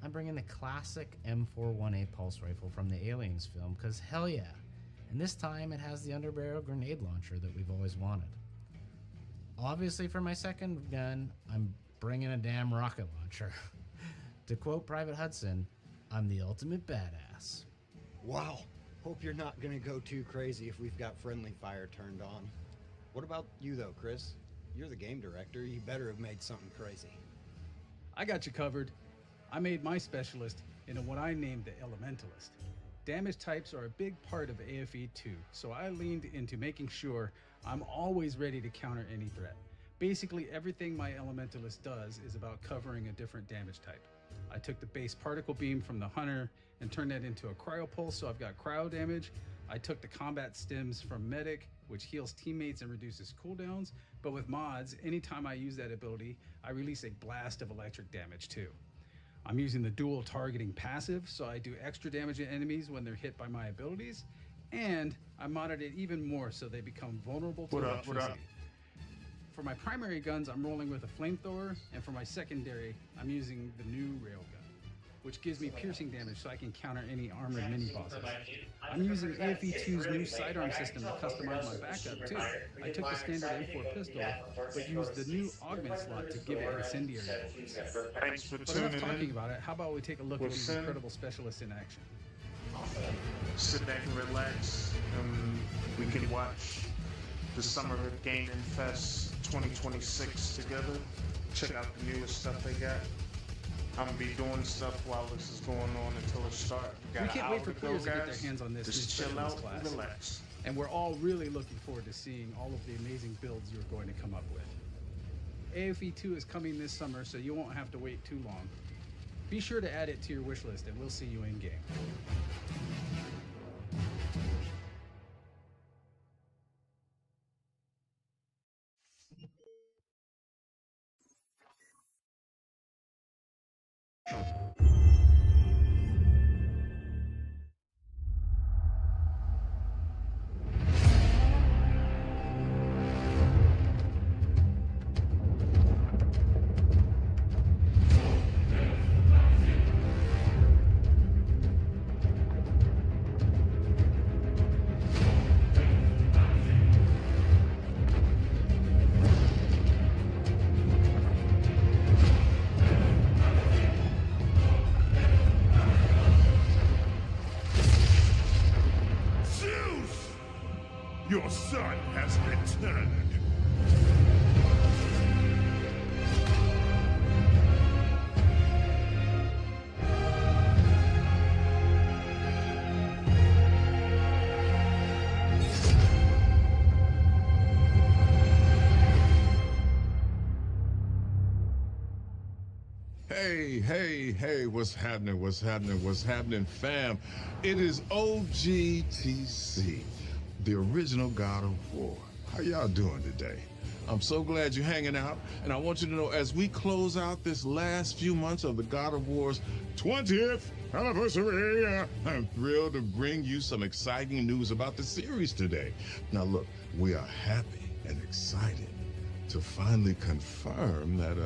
I'm bringing the classic M418 pulse rifle from the Aliens film, because hell yeah. And this time it has the underbarrel grenade launcher that we've always wanted. Obviously for my second gun, I'm bringing a damn rocket launcher. To quote Private Hudson, I'm the ultimate badass. Wow. Hope you're not gonna go too crazy if we've got friendly fire turned on. What about you though, Chris? You're the game director. You better have made something crazy. I got you covered. I made my specialist into what I named the Elementalist. Damage types are a big part of AFE2, so I leaned into making sure I'm always ready to counter any threat. Basically, everything my Elementalist does is about covering a different damage type. I took the base particle beam from the Hunter and turned that into a cryo pulse, so I've got cryo damage. I took the combat stims from Medic, which heals teammates and reduces cooldowns, but with mods, anytime I use that ability, I release a blast of electric damage too. I'm using the dual targeting passive, so I do extra damage to enemies when they're hit by my abilities, and I modded it even more so they become vulnerable to electricity. For my primary guns, I'm rolling with a flamethrower, and for my secondary, I'm using the new railgun, which gives me piercing damage so I can counter any armored mini-bosses. I'm using AFE2's new sidearm system to customize my backup too. I took the standard M4 pistol, but used the new augment slot to give it incendiary bullets. Thanks for But tuning enough talking in. about it, how about we take a look at these incredible specialists in action? Sit back and relax, and we can watch the Summer Gamefest 2026 together. Check out the newest stuff they got. I'm gonna be doing stuff while this is going on until it starts. We can't wait for players to get their hands on this Just new chill specialist out class. and relax. And we're all really looking forward to seeing all of the amazing builds you're going to come up with. AFE2 is coming this summer, so you won't have to wait too long. Be sure to add it to your wish list, and we'll see you in game. Zeus! Your son has returned. Hey, what's happening, fam? It is OGTC, the original God of War. How y'all doing today? I'm so glad you're hanging out, and I want you to know as we close out this last few months of the God of War's 20th anniversary, I'm thrilled to bring you some exciting news about the series today. Now look, we are happy and excited to finally confirm that,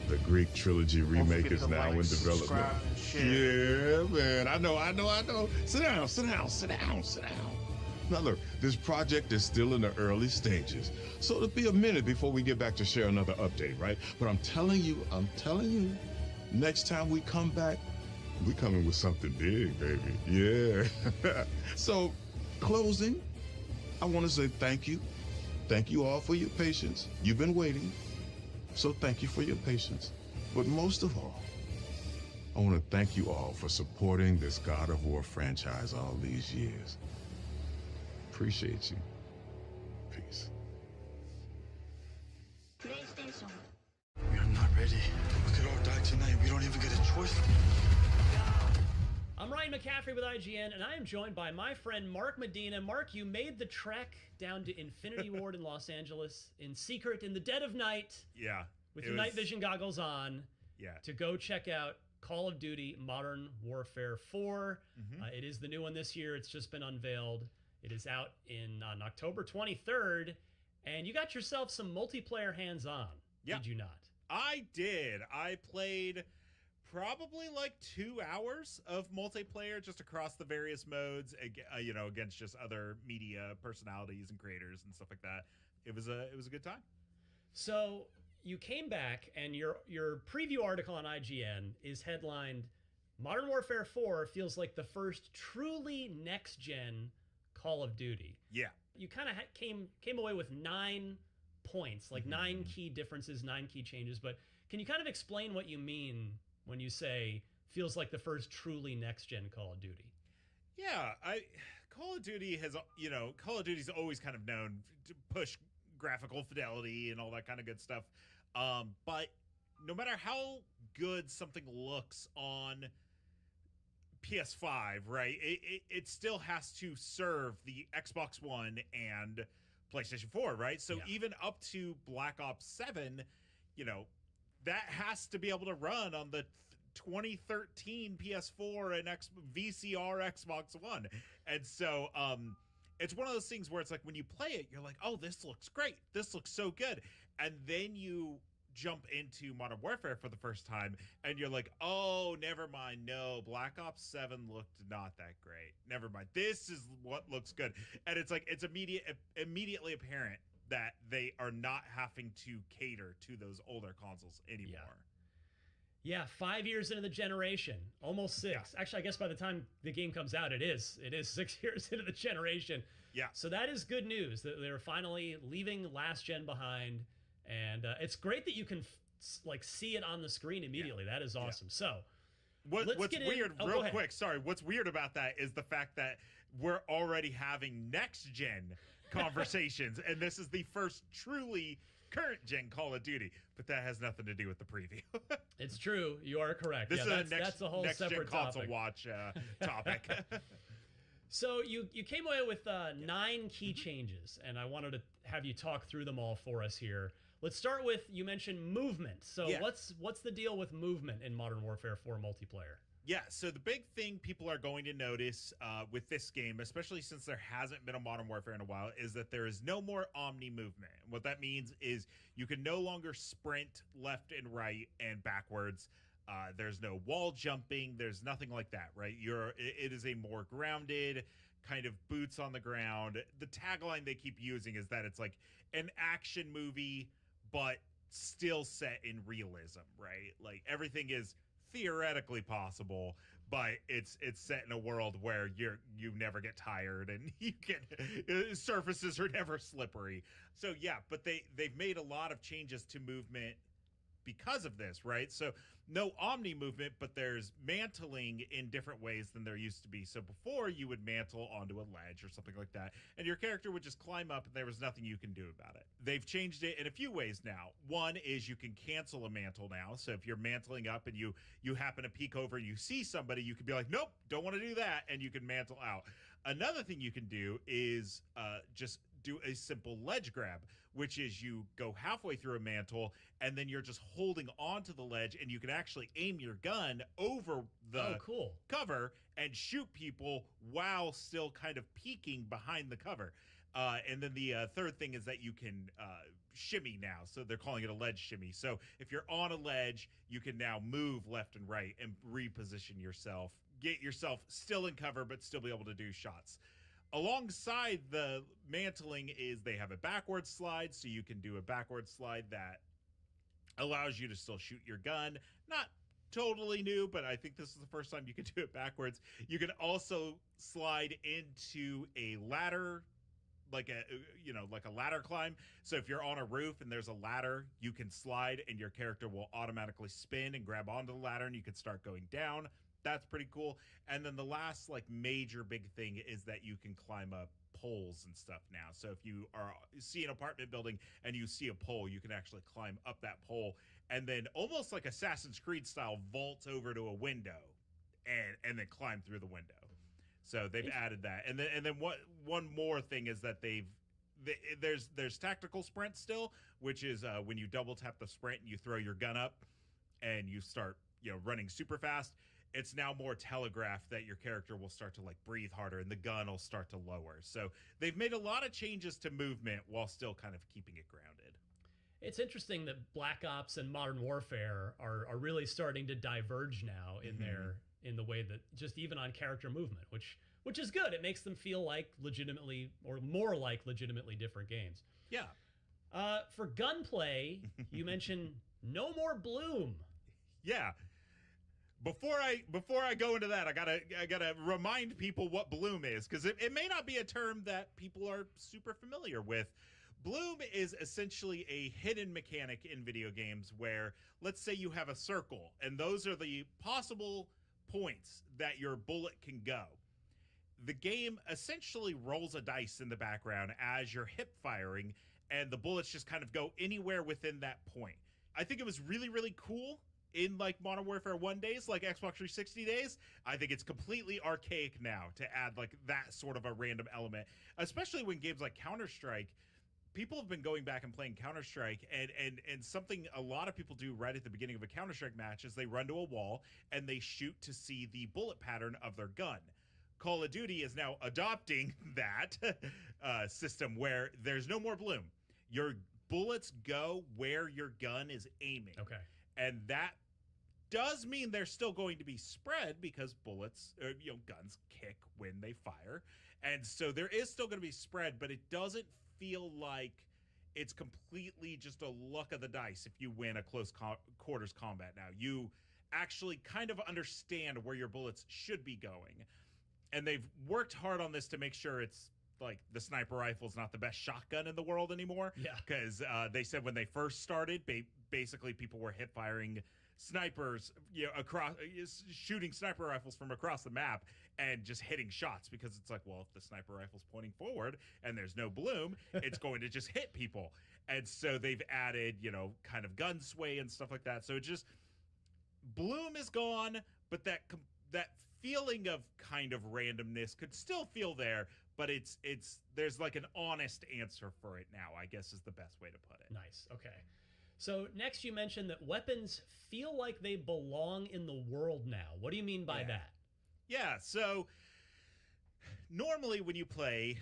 the Greek trilogy remake is now in development. Yeah, man, I know. Sit down. Now look, this project is still in the early stages, so it'll be a minute before we get back to share another update, right? But I'm telling you, next time we come back, we coming with something big, baby. Yeah. So, closing, I want to say thank you. Thank you all for your patience. You've been waiting. So thank you for your patience. But most of all, I want to thank you all for supporting this God of War franchise all these years. Appreciate you. Peace. We are not ready. We could all die tonight. We don't even get a choice. I'm Ryan McCaffrey with IGN, and I am joined by my friend Mark Medina. Mark, you made the trek down to Infinity Ward in Los Angeles in secret in the dead of night. Yeah. With your night vision goggles on. Yeah. To go check out Call of Duty Modern Warfare 4. It is the new one this year. It's just been unveiled. It is out on October 23rd, and you got yourself some multiplayer hands-on. Yeah. Did you not? I did. I played probably like 2 hours of multiplayer just across the various modes, against just other media personalities and creators and stuff like that. It was a good time. So you came back, and your preview article on IGN is headlined Modern Warfare 4 feels like the first truly next-gen Call of Duty. Yeah. You kind of came away with 9 points, like 9 key differences, 9 key changes, but can you kind of explain what you mean when you say feels like the first truly next-gen Call of Duty? Yeah, Call of Duty's always kind of known to push graphical fidelity and all that kind of good stuff. But no matter how good something looks on PS5, right, it still has to serve the Xbox One and PlayStation 4, right? So even up to Black Ops 7, that has to be able to run on the 2013 PS4 and VCR Xbox One. And so it's one of those things where it's like when you play it, you're like, oh, this looks great. This looks so good. And then you jump into Modern Warfare for the first time and you're like, oh, never mind. No, Black Ops 7 looked not that great. Never mind. This is what looks good. And it's like, it's immediately apparent that they are not having to cater to those older consoles anymore. Yeah, 5 years into the generation, almost 6. Yeah. Actually, I guess by the time the game comes out, it is 6 years into the generation. Yeah. So that is good news that they're finally leaving last gen behind, and it's great that you can see it on the screen immediately. Yeah. That is awesome. Yeah. So what's weird, real quick, sorry, what's weird about that is the fact that we're already having next gen conversations, and this is the first truly current gen Call of Duty, but that has nothing to do with the preview. It's true. You are correct. This is that's a whole separate console watch topic. So you came away with 9 key changes, and I wanted to have you talk through them all for us here. Let's start with, you mentioned movement. So what's the deal with movement in Modern Warfare 4 multiplayer? Yeah, so the big thing people are going to notice with this game, especially since there hasn't been a Modern Warfare in a while, is that there is no more omni movement. What that means is you can no longer sprint left and right and backwards. There's no wall jumping. There's nothing like that, right? It is a more grounded kind of boots on the ground. The tagline they keep using is that it's like an action movie, but still set in realism, right? Like everything is theoretically possible, but it's set in a world where you never get tired and surfaces are never slippery. So yeah, but they've made a lot of changes to movement because of this, right? So no omni movement, but there's mantling in different ways than there used to be. So before, you would mantle onto a ledge or something like that, and your character would just climb up and there was nothing you can do about it. They've changed it in a few ways now. One is you can cancel a mantle now. So if you're mantling up and you happen to peek over and you see somebody, you can be like, nope, don't want to do that, and you can mantle out. Another thing you can do is just do a simple ledge grab, which is you go halfway through a mantle and then you're just holding onto the ledge, and you can actually aim your gun over the cover and shoot people while still kind of peeking behind the cover. And then the third thing is that you can shimmy now. So they're calling it a ledge shimmy. So if you're on a ledge, you can now move left and right and reposition yourself, get yourself still in cover, but still be able to do shots. Alongside the mantling is they have a backward slide, so you can do a backward slide that allows you to still shoot your gun. Not totally new, but I think this is the first time you can do it backwards. You can also slide into a ladder, like a ladder climb. So if you're on a roof and there's a ladder, you can slide and your character will automatically spin and grab onto the ladder and you can start going down. That's pretty cool. And then the last major big thing is that you can climb up poles and stuff now. So if you see an apartment building and you see a pole, you can actually climb up that pole and then almost like Assassin's Creed style vault over to a window and then climb through the window. So they've added that. And then one more thing is that there's tactical sprint still, which is when you double tap the sprint and you throw your gun up and you start running super fast. It's now more telegraphed that your character will start to breathe harder and the gun will start to lower. So they've made a lot of changes to movement while still kind of keeping it grounded. It's interesting that Black Ops and Modern Warfare are really starting to diverge now in in the way that just even on character movement, which is good. It makes them feel like legitimately or more like legitimately different games. Yeah. For gunplay, you mentioned no more bloom. Yeah. Before I go into that, I gotta remind people what bloom is, because it may not be a term that people are super familiar with. Bloom is essentially a hidden mechanic in video games where, let's say you have a circle, and those are the possible points that your bullet can go. The game essentially rolls a dice in the background as you're hip firing, and the bullets just kind of go anywhere within that point. I think it was really, really cool in like Modern Warfare 1 days, like Xbox 360 days. I think it's completely archaic now to add like that sort of a random element, especially when games like Counter-Strike, people have been going back and playing Counter-Strike, and something a lot of people do right at the beginning of a Counter-Strike match is they run to a wall and they shoot to see the bullet pattern of their gun. Call of Duty is now adopting that system where there's no more bloom. Your bullets go where your gun is aiming. Okay. And that does mean they're still going to be spread because bullets, or, guns kick when they fire. And so there is still going to be spread, but it doesn't feel like it's completely just a luck of the dice if you win a close quarters combat now. You actually kind of understand where your bullets should be going. And they've worked hard on this to make sure it's like the sniper rifle is not the best shotgun in the world anymore. Yeah. Because they said when they first started, basically people were hip firing snipers, across, shooting sniper rifles from across the map and just hitting shots, because it's like, well, if the sniper rifle's pointing forward and there's no bloom, it's going to just hit people. And so they've added, kind of gun sway and stuff like that. So it just, bloom is gone, but that feeling of kind of randomness could still feel there, but it's there's like an honest answer for it now, I guess is the best way to put it. Nice. Okay. So next you mentioned that weapons feel like they belong in the world now. What do you mean by that? Yeah, so normally when you play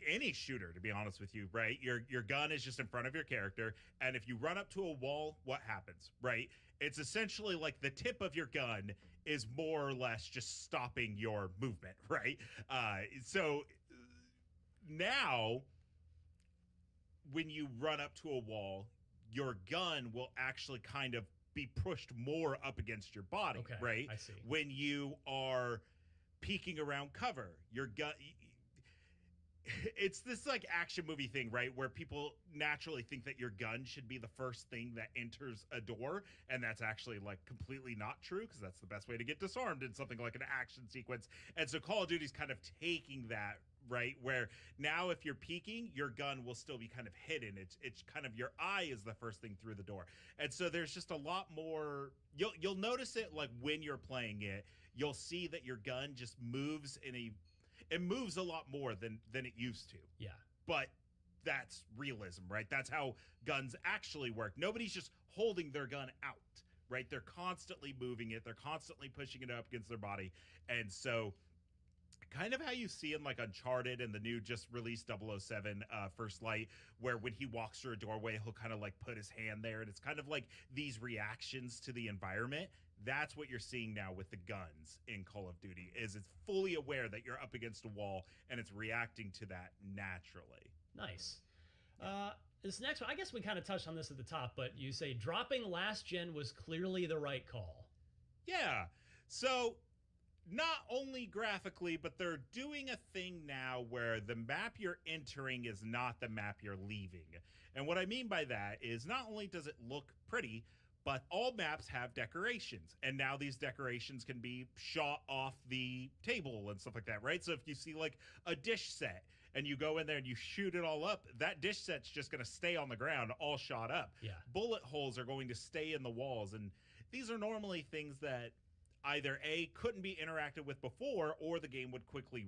any shooter, to be honest with you, right, your gun is just in front of your character, and if you run up to a wall, what happens, right? It's essentially like the tip of your gun is more or less just stopping your movement, right? So now when you run up to a wall, your gun will actually kind of be pushed more up against your body, right? I see. When you are peeking around cover, your gun, it's this like action movie thing, right? Where people naturally think that your gun should be the first thing that enters a door. And that's actually like completely not true, because that's the best way to get disarmed in something like an action sequence. And so Call of Duty's kind of taking that, right? Where now if you're peeking, your gun will still be kind of hidden. It's kind of your eye is the first thing through the door. And so there's just a lot more, you'll notice it like when you're playing it, you'll see that your gun just moves it moves a lot more than it used to. Yeah. But that's realism, right? That's how guns actually work. Nobody's just holding their gun out, right? They're constantly moving it. They're constantly pushing it up against their body. And so kind of how you see in like Uncharted and the new just released 007 First Light, where when he walks through a doorway, he'll kind of like put his hand there. And it's kind of like these reactions to the environment. That's what you're seeing now with the guns in Call of Duty, is it's fully aware that you're up against a wall and it's reacting to that naturally. Nice. This next one, I guess we kind of touched on this at the top, but you say dropping last gen was clearly the right call. Yeah. So not only graphically, but they're doing a thing now where the map you're entering is not the map you're leaving. And what I mean by that is not only does it look pretty, but all maps have decorations, and now these decorations can be shot off the table and stuff like that, right? So if you see like a dish set and you go in there and you shoot it all up, that dish set's just going to stay on the ground all shot up. Yeah. Bullet holes are going to stay in the walls, and these are normally things that either A, couldn't be interacted with before, or the game would quickly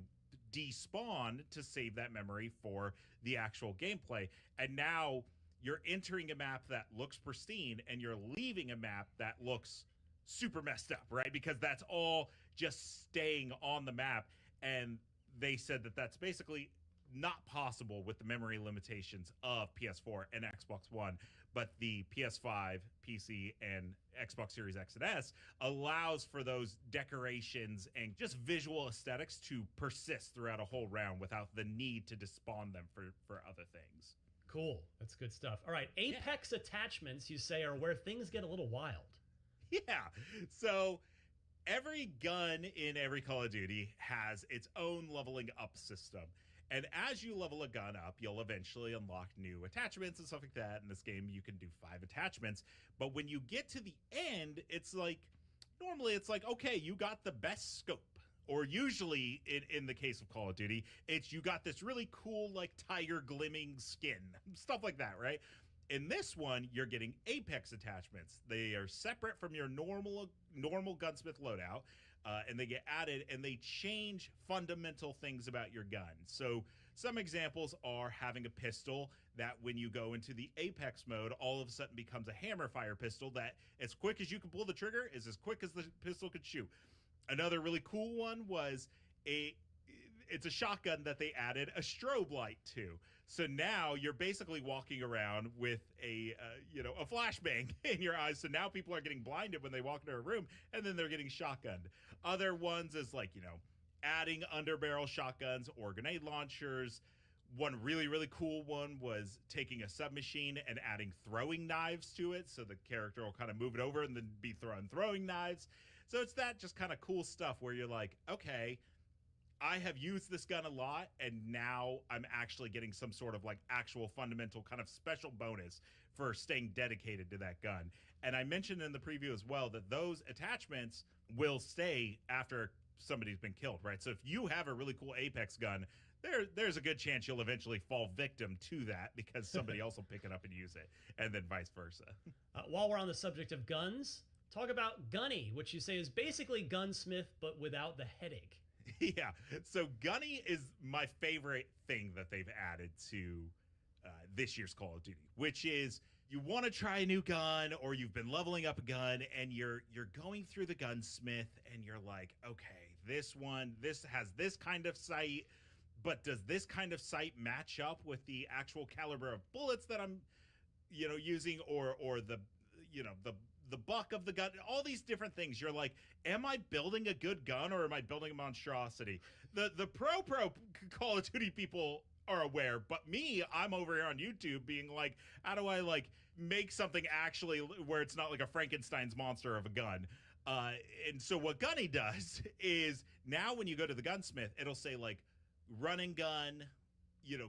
despawn to save that memory for the actual gameplay. And now you're entering a map that looks pristine and you're leaving a map that looks super messed up, right? Because that's all just staying on the map. And they said that that's basically not possible with the memory limitations of PS4 and Xbox One, but the PS5, PC, and Xbox Series X and S allows for those decorations and just visual aesthetics to persist throughout a whole round without the need to despawn them for other things. Cool. That's good stuff. All right. Apex attachments, you say, are where things get a little wild. Yeah. So every gun in every Call of Duty has its own leveling up system. And as you level a gun up, you'll eventually unlock new attachments and stuff like that. In this game, you can do 5 attachments. But when you get to the end, it's like, normally it's like, okay, you got the best scope. Or usually, in the case of Call of Duty, it's you got this really cool, like, tiger glimming skin. Stuff like that, right? In this one, you're getting Apex attachments. They are separate from your normal gunsmith loadout. And they get added, and they change fundamental things about your gun. So some examples are having a pistol that when you go into the Apex mode, all of a sudden becomes a hammer fire pistol that as quick as you can pull the trigger is as quick as the pistol could shoot. Another really cool one was it's a shotgun that they added a strobe light to. So now you're basically walking around with a flashbang in your eyes. So now people are getting blinded when they walk into a room, and then they're getting shotgunned. Other ones is like, adding underbarrel shotguns or grenade launchers. One really, really cool one was taking a submachine and adding throwing knives to it. So the character will kind of move it over and then be throwing knives. So it's that just kind of cool stuff where you're like, okay, I have used this gun a lot, and now I'm actually getting some sort of like actual fundamental kind of special bonus for staying dedicated to that gun. And I mentioned in the preview as well that those attachments will stay after somebody's been killed, right? So if you have a really cool Apex gun, there's a good chance you'll eventually fall victim to that because somebody else will pick it up and use it, and then vice versa. While we're on the subject of guns, talk about Gunny, which you say is basically Gunsmith, but without the headache. Yeah, so Gunny is my favorite thing that they've added to this year's Call of Duty, which is you want to try a new gun or you've been leveling up a gun and you're going through the gunsmith and you're like, okay, this has this kind of sight, but does this kind of sight match up with the actual caliber of bullets that I'm using or the buck of the gun, all these different things. You're like, am I building a good gun or am I building a monstrosity? The pro Call of Duty people are aware, but me, I'm over here on YouTube being like, how do I like make something actually where it's not like a Frankenstein's monster of a gun? And so what Gunny does is now when you go to the gunsmith, it'll say like running gun,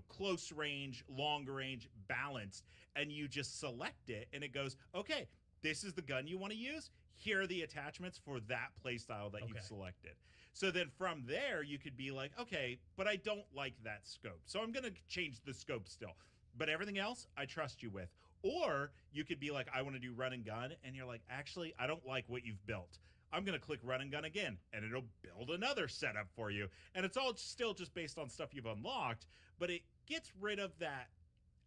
close range, long range, balanced, and you just select it and it goes, okay, this is the gun you want to use. Here are the attachments for that playstyle that you've selected. So then from there, you could be like, okay, but I don't like that scope. So I'm going to change the scope still. But everything else, I trust you with. Or you could be like, I want to do run and gun. And you're like, actually, I don't like what you've built. I'm going to click run and gun again. And it'll build another setup for you. And it's all still just based on stuff you've unlocked. But it gets rid of that,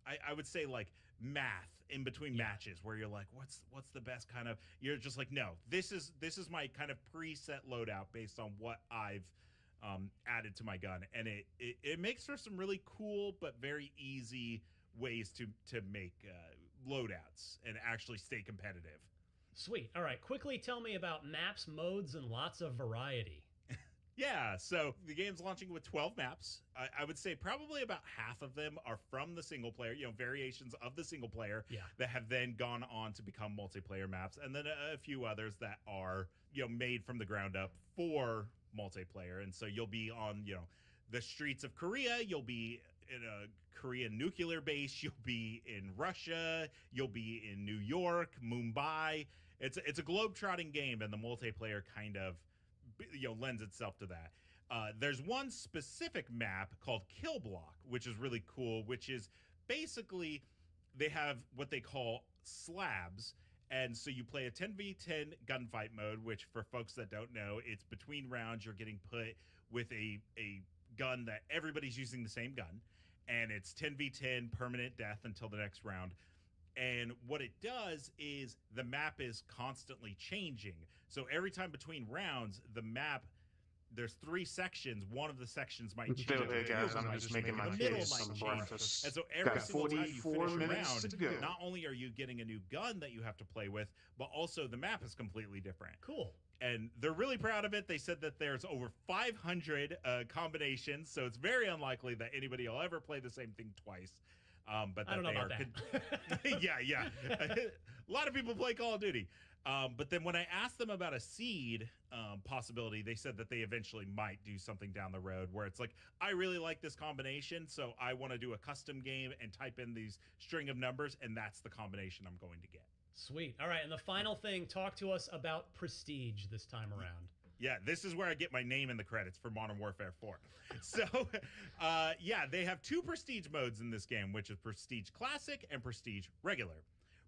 I would say, like, math in between matches where you're like, what's the best kind of, you're just like, no, this is my kind of preset loadout based on what I've added to my gun. And it makes for some really cool but very easy ways to make loadouts and actually stay competitive. Sweet. All right, quickly tell me about maps, modes, and lots of variety. Yeah, so the game's launching with 12 maps. I would say probably about half of them are from the single player, variations of the single player that have then gone on to become multiplayer maps. And then a few others that are, made from the ground up for multiplayer. And so you'll be on, the streets of Korea. You'll be in a Korean nuclear base. You'll be in Russia. You'll be in New York, Mumbai. It's a globe-trotting game, and the multiplayer kind of lends itself to that. There's one specific map called Kill Block, which is really cool, which is basically they have what they call slabs. And so you play a 10v10 gunfight mode, which for folks that don't know, it's between rounds. You're getting put with a gun that everybody's using the same gun. And it's 10v10 permanent death until the next round. And what it does is the map is constantly changing. So every time between rounds, the map there's 3 sections. One of the sections might change. Still here, guys. I'm just making my the middle case. might I'm change. breakfast. And so every Got single time you 44 finish a minutes round, to go. not only are you getting a new gun that you have to play with, but also the map is completely different. Cool. And they're really proud of it. They said that there's over 500 combinations, so it's very unlikely that anybody will ever play the same thing twice. But I don't know about that. Yeah. A lot of people play Call of Duty. But then when I asked them about a seed possibility, they said that they eventually might do something down the road where it's like, I really like this combination, so I want to do a custom game and type in these string of numbers, and that's the combination I'm going to get. Sweet. All right, and the final thing, talk to us about Prestige this time around. Yeah, this is where I get my name in the credits for Modern Warfare 4. So, they have 2 Prestige modes in this game, which is Prestige Classic and Prestige Regular.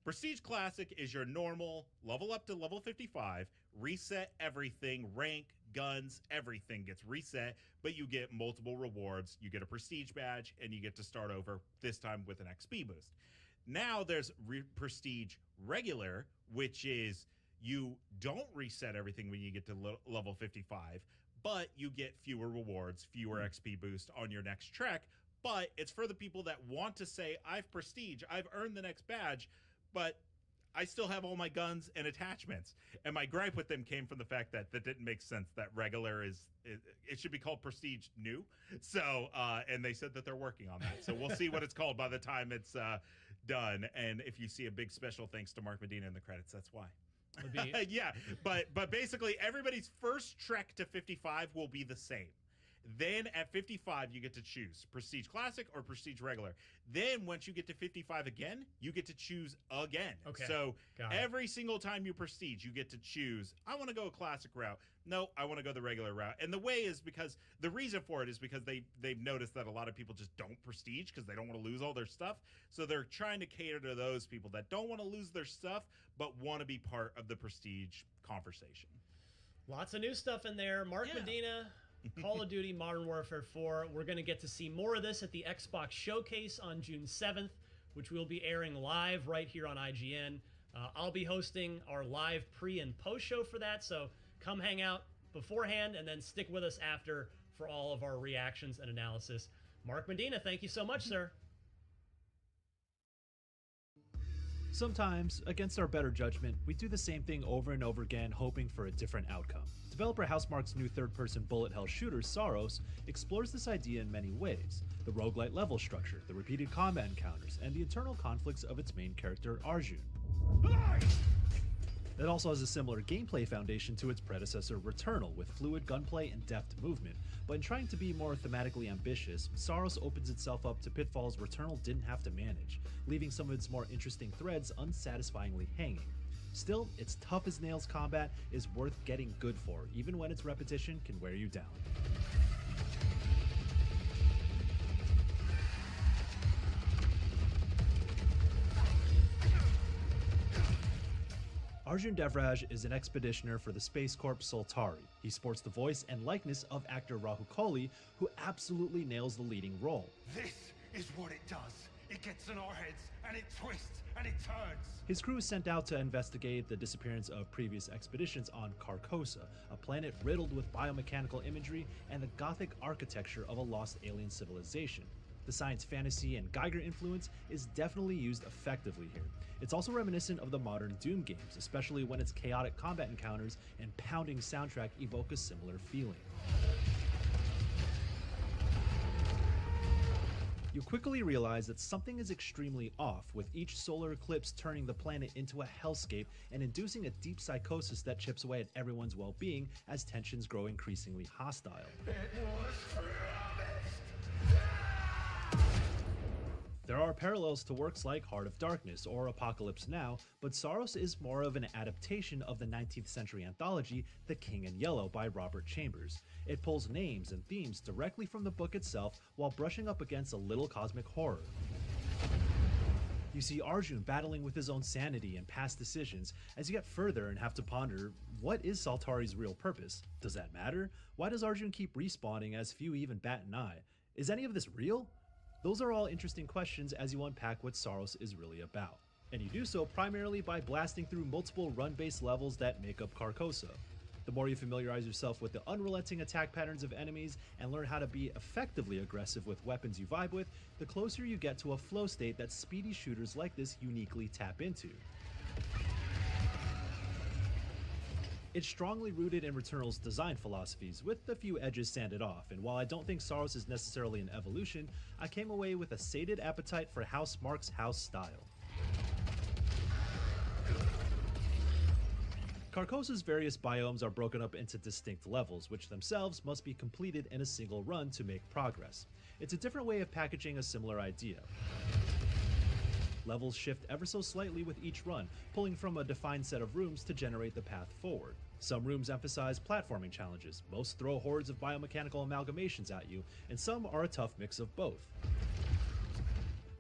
Prestige Classic is your normal level up to level 55, reset everything, rank, guns, everything gets reset, but you get multiple rewards. You get a Prestige badge, and you get to start over, this time with an XP boost. Now there's Prestige Regular, which is you don't reset everything when you get to level 55, but you get fewer rewards, fewer XP boost on your next trek. But it's for the people that want to say, I've Prestige, I've earned the next badge, but I still have all my guns and attachments. And my gripe with them came from the fact that that didn't make sense, that Regular it should be called Prestige New. So, and they said that they're working on that. So we'll see what it's called by the time it's done. And if you see a big special thanks to Mark Medina in the credits, that's why. Yeah, but basically everybody's first trek to 55 will be the same. Then at 55, you get to choose Prestige Classic or Prestige Regular. Then once you get to 55 again, you get to choose again. Okay. So every single time you Prestige, you get to choose, I want to go a Classic route. No, I want to go the regular route. And the way is because, the reason for it is because they've noticed that a lot of people just don't Prestige because they don't want to lose all their stuff. So they're trying to cater to those people that don't want to lose their stuff, but want to be part of the Prestige conversation. Lots of new stuff in there. Mark Medina, Call of Duty Modern Warfare 4. We're going to get to see more of this at the Xbox Showcase on June 7th, which we'll be airing live right here on IGN. I'll be hosting our live pre- and post-show for that, so come hang out beforehand and then stick with us after for all of our reactions and analysis. Mark Medina, thank you so much, sir. Sometimes, against our better judgment, we do the same thing over and over again, hoping for a different outcome. Developer Housemarque's new third-person bullet hell shooter, Saros, explores this idea in many ways. The roguelite level structure, the repeated combat encounters, and the internal conflicts of its main character, Arjun. It also has a similar gameplay foundation to its predecessor, Returnal, with fluid gunplay and deft movement, but in trying to be more thematically ambitious, Saros opens itself up to pitfalls Returnal didn't have to manage, leaving some of its more interesting threads unsatisfyingly hanging. Still, its tough-as-nails combat is worth getting good for, even when its repetition can wear you down. Arjun Devraj is an expeditioner for the Space Corps Soltari. He sports the voice and likeness of actor Rahul Kohli, who absolutely nails the leading role. This is what it does. It gets in our heads, and it twists, and it turns. His crew is sent out to investigate the disappearance of previous expeditions on Carcosa, a planet riddled with biomechanical imagery and the Gothic architecture of a lost alien civilization. The science fantasy and Geiger influence is definitely used effectively here. It's also reminiscent of the modern Doom games, especially when its chaotic combat encounters and pounding soundtrack evoke a similar feeling. You quickly realize that something is extremely off, with each solar eclipse turning the planet into a hellscape and inducing a deep psychosis that chips away at everyone's well-being as tensions grow increasingly hostile. There are parallels to works like Heart of Darkness or Apocalypse Now, but Saros is more of an adaptation of the 19th century anthology The King in Yellow by Robert Chambers. It pulls names and themes directly from the book itself while brushing up against a little cosmic horror. You see Arjun battling with his own sanity and past decisions as you get further and have to ponder, what is Saltari's real purpose? Does that matter? Why does Arjun keep respawning as few even bat an eye? Is any of this real? Those are all interesting questions as you unpack what Saros is really about. And you do so primarily by blasting through multiple run-based levels that make up Carcosa. The more you familiarize yourself with the unrelenting attack patterns of enemies and learn how to be effectively aggressive with weapons you vibe with, the closer you get to a flow state that speedy shooters like this uniquely tap into. It's strongly rooted in Returnal's design philosophies, with a few edges sanded off, and while I don't think Saros is necessarily an evolution, I came away with a sated appetite for House Mark's house style. Carcosa's various biomes are broken up into distinct levels, which themselves must be completed in a single run to make progress. It's a different way of packaging a similar idea. Levels shift ever so slightly with each run, pulling from a defined set of rooms to generate the path forward. Some rooms emphasize platforming challenges, most throw hordes of biomechanical amalgamations at you, and some are a tough mix of both.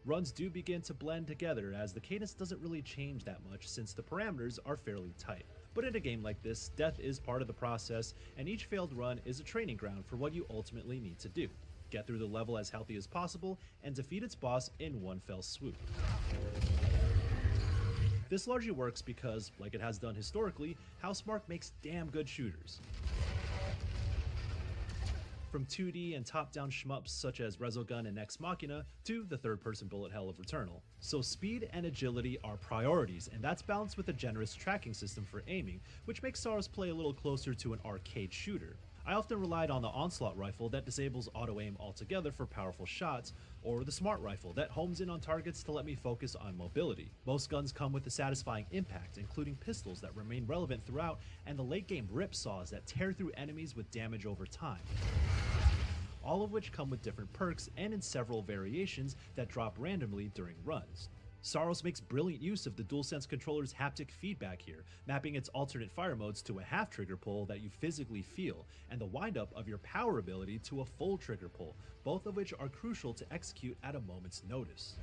Runs do begin to blend together, as the cadence doesn't really change that much since the parameters are fairly tight. But in a game like this, death is part of the process, and each failed run is a training ground for what you ultimately need to do. Get through the level as healthy as possible, and defeat its boss in one fell swoop. This largely works because, like it has done historically, Housemarque makes damn good shooters. From 2D and top-down shmups such as Resogun and Ex Machina to the third-person bullet hell of Returnal. So speed and agility are priorities, and that's balanced with a generous tracking system for aiming, which makes Saros play a little closer to an arcade shooter. I often relied on the Onslaught rifle that disables auto-aim altogether for powerful shots, or the Smart rifle that homes in on targets to let me focus on mobility. Most guns come with a satisfying impact, including pistols that remain relevant throughout, and the late-game ripsaws that tear through enemies with damage over time. All of which come with different perks and in several variations that drop randomly during runs. Saros makes brilliant use of the DualSense controller's haptic feedback here, mapping its alternate fire modes to a half trigger pull that you physically feel, and the windup of your power ability to a full trigger pull, both of which are crucial to execute at a moment's notice.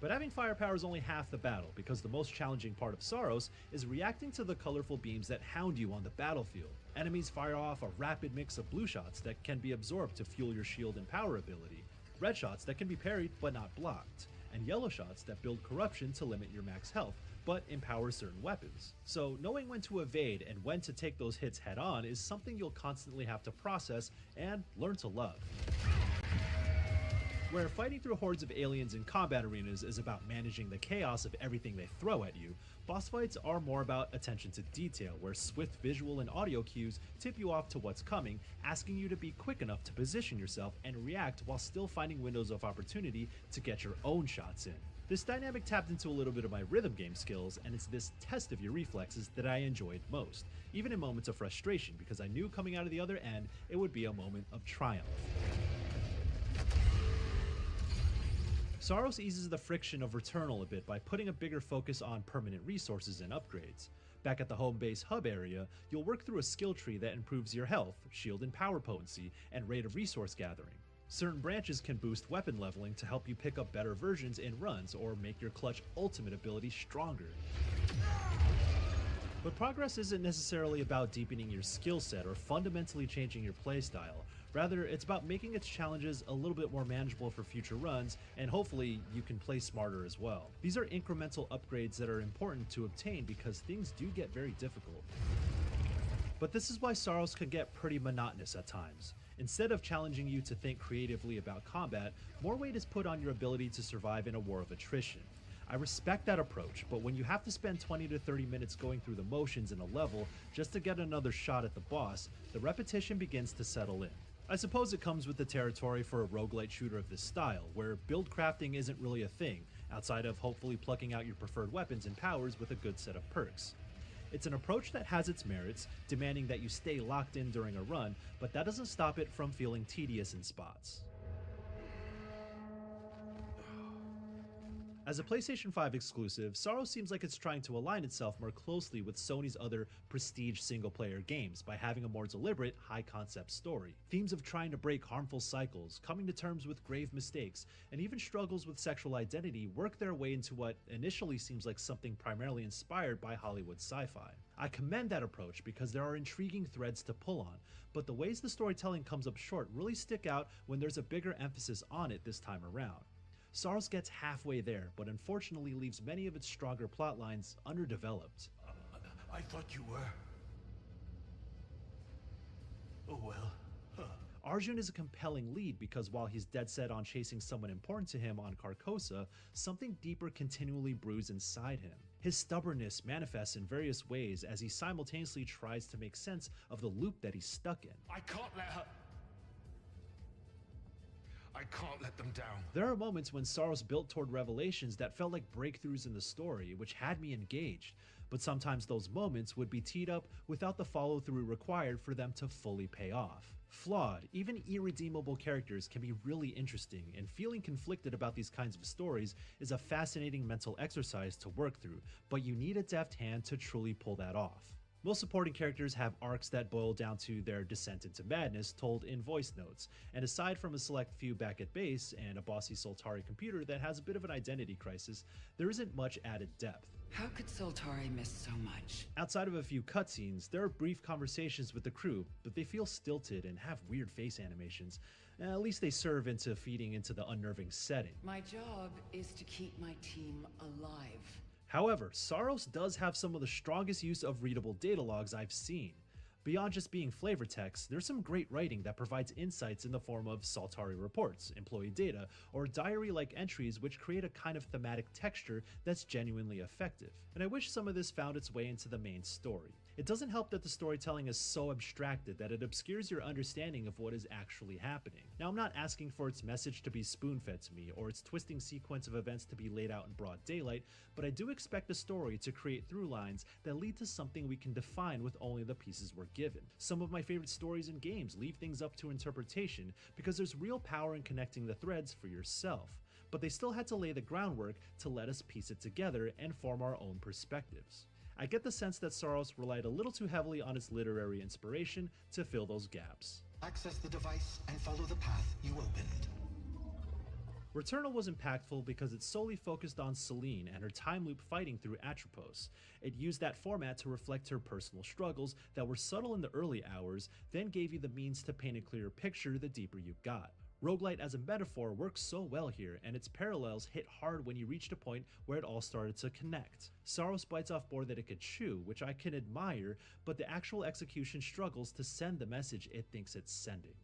But having firepower is only half the battle, because the most challenging part of Saros is reacting to the colorful beams that hound you on the battlefield. Enemies fire off a rapid mix of blue shots that can be absorbed to fuel your shield and power ability, red shots that can be parried but not blocked, and yellow shots that build corruption to limit your max health, but empower certain weapons. So knowing when to evade and when to take those hits head on is something you'll constantly have to process and learn to love. Where fighting through hordes of aliens in combat arenas is about managing the chaos of everything they throw at you, boss fights are more about attention to detail, where swift visual and audio cues tip you off to what's coming, asking you to be quick enough to position yourself and react while still finding windows of opportunity to get your own shots in. This dynamic tapped into a little bit of my rhythm game skills, and it's this test of your reflexes that I enjoyed most, even in moments of frustration, because I knew coming out of the other end it would be a moment of triumph. Saros eases the friction of Returnal a bit by putting a bigger focus on permanent resources and upgrades. Back at the home base hub area, you'll work through a skill tree that improves your health, shield and power potency, and rate of resource gathering. Certain branches can boost weapon leveling to help you pick up better versions in runs or make your clutch ultimate ability stronger. But progress isn't necessarily about deepening your skill set or fundamentally changing your playstyle. Rather, it's about making its challenges a little bit more manageable for future runs, and hopefully you can play smarter as well. These are incremental upgrades that are important to obtain because things do get very difficult. But this is why Saros can get pretty monotonous at times. Instead of challenging you to think creatively about combat, more weight is put on your ability to survive in a war of attrition. I respect that approach, but when you have to spend 20 to 30 minutes going through the motions in a level just to get another shot at the boss, the repetition begins to settle in. I suppose it comes with the territory for a roguelite shooter of this style, where build crafting isn't really a thing, outside of hopefully plucking out your preferred weapons and powers with a good set of perks. It's an approach that has its merits, demanding that you stay locked in during a run, but that doesn't stop it from feeling tedious in spots. As a PlayStation 5 exclusive, Saros seems like it's trying to align itself more closely with Sony's other prestige single-player games by having a more deliberate, high-concept story. Themes of trying to break harmful cycles, coming to terms with grave mistakes, and even struggles with sexual identity work their way into what initially seems like something primarily inspired by Hollywood sci-fi. I commend that approach because there are intriguing threads to pull on, but the ways the storytelling comes up short really stick out when there's a bigger emphasis on it this time around. Saros gets halfway there, but unfortunately leaves many of its stronger plot lines underdeveloped. I thought you were. Oh well. Arjun is a compelling lead because while he's dead set on chasing someone important to him on Carcosa, something deeper continually brews inside him. His stubbornness manifests in various ways as he simultaneously tries to make sense of the loop that he's stuck in. I can't let them down. There are moments when Saros built toward revelations that felt like breakthroughs in the story, which had me engaged, but sometimes those moments would be teed up without the follow-through required for them to fully pay off. Flawed, even irredeemable characters can be really interesting, and feeling conflicted about these kinds of stories is a fascinating mental exercise to work through, but you need a deft hand to truly pull that off. Most supporting characters have arcs that boil down to their descent into madness told in voice notes, and aside from a select few back at base and a bossy Soltari computer that has a bit of an identity crisis, there isn't much added depth. How could Soltari miss so much? Outside of a few cutscenes, there are brief conversations with the crew, but they feel stilted and have weird face animations. At least they serve into feeding into the unnerving setting. My job is to keep my team alive. However, Saros does have some of the strongest use of readable data logs I've seen. Beyond just being flavor text, there's some great writing that provides insights in the form of Soltari reports, employee data, or diary-like entries which create a kind of thematic texture that's genuinely effective. And I wish some of this found its way into the main story. It doesn't help that the storytelling is so abstracted that it obscures your understanding of what is actually happening. Now, I'm not asking for its message to be spoon-fed to me, or its twisting sequence of events to be laid out in broad daylight, but I do expect the story to create through lines that lead to something we can define with only the pieces we're given. Some of my favorite stories in games leave things up to interpretation because there's real power in connecting the threads for yourself, but they still had to lay the groundwork to let us piece it together and form our own perspectives. I get the sense that Saros relied a little too heavily on its literary inspiration to fill those gaps. Access the device and follow the path you opened. Returnal was impactful because it solely focused on Celine and her time loop fighting through Atropos. It used that format to reflect her personal struggles that were subtle in the early hours, then gave you the means to paint a clearer picture the deeper you got. Roguelite as a metaphor works so well here, and its parallels hit hard when you reached a point where it all started to connect. Saros bites off more than it could chew, which I can admire, but the actual execution struggles to send the message it thinks it's sending.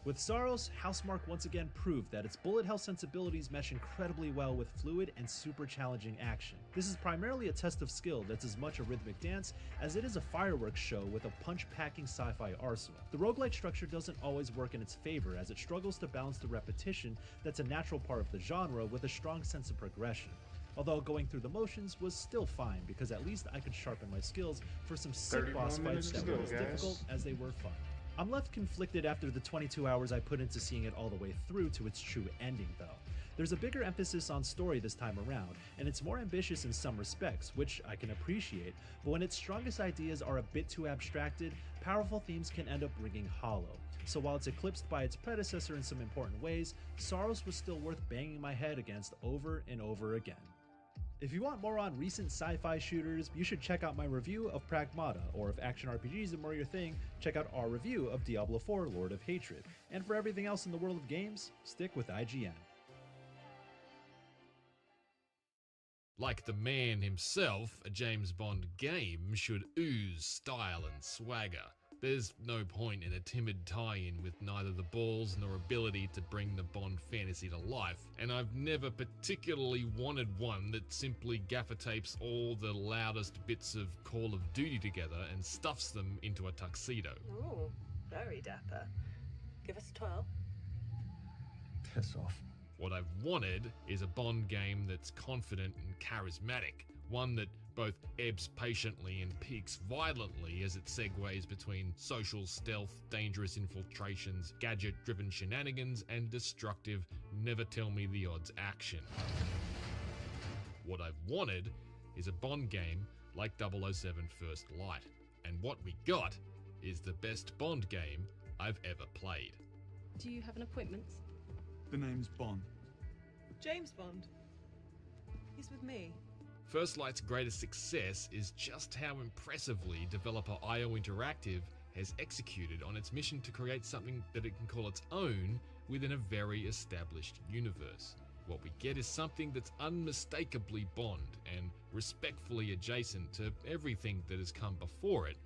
With Saros, Housemarque once again proved that its bullet hell sensibilities mesh incredibly well with fluid and super challenging action. This is primarily a test of skill that's as much a rhythmic dance as it is a fireworks show with a punch-packing sci-fi arsenal. The roguelite structure doesn't always work in its favor as it struggles to balance the repetition that's a natural part of the genre with a strong sense of progression. Although going through the motions was still fine because at least I could sharpen my skills for some sick boss fights that were as difficult as they were fun. I'm left conflicted after the 22 hours I put into seeing it all the way through to its true ending though. There's a bigger emphasis on story this time around, and it's more ambitious in some respects, which I can appreciate, but when its strongest ideas are a bit too abstracted, powerful themes can end up ringing hollow. So while it's eclipsed by its predecessor in some important ways, Saros was still worth banging my head against over and over again. If you want more on recent sci-fi shooters, you should check out my review of Pragmata, or if action RPGs are more your thing, check out our review of Diablo IV Lord of Hatred. And for everything else in the world of games, stick with IGN. Like the man himself, a James Bond game should ooze style and swagger. There's no point in a timid tie-in with neither the balls nor ability to bring the Bond fantasy to life, and I've never particularly wanted one that simply gaffer tapes all the loudest bits of Call of Duty together and stuffs them into a tuxedo. Ooh, very dapper. Give us 12. Piss off. What I've wanted is a Bond game that's confident and charismatic, one that both ebbs patiently and peaks violently as it segues between social stealth, dangerous infiltrations, gadget-driven shenanigans, and destructive, never-tell-me-the-odds action. What I've wanted is a Bond game like 007 First Light, and what we got is the best Bond game I've ever played. Do you have an appointment? The name's Bond. James Bond. He's with me. First Light's greatest success is just how impressively developer IO Interactive has executed on its mission to create something that it can call its own within a very established universe. What we get is something that's unmistakably Bond and respectfully adjacent to everything that has come before it,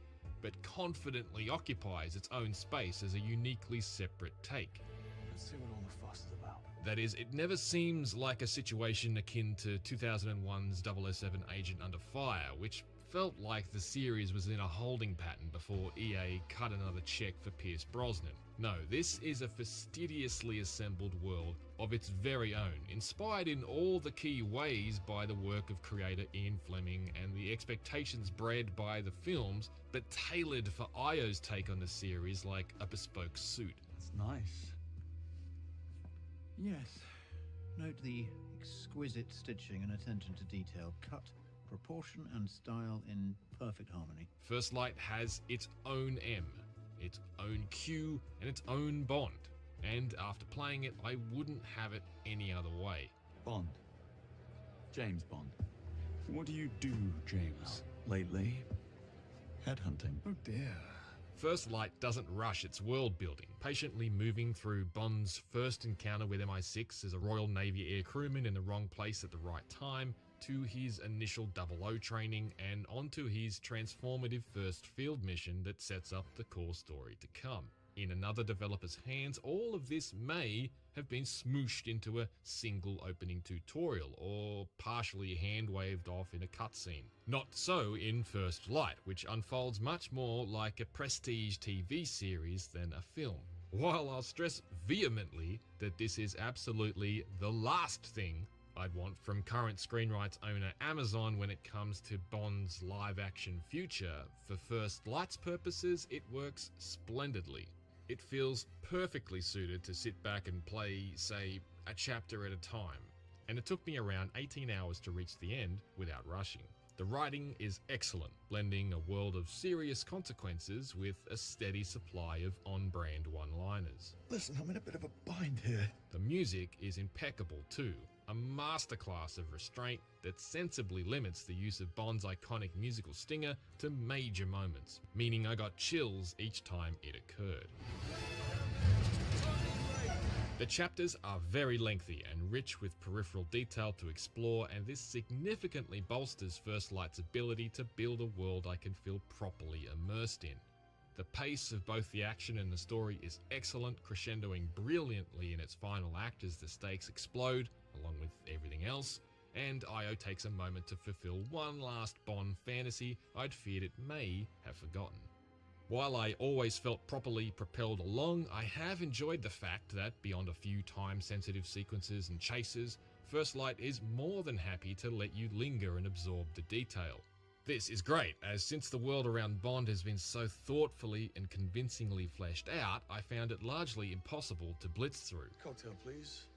but confidently occupies its own space as a uniquely separate take. Let's see what all the fuss is about. That is, it never seems like a situation akin to 2001's 007 Agent Under Fire, which felt like the series was in a holding pattern before EA cut another check for Pierce Brosnan. No, this is a fastidiously assembled world of its very own, inspired in all the key ways by the work of creator Ian Fleming and the expectations bred by the films, but tailored for IO's take on the series like a bespoke suit. That's nice. Yes. Note the exquisite stitching and attention to detail. Cut, proportion and style in perfect harmony. First Light has its own M, its own Q, and its own Bond. And after playing it, I wouldn't have it any other way. Bond. James Bond. What do you do, James, lately? Headhunting. Oh dear. First Light doesn't rush its world building, patiently moving through Bond's first encounter with MI6 as a Royal Navy air crewman in the wrong place at the right time, to his initial 00 training, and onto his transformative first field mission that sets up the core story to come. In another developer's hands, all of this may have been smooshed into a single opening tutorial, or partially hand-waved off in a cutscene. Not so in First Light, which unfolds much more like a prestige TV series than a film. While I'll stress vehemently that this is absolutely the last thing I'd want from current screen rights owner Amazon when it comes to Bond's live-action future, for First Light's purposes, it works splendidly. It feels perfectly suited to sit back and play, say, a chapter at a time, and it took me around 18 hours to reach the end without rushing. The writing is excellent, blending a world of serious consequences with a steady supply of on-brand one-liners. Listen, I'm in a bit of a bind here. The music is impeccable too, a masterclass of restraint that sensibly limits the use of Bond's iconic musical stinger to major moments, meaning I got chills each time it occurred. The chapters are very lengthy and rich with peripheral detail to explore, and this significantly bolsters First Light's ability to build a world I can feel properly immersed in. The pace of both the action and the story is excellent, crescendoing brilliantly in its final act as the stakes explode, along with everything else, and IO takes a moment to fulfill one last Bond fantasy I'd feared it may have forgotten. While I always felt properly propelled along, I have enjoyed the fact that, beyond a few time-sensitive sequences and chases, First Light is more than happy to let you linger and absorb the detail. This is great, as since the world around Bond has been so thoughtfully and convincingly fleshed out, I found it largely impossible to blitz through. Cocktail, please.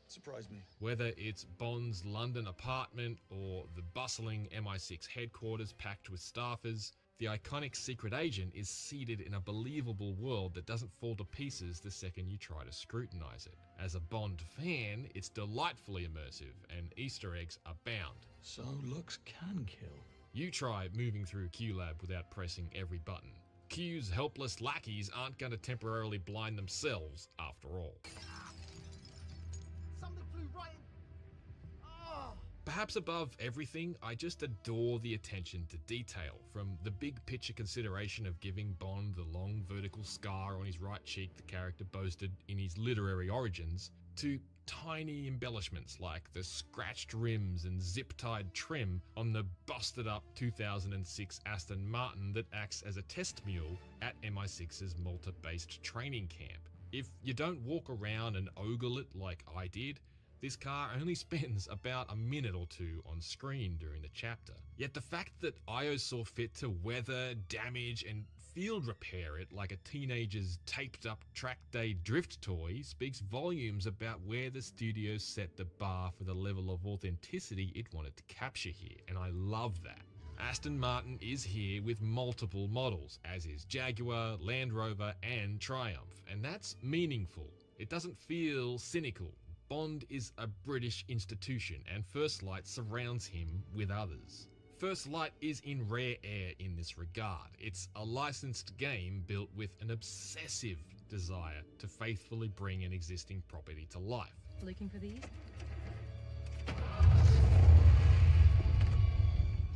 Surprise me. Whether it's Bond's London apartment or the bustling MI6 headquarters packed with staffers, the iconic secret agent is seated in a believable world that doesn't fall to pieces the second you try to scrutinize it. As a Bond fan, it's delightfully immersive, and Easter eggs abound. So looks can kill. You try moving through QLab without pressing every button. Q's helpless lackeys aren't going to temporarily blind themselves, after all. Something flew right in. Perhaps above everything, I just adore the attention to detail, from the big picture consideration of giving Bond the long vertical scar on his right cheek the character boasted in his literary origins, to tiny embellishments like the scratched rims and zip-tied trim on the busted-up 2006 Aston Martin that acts as a test mule at MI6's Malta-based training camp. If you don't walk around and ogle it like I did, this car only spends about a minute or two on screen during the chapter. Yet the fact that IO saw fit to weather, damage, and field repair it like a teenager's taped-up track day drift toy speaks volumes about where the studio set the bar for the level of authenticity it wanted to capture here, and I love that. Aston Martin is here with multiple models, as is Jaguar, Land Rover, and Triumph, and that's meaningful. It doesn't feel cynical. Bond is a British institution, and First Light surrounds him with others. First Light is in rare air in this regard. It's a licensed game built with an obsessive desire to faithfully bring an existing property to life. Looking for these?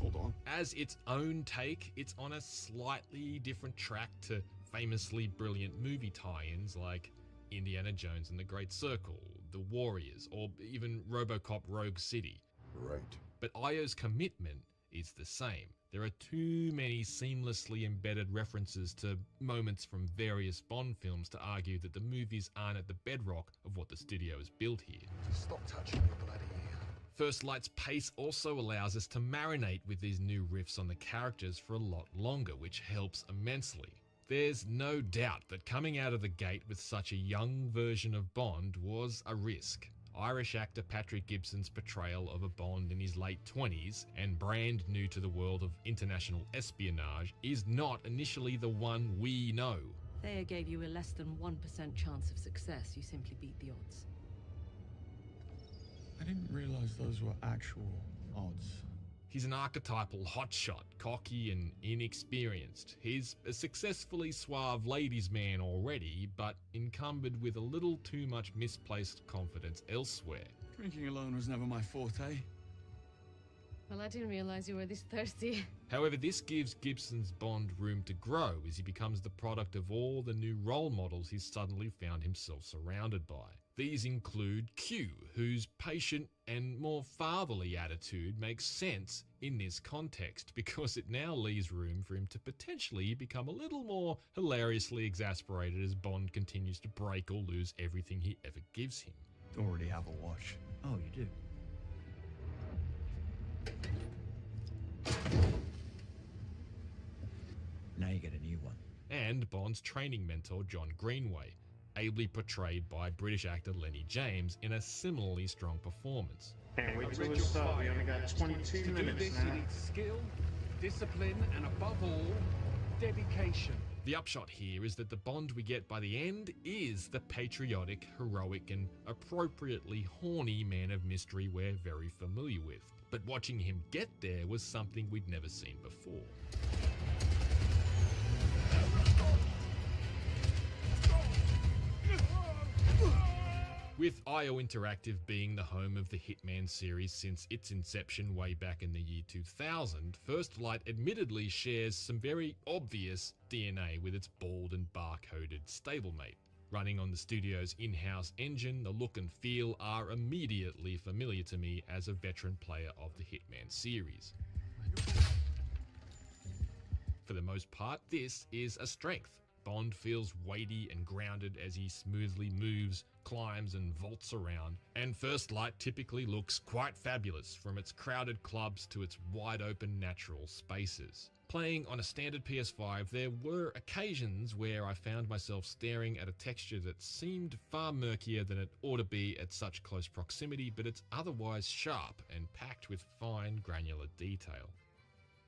Hold on. As its own take, it's on a slightly different track to famously brilliant movie tie-ins like Indiana Jones and the Great Circle, The Warriors, or even RoboCop Rogue City. Right. But IO's commitment is the same. There are too many seamlessly embedded references to moments from various Bond films to argue that the movies aren't at the bedrock of what the studio has built here. Stop touching your bloody ear. First Light's pace also allows us to marinate with these new riffs on the characters for a lot longer, which helps immensely. There's no doubt that coming out of the gate with such a young version of Bond was a risk. Irish actor Patrick Gibson's portrayal of a Bond in his late 20s and brand new to the world of international espionage is not initially the one we know. Thea gave you a less than 1% chance of success. You simply beat the odds. I didn't realize those were actual odds. He's an archetypal hotshot, cocky and inexperienced. He's a successfully suave ladies' man already, but encumbered with a little too much misplaced confidence elsewhere. Drinking alone was never my forte. Well, I didn't realize you were this thirsty. However, this gives Gibson's Bond room to grow as he becomes the product of all the new role models he's suddenly found himself surrounded by. These include Q, whose patient and more fatherly attitude makes sense in this context because it now leaves room for him to potentially become a little more hilariously exasperated as Bond continues to break or lose everything he ever gives him. Already have a watch. Oh, you do? Now you get a new one. And Bond's training mentor, John Greenway, ably portrayed by British actor Lenny James in a similarly strong performance. Can't wait till we start. We only got 22 minutes now. You need skill, discipline, and above all, dedication. The upshot here is that the Bond we get by the end is the patriotic, heroic, and appropriately horny man of mystery we're very familiar with. But watching him get there was something we'd never seen before. With IO Interactive being the home of the Hitman series since its inception way back in the year 2000, First Light admittedly shares some very obvious DNA with its bald and barcoded stablemate. Running on the studio's in-house engine, the look and feel are immediately familiar to me as a veteran player of the Hitman series. For the most part, this is a strength. Bond feels weighty and grounded as he smoothly moves, climbs and vaults around, and First Light typically looks quite fabulous from its crowded clubs to its wide open natural spaces. Playing on a standard PS5, there were occasions where I found myself staring at a texture that seemed far murkier than it ought to be at such close proximity, but it's otherwise sharp and packed with fine granular detail.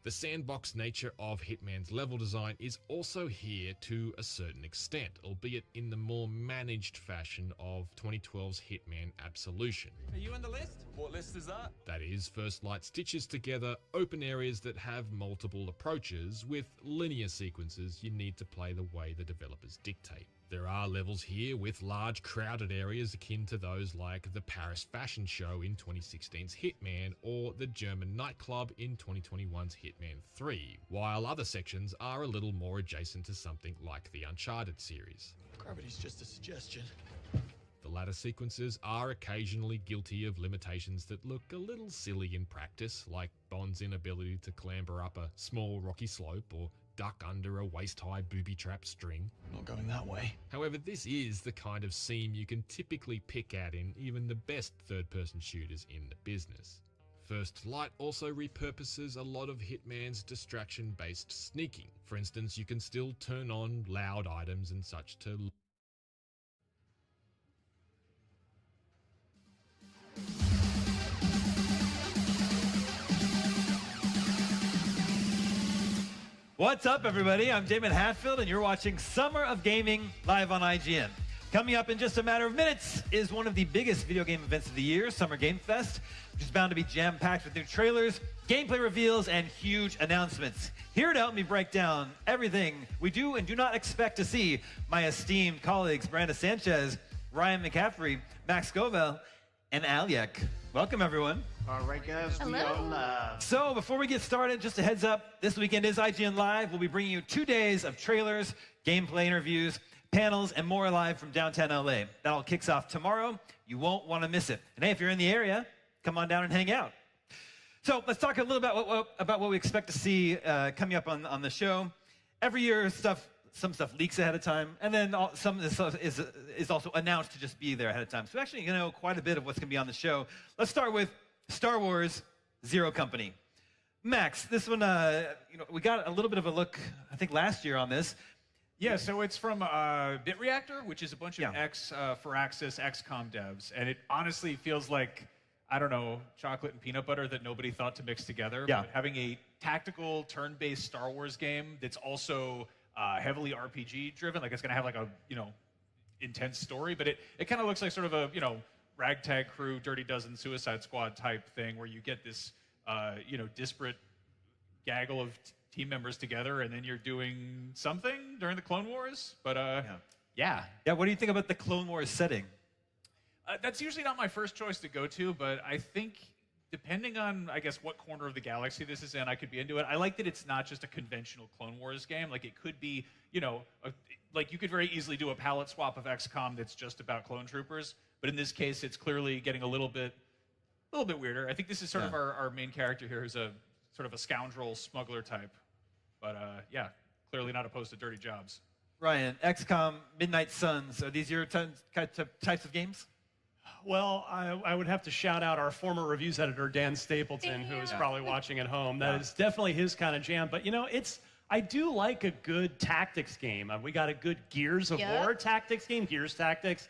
The sandbox nature of Hitman's level design is also here to a certain extent, albeit in the more managed fashion of 2012's Hitman Absolution. Are you on the list? What list is that? That is, First Light stitches together open areas that have multiple approaches with linear sequences you need to play the way the developers dictate. There are levels here with large crowded areas akin to those like the Paris Fashion Show in 2016's Hitman or the German nightclub in 2021's Hitman 3, while other sections are a little more adjacent to something like the Uncharted series. Gravity's just a suggestion. The latter sequences are occasionally guilty of limitations that look a little silly in practice, like Bond's inability to clamber up a small rocky slope or duck under a waist-high booby-trap string. Not going that way. However, this is the kind of seam you can typically pick at in even the best third-person shooters in the business. First Light also repurposes a lot of Hitman's distraction-based sneaking. For instance, you can still turn on loud items and such to What's up, everybody? I'm Damon Hatfield, and you're watching Summer of Gaming live on IGN. Coming up in just a matter of minutes is one of the biggest video game events of the year, Summer Gamefest, which is bound to be jam-packed with new trailers, gameplay reveals, and huge announcements. Here to help me break down everything we do and do not expect to see, my esteemed colleagues, Miranda Sanchez, Ryan McCaffrey, Max Scovell, and Aliek. Welcome, everyone. All right, guys, we are live. So before we get started, just a heads up, this weekend is IGN Live. We'll be bringing you 2 days of trailers, gameplay interviews, panels, and more live from downtown LA. That all kicks off tomorrow. You won't want to miss it. And hey, if you're in the area, come on down and hang out. So let's talk a little about what we expect to see coming up on the show. Every year, some stuff leaks ahead of time, and then some of this stuff is also announced to just be there ahead of time. So actually, you know quite a bit of what's going to be on the show. Let's start with Star Wars Zero Company. Max, this one, we got a little bit of a look, I think, last year on this. Yeah, so it's from BitReactor, which is a bunch of Firaxis XCOM devs, and it honestly feels like, I don't know, chocolate and peanut butter that nobody thought to mix together. Yeah. But having a tactical, turn-based Star Wars game that's also heavily RPG-driven, like it's going to have like a, intense story, but it kind of looks like sort of a, ragtag crew, Dirty Dozen, Suicide Squad type thing where you get this, disparate gaggle of team members together, and then you're doing something during the Clone Wars. But yeah. What do you think about the Clone Wars setting? That's usually not my first choice to go to, but I think depending on, I guess, what corner of the galaxy this is in, I could be into it. I like that it's not just a conventional Clone Wars game. Like it could be, like you could very easily do a palette swap of XCOM that's just about clone troopers. But in this case, it's clearly getting a little bit weirder. I think this is sort of our main character here, who's a sort of a scoundrel smuggler type. But clearly not opposed to dirty jobs. Ryan, XCOM, Midnight Suns, are these your types of games? Well, I would have to shout out our former reviews editor, Dan Stapleton, who is probably watching at home. That is definitely his kind of jam. But, I do like a good tactics game. We got a good Gears of War tactics game, Gears Tactics,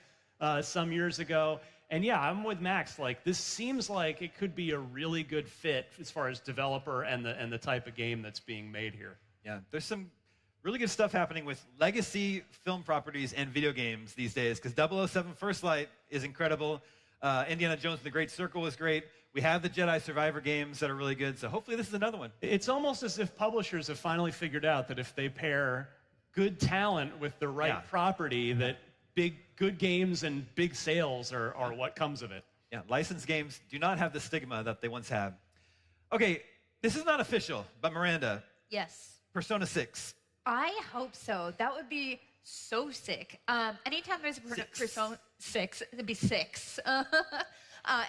some years ago. And yeah, I'm with Max. Like, this seems like it could be a really good fit as far as developer and the type of game that's being made here. Yeah, there's some really good stuff happening with legacy film properties and video games these days, because 007 First Light is incredible. Indiana Jones and the Great Circle is great. We have the Jedi Survivor games that are really good, so hopefully this is another one. It's almost as if publishers have finally figured out that if they pair good talent with the right property, that good games and big sales are what comes of it. Yeah, licensed games do not have the stigma that they once had. Okay, this is not official, but Miranda. Yes. Persona 6. I hope so. That would be so sick. Anytime there's a Persona 6, it'd be 6.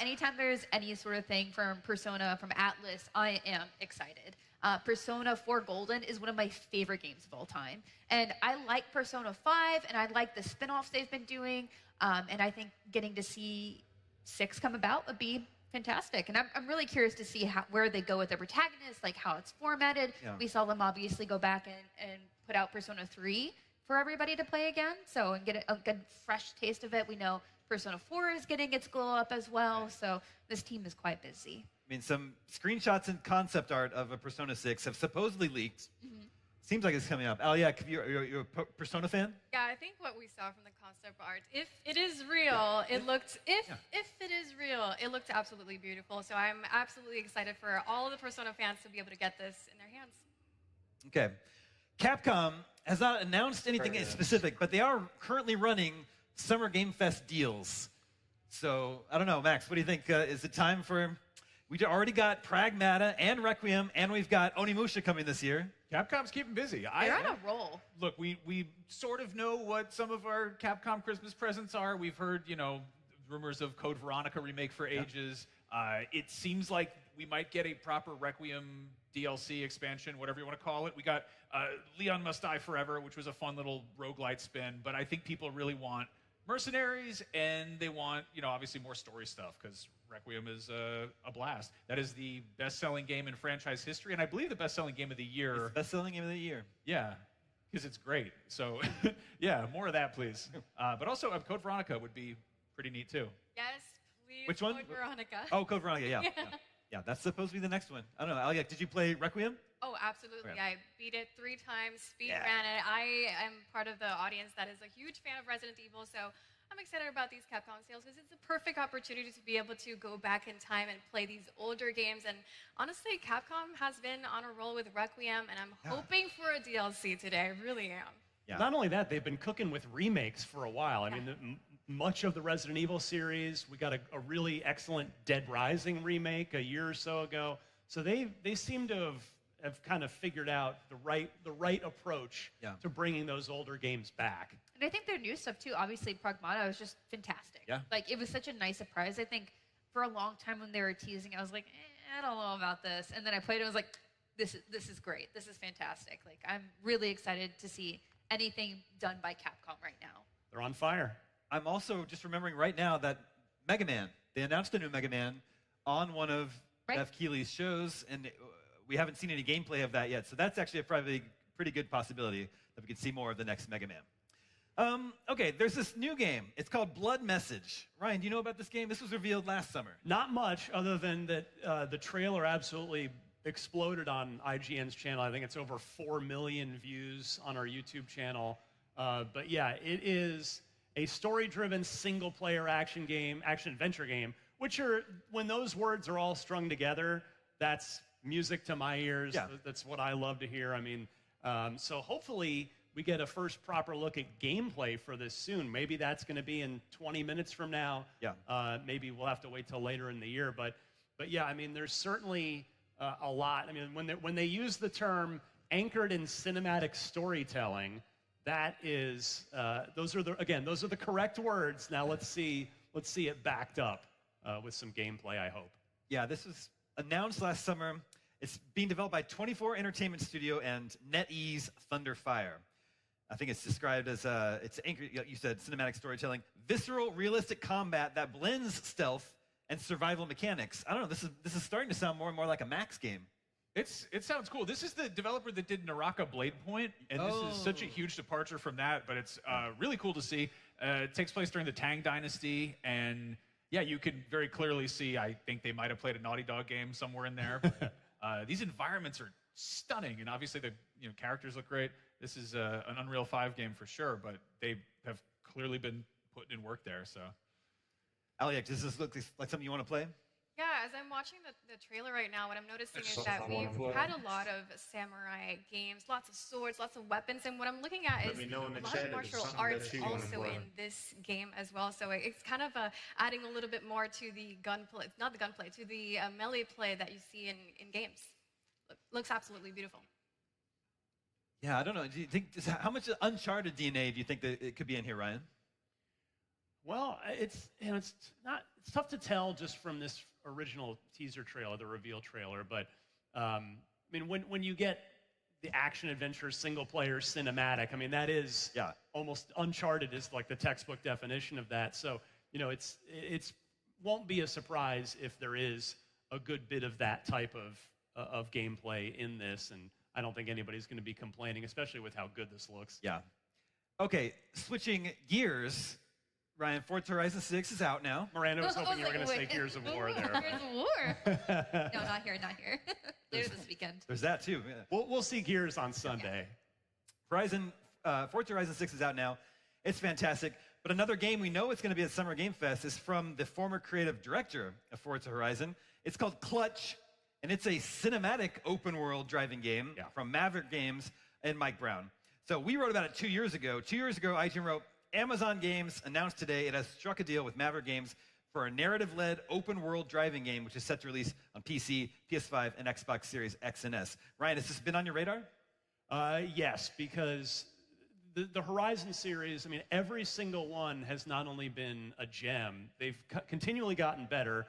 Anytime there's any sort of thing from Persona, from Atlas, I am excited. Persona 4 Golden is one of my favorite games of all time. And I like Persona 5, and I like the spin-offs they've been doing. And I think getting to see 6 come about would be fantastic. And I'm really curious to see where they go with their protagonists, like how it's formatted. Yeah. We saw them obviously go back and put out Persona 3 for everybody to play again. So, and get a good fresh taste of it. We know Persona 4 is getting its glow up as well. So this team is quite busy. I mean, some screenshots and concept art of a Persona 6 have supposedly leaked. Mm-hmm. Seems like it's coming up. Aliek, you're a Persona fan? Yeah, I think what we saw from the concept art, if it is real, it looked it looked absolutely beautiful. So I'm absolutely excited for all of the Persona fans to be able to get this in their hands. Okay. Capcom has not announced anything specific, but they are currently running Summer Gamefest deals. So, I don't know, Max, what do you think? Is it time for... We already got Pragmata and Requiem, and we've got Onimusha coming this year. Capcom's keeping busy. They're on a roll. Look, we sort of know what some of our Capcom Christmas presents are. We've heard, rumors of Code Veronica remake for ages. It seems like we might get a proper Requiem DLC expansion, whatever you want to call it. We got Leon Must Die Forever, which was a fun little roguelite spin, but I think people really want Mercenaries, and they want, obviously more story stuff, because Requiem is a blast. That is the best-selling game in franchise history, and I believe the best-selling game of the year. It's the best-selling game of the year. Yeah, because it's great. So, yeah, more of that, please. But also, Code Veronica would be pretty neat, too. Yes, please. Which one? Code Veronica. Oh, Code Veronica, yeah. Yeah, that's supposed to be the next one. I don't know. Aliek, did you play Requiem? Oh, absolutely. Okay. I beat it 3 times, speed ran it. I am part of the audience that is a huge fan of Resident Evil, so I'm excited about these Capcom sales because it's a perfect opportunity to be able to go back in time and play these older games. And honestly, Capcom has been on a roll with Requiem, and I'm hoping for a DLC today. I really am. Yeah. Not only that, they've been cooking with remakes for a while. I mean, much of the Resident Evil series, we got a really excellent Dead Rising remake a year or so ago. So they seem to have kind of figured out the right approach to bringing those older games back. And I think their new stuff too, obviously Pragmata was just fantastic. Yeah. Like it was such a nice surprise. I think for a long time when they were teasing, I was like, I don't know about this. And then I played it and was like, this is great. This is fantastic. Like I'm really excited to see anything done by Capcom right now. They're on fire. I'm also just remembering right now that Mega Man, they announced a new Mega Man on one of Jeff Keighley's shows, and we haven't seen any gameplay of that yet. So that's actually a probably pretty good possibility that we could see more of the next Mega Man. Okay, there's this new game. It's called Blood Message. Ryan, do you know about this game? This was revealed last summer. Not much, other than that the trailer absolutely exploded on IGN's channel. I think it's over 4 million views on our YouTube channel. But yeah, it is a story-driven single-player action-adventure game, which are, when those words are all strung together, that's music to my ears. Yeah. That's what I love to hear. I mean, so hopefully we get a first proper look at gameplay for this soon. Maybe that's going to be in 20 minutes from now. Yeah. Maybe we'll have to wait till later in the year. But yeah, I mean, there's certainly a lot. I mean, when they use the term anchored in cinematic storytelling, that is, those are the correct words. Now let's see it backed up with some gameplay, I hope. Yeah, this was announced last summer. It's being developed by 24 Entertainment Studio and NetEase Thunderfire. I think it's described as it's anchored. You said cinematic storytelling, visceral, realistic combat that blends stealth and survival mechanics. I don't know. This is starting to sound more and more like a Max game. It sounds cool. This is the developer that did Naraka Blade Point, and this is such a huge departure from that, but it's really cool to see. It takes place during the Tang Dynasty, and yeah, you can very clearly see, I think they might have played a Naughty Dog game somewhere in there. But, these environments are stunning, and obviously the characters look great. This is an Unreal 5 game for sure, but they have clearly been putting in work there. So, Alex, does this look like something you want to play? Yeah, as I'm watching the trailer right now, what I'm noticing is that we've had a lot of samurai games, lots of swords, lots of weapons, and what I'm looking at is a lot of martial arts also in this game as well. So it's kind of adding a little bit more to the gunplay, not the gunplay, to the melee play that you see in games. Looks absolutely beautiful. Yeah, I don't know. Do you think how much Uncharted DNA do you think that it could be in here, Ryan? Well, it's tough to tell just from this original teaser trailer, the reveal trailer. But I mean, when you get the action adventure single player cinematic, I mean that is almost Uncharted is like the textbook definition of that. So it's won't be a surprise if there is a good bit of that type of gameplay in this, and I don't think anybody's going to be complaining, especially with how good this looks. Yeah. Okay, switching gears. Ryan, Forza Horizon 6 is out now. Miranda was hoping you were going to say Gears of War there. Gears of War? No, not here. Later this weekend. There's that too. Yeah. We'll see Gears on Sunday. Forza Horizon 6 is out now. It's fantastic. But another game we know it's going to be at Summer Gamefest is from the former creative director of Forza Horizon. It's called Clutch, and it's a cinematic open-world driving game from Maverick Games and Mike Brown. So we wrote about it 2 years ago. 2 years ago, IGN wrote, Amazon Games announced today it has struck a deal with Maverick Games for a narrative-led open-world driving game, which is set to release on PC, PS5, and Xbox Series X and S. Ryan, has this been on your radar? Yes, because the Horizon series, I mean, every single one has not only been a gem, they've continually gotten better.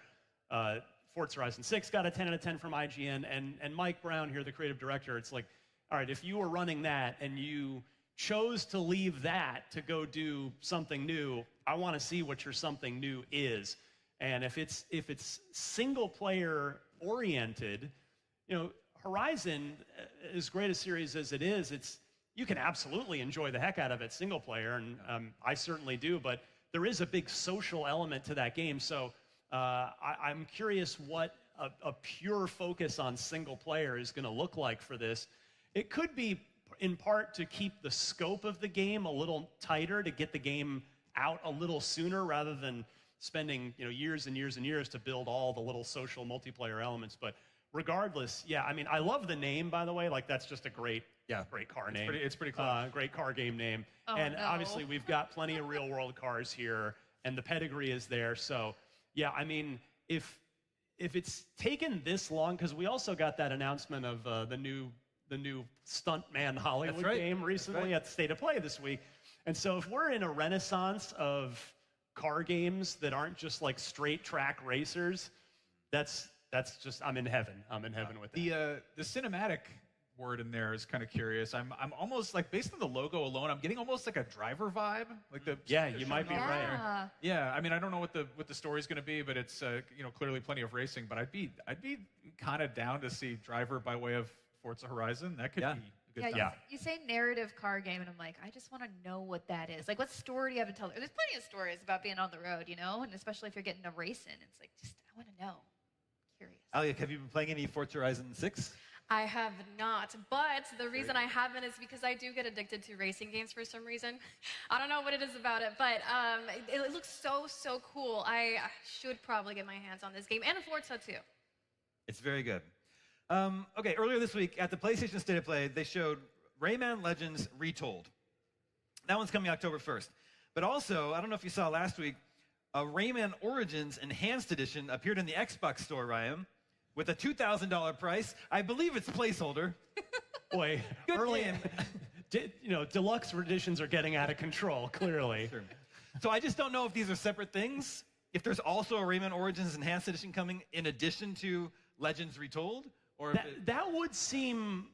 Forza Horizon 6 got a 10 out of 10 from IGN, and Mike Brown here, the creative director, it's like, all right, if you were running that and you chose to leave that to go do something new, I want to see what your something new is. And if it's single player oriented, Horizon, as great a series as it is, you can absolutely enjoy the heck out of it single player, and I certainly do, but there is a big social element to that game. So I'm curious what a pure focus on single player is going to look like for this. It could be in part to keep the scope of the game a little tighter, to get the game out a little sooner rather than spending years and years and years to build all the little social multiplayer elements. But regardless, yeah, I mean, I love the name, by the way. Like, that's just a great car name. It's pretty cool. Great car game name. Oh, and no. obviously, we've got plenty of real world cars here, and the pedigree is there. So, yeah, I mean, if it's taken this long, because we also got that announcement of the new Stuntman Hollywood game recently at the State of Play this week. And so if we're in a renaissance of car games that aren't just like straight track racers, that's just, I'm in heaven. I'm in heaven with that. The cinematic word in there is kind of curious. I'm almost like, based on the logo alone, I'm getting almost like a Driver vibe. Like the you might be right. Yeah, I mean, I don't know what the story's going to be, but it's clearly plenty of racing. But I'd be kind of down to see Driver by way of Forza Horizon. That could be a good time. You say narrative car game, and I'm like, I just want to know what that is. Like, what story do you have to tell? There's plenty of stories about being on the road, and especially if you're getting a race in. It's like, just, I want to know. Curious. Alec, have you been playing any Forza Horizon 6? I have not, but the reason I haven't is because I do get addicted to racing games for some reason. I don't know what it is about it, but it looks so cool. I should probably get my hands on this game, and Forza too. It's very good. Okay, earlier this week at the PlayStation State of Play, they showed Rayman Legends Retold. That one's coming October 1st. But also, I don't know if you saw last week, Rayman Origins Enhanced Edition appeared in the Xbox store, Ryan, with a $2,000 price. I believe it's placeholder. Boy, early deluxe editions are getting out of control, clearly. Sure. So I just don't know if these are separate things. If there's also a Rayman Origins Enhanced Edition coming in addition to Legends Retold, or if that would seem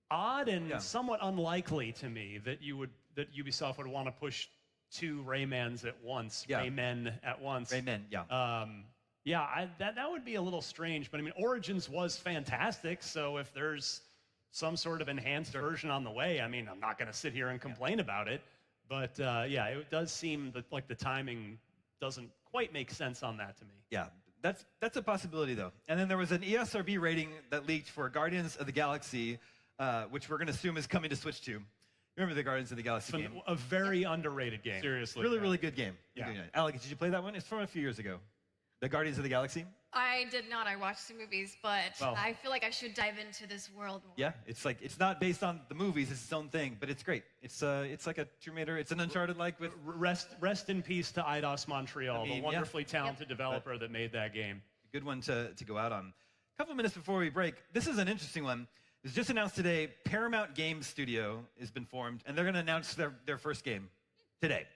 odd and somewhat unlikely to me that Ubisoft would want to push two Raymans at once. Raymen at once. Raymen, that would be a little strange. But I mean, Origins was fantastic. So if there's some sort of enhanced version on the way, I mean, I'm not going to sit here and complain about it. But it does seem that like the timing doesn't quite make sense on that to me. Yeah. That's a possibility, though. And then there was an ESRB rating that leaked for Guardians of the Galaxy, which we're going to assume is coming to Switch 2. Remember the Guardians of the Galaxy game? A very underrated game. Seriously. Really good game. Yeah. Alec, did you play that one? It's from a few years ago. The Guardians of the Galaxy? I did not. I watched the movies, but I feel like I should dive into this world more. Yeah, it's not based on the movies. It's its own thing, but it's great. It's like a Tomb Raider. It's an Uncharted-like with... Rest in peace to Eidos Montreal, the wonderfully talented developer that made that game. A good one to go out on. A couple of minutes before we break, this is an interesting one. It was just announced today, Paramount Games Studio has been formed, and they're going to announce their first game today.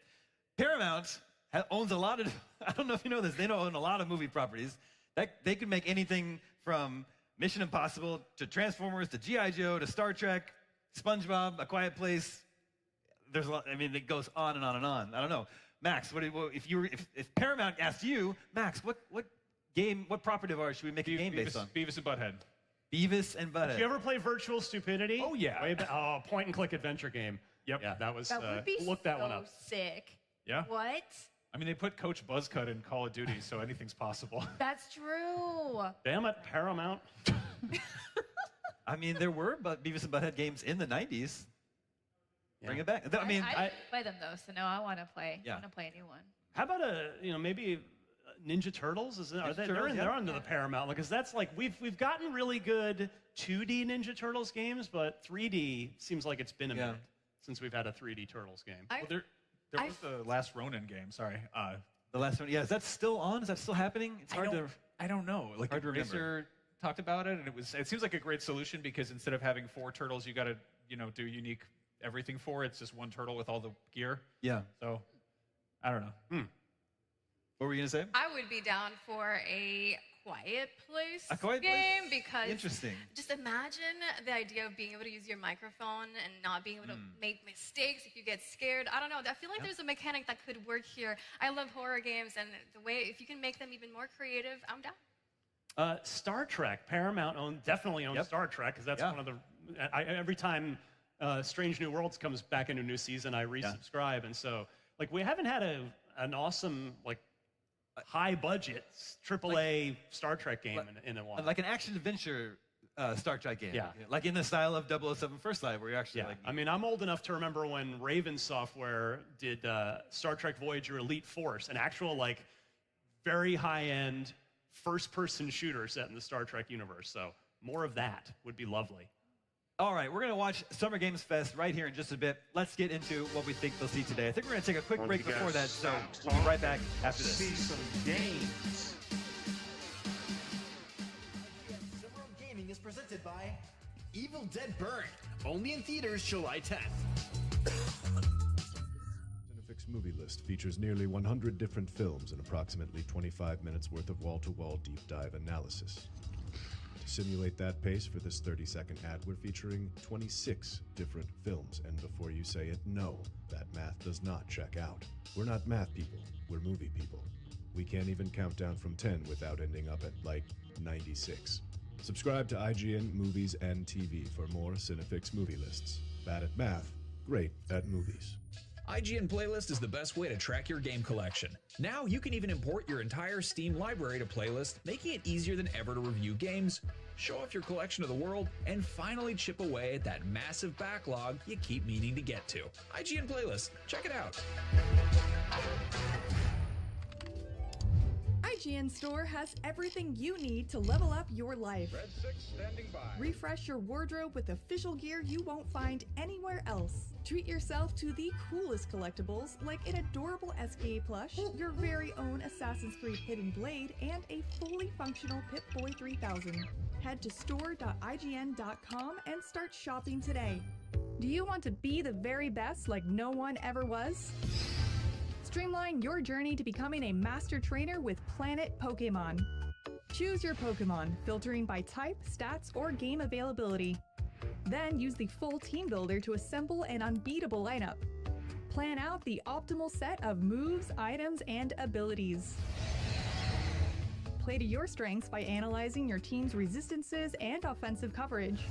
Paramount owns a lot of... I don't know if you know this. They own a lot of movie properties. They could make anything from Mission Impossible to Transformers to G.I. Joe to Star Trek, SpongeBob, A Quiet Place. There's a lot. I mean, it goes on and on and on. I don't know, Max. If Paramount asked you, Max, what property of ours should we make a game based on? Beavis and Butthead. Beavis and Butthead. Did you ever play Virtual Stupidity? Oh yeah. Point and click adventure game. Yep. Yeah, that was. That would be look that one up. Sick. Yeah. What? I mean, they put Coach Buzzcut in Call of Duty, so anything's possible. That's true. Damn it, Paramount. I mean, there were Beavis and Butthead games in the 90s. Bring it back. I mean, I play them though, so no, I want to play. Yeah. I want to play a new one. How about maybe Ninja Turtles? They're under the Paramount, because that's like we've gotten really good 2D Ninja Turtles games, but 3D seems like it's been a minute since we've had a 3D Turtles game. There was the Last Ronin game. Sorry, the Last Ronin. Yeah, is that still on? Is that still happening? It's hard to. I don't know. Like hard to remember. Racer talked about it, and it seems like a great solution because instead of having 4 turtles, you got to do unique everything for. It's just one turtle with all the gear. Yeah. So I don't know. What were you gonna say? I would be down for a Quiet Place Quiet game because interesting. Just imagine the idea of being able to use your microphone and not being able to make mistakes if you get scared. I don't know. I feel like there's a mechanic that could work here. I love horror games, and the way if you can make them even more creative, I'm down. Star Trek. Paramount definitely owns Star Trek, because that's one of the. Every time Strange New Worlds comes back into a new season, I resubscribe, and so like we haven't had an awesome high budget AAA Star Trek game in a while. Like an action adventure Star Trek game. Yeah. Like in the style of 007 First Light, where you're actually like. I mean, I'm old enough to remember when Raven Software did Star Trek Voyager Elite Force, an actual like very high-end first-person shooter set in the Star Trek universe. So more of that would be lovely. All right, we're going to watch Summer Games Fest right here in just a bit. Let's get into what we think they'll see today. I think we're going to take a quick break before that, so we'll be right back after this. See some games. Summer Gaming is presented by Evil Dead Burn, only in theaters July 10th. Cinefix Movie List features nearly 100 different films and approximately 25 minutes worth of wall-to-wall deep dive analysis. To simulate that pace for this 30-second ad, we're featuring 26 different films, and before you say it, no, that math does not check out. We're not math people, we're movie people. We can't even count down from 10 without ending up at, like, 96. Subscribe to IGN Movies and TV for more Cinefix movie lists. Bad at math, great at movies. IGN Playlist is the best way to track your game collection. Now you can even import your entire Steam library to Playlist, making it easier than ever to review games, show off your collection of the world, and finally chip away at that massive backlog you keep meaning to get to. IGN Playlist, check it out. IGN Store has everything you need to level up your life. Red 6 standing by. Refresh your wardrobe with official gear you won't find anywhere else. Treat yourself to the coolest collectibles like an adorable SKA plush, your very own Assassin's Creed Hidden Blade, and a fully functional Pip-Boy 3000. Head to store.ign.com and start shopping today. Do you want to be the very best like no one ever was? Streamline your journey to becoming a master trainer with Planet Pokemon. Choose your Pokemon, filtering by type, stats, or game availability. Then use the full team builder to assemble an unbeatable lineup. Plan out the optimal set of moves, items, and abilities. Play to your strengths by analyzing your team's resistances and offensive coverage.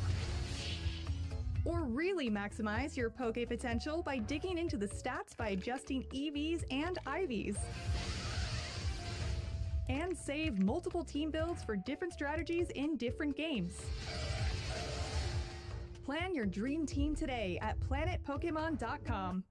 Or really maximize your Poke potential by digging into the stats by adjusting EVs and IVs. And save multiple team builds for different strategies in different games. Plan your dream team today at planetpokemon.com.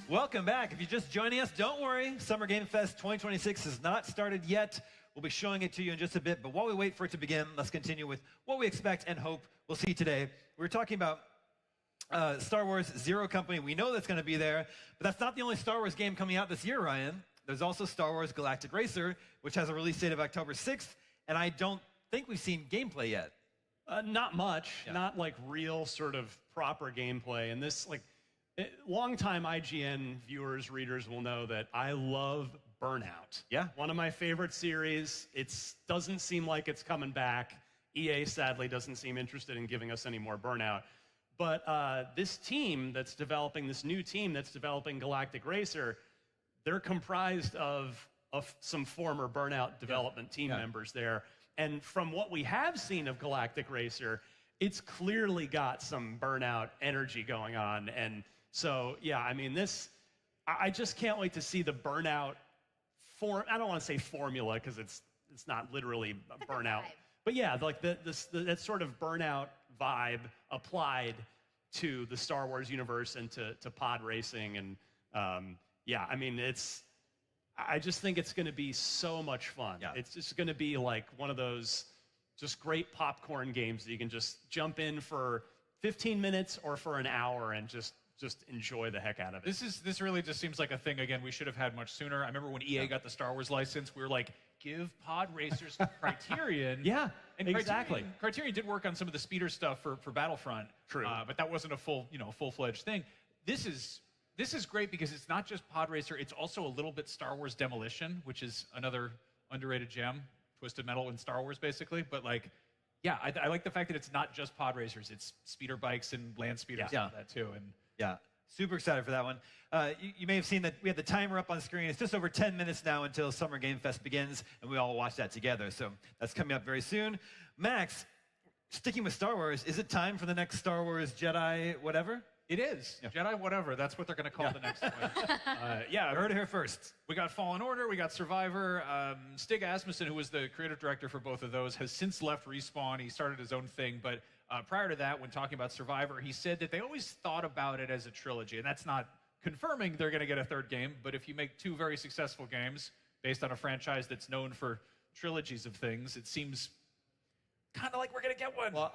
Welcome back. If you're just joining us, don't worry. Summer Game Fest 2026 has not started yet. We'll be showing it to you in just a bit, but while we wait for it to begin, let's continue with what we expect and hope we'll see today. We're talking about Star Wars Zero Company. We know that's going to be there, but that's not the only Star Wars game coming out this year, Ryan. There's also Star Wars Galactic Racer, which has a release date of October 6th, and I don't think we've seen gameplay yet. Not much, not like real sort of proper gameplay. And this, like, longtime IGN viewers, readers will know that I love Burnout. Yeah. One of my favorite series. It doesn't seem like it's coming back. EA sadly doesn't seem interested in giving us any more Burnout. But this team that's developing, this new team that's developing Galactic Racer, they're comprised of some former Burnout development team members there. And from what we have seen of Galactic Racer, it's clearly got some Burnout energy going on. And so, yeah, I mean, I just can't wait to see the Burnout I don't want to say formula because it's not literally a Burnout. But yeah, like that sort of Burnout vibe applied to the Star Wars universe and to pod racing. And yeah, I mean, I just think it's going to be so much fun. Yeah. It's just going to be like one of those just great popcorn games that you can just jump in for 15 minutes or for an hour and just enjoy the heck out of it. This really just seems like a thing, again, we should have had much sooner. I remember when EA got the Star Wars license, we were like, give pod racers Criterion. Yeah, and exactly. Criterion did work on some of the speeder stuff for Battlefront. True. But that wasn't a full-fledged thing. This is great because it's not just pod racer, it's also a little bit Star Wars Demolition, which is another underrated gem, Twisted Metal in Star Wars, basically. But like, yeah, I like the fact that it's not just pod racers, it's speeder bikes and land speeders and all that too. And yeah, super excited for that one. You may have seen that we have the timer up on screen. It's just over 10 minutes now until Summer Game Fest begins, and we all watch that together. So that's coming up very soon. Max, Sticking with Star Wars, is it time for the next Star Wars Jedi whatever? It is. Yeah. Jedi whatever. That's what they're going to call the next one. I heard it here first. We got Fallen Order. We got Survivor. Stig Asmussen, who was the creative director for both of those, has since left Respawn. He started his own thing. But prior to that, when talking about Survivor, he said that they always thought about it as a trilogy. And that's not confirming they're going to get a third game. But if you make 2 very successful games based on a franchise that's known for trilogies of things, it seems kind of like we're going to get one. Well,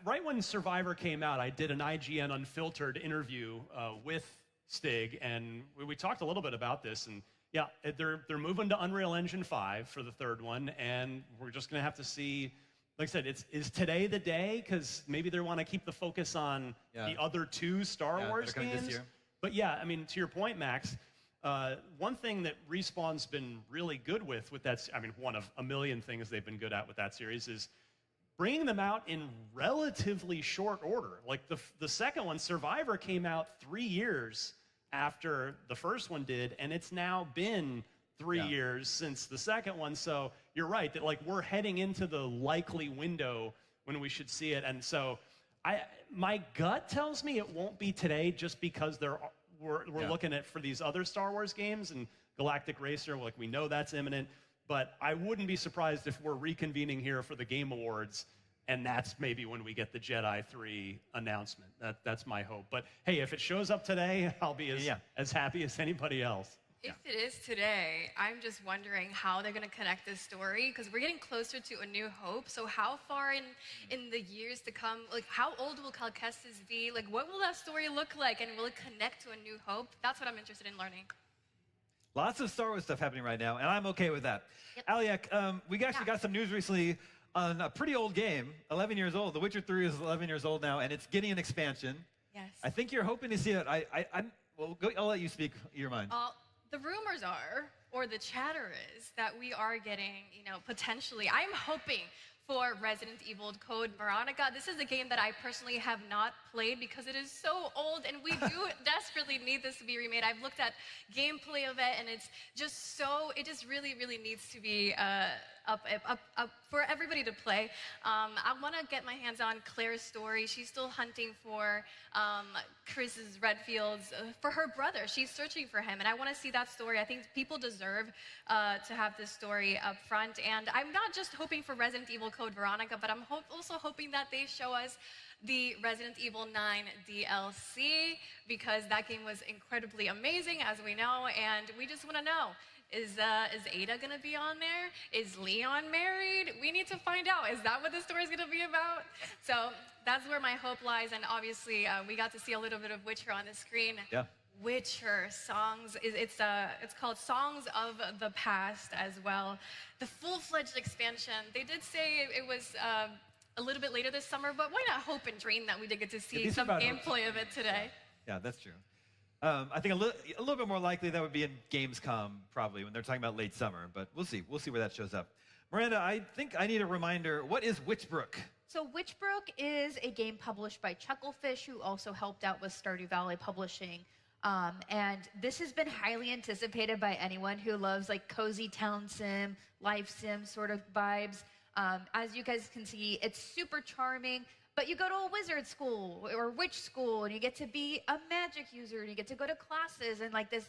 right when Survivor came out, I did an IGN Unfiltered interview with Stig, and we talked a little bit about this. And yeah, they're moving to Unreal Engine 5 for the third one, and we're just going to have to see. Like I said, is today the day? Because maybe they want to keep the focus on the other 2 Star Wars games. This year. But yeah, I mean, to your point, Max, one thing that Respawn's been really good with that, I mean, one of a million things they've been good at with that series is bringing them out in relatively short order. Like the second one, Survivor, came out 3 years after the first one did, and it's now been 3 years since the second one. So you're right that like we're heading into the likely window when we should see it. And so my gut tells me it won't be today, just because we're looking at for these other Star Wars games, and Galactic Racer, like we know that's imminent. But I wouldn't be surprised if we're reconvening here for the Game Awards, and that's maybe when we get the Jedi 3 announcement. That's my hope. But hey, if it shows up today, I'll be as happy as anybody else. If it is today, I'm just wondering how they're going to connect this story, because we're getting closer to A New Hope. So how far in the years to come, like how old will Cal Kestis be? Like what will that story look like, and will it connect to A New Hope? That's what I'm interested in learning. Lots of Star Wars stuff happening right now, and I'm okay with that. Yep. Aliak, we actually got some news recently on a pretty old game, 11 years old. The Witcher 3 is 11 years old now, and it's getting an expansion. Yes. I think you're hoping to see it. I'll let you speak your mind. The rumors are, or the chatter is, that we are getting, potentially, I'm hoping for Resident Evil Code Veronica. This is a game that I personally have not played because it is so old, and we do desperately need this to be remade. I've looked at gameplay of it, and it's just it just really, really needs to be up for everybody to play. I want to get my hands on Claire's story. She's still hunting for Chris's Redfield's, for her brother. She's searching for him, and I want to see that story. I think people deserve to have this story up front, and I'm not just hoping for Resident Evil Code Veronica, but I'm also hoping that they show us the Resident Evil 9 DLC, because that game was incredibly amazing, as we know, and we just want to know, is Ada going to be on there? Is Leon married? We need to find out. Is that what the story is going to be about? So that's where my hope lies, and obviously we got to see a little bit of Witcher on the screen. Yeah. Witcher songs, it's called Songs of the Past as well. The full-fledged expansion, they did say it was a little bit later this summer, but why not hope and dream that we did get to see some gameplay of it today? Yeah, that's true. I think a little bit more likely that would be in Gamescom, probably, when they're talking about late summer, but we'll see. We'll see where that shows up. Miranda, I think I need a reminder. What is Witchbrook? So Witchbrook is a game published by Chucklefish, who also helped out with Stardew Valley Publishing. And this has been highly anticipated by anyone who loves like cozy town sim, life sim sort of vibes. As you guys can see, it's super charming. But you go to a wizard school or witch school, and you get to be a magic user, and you get to go to classes, and like this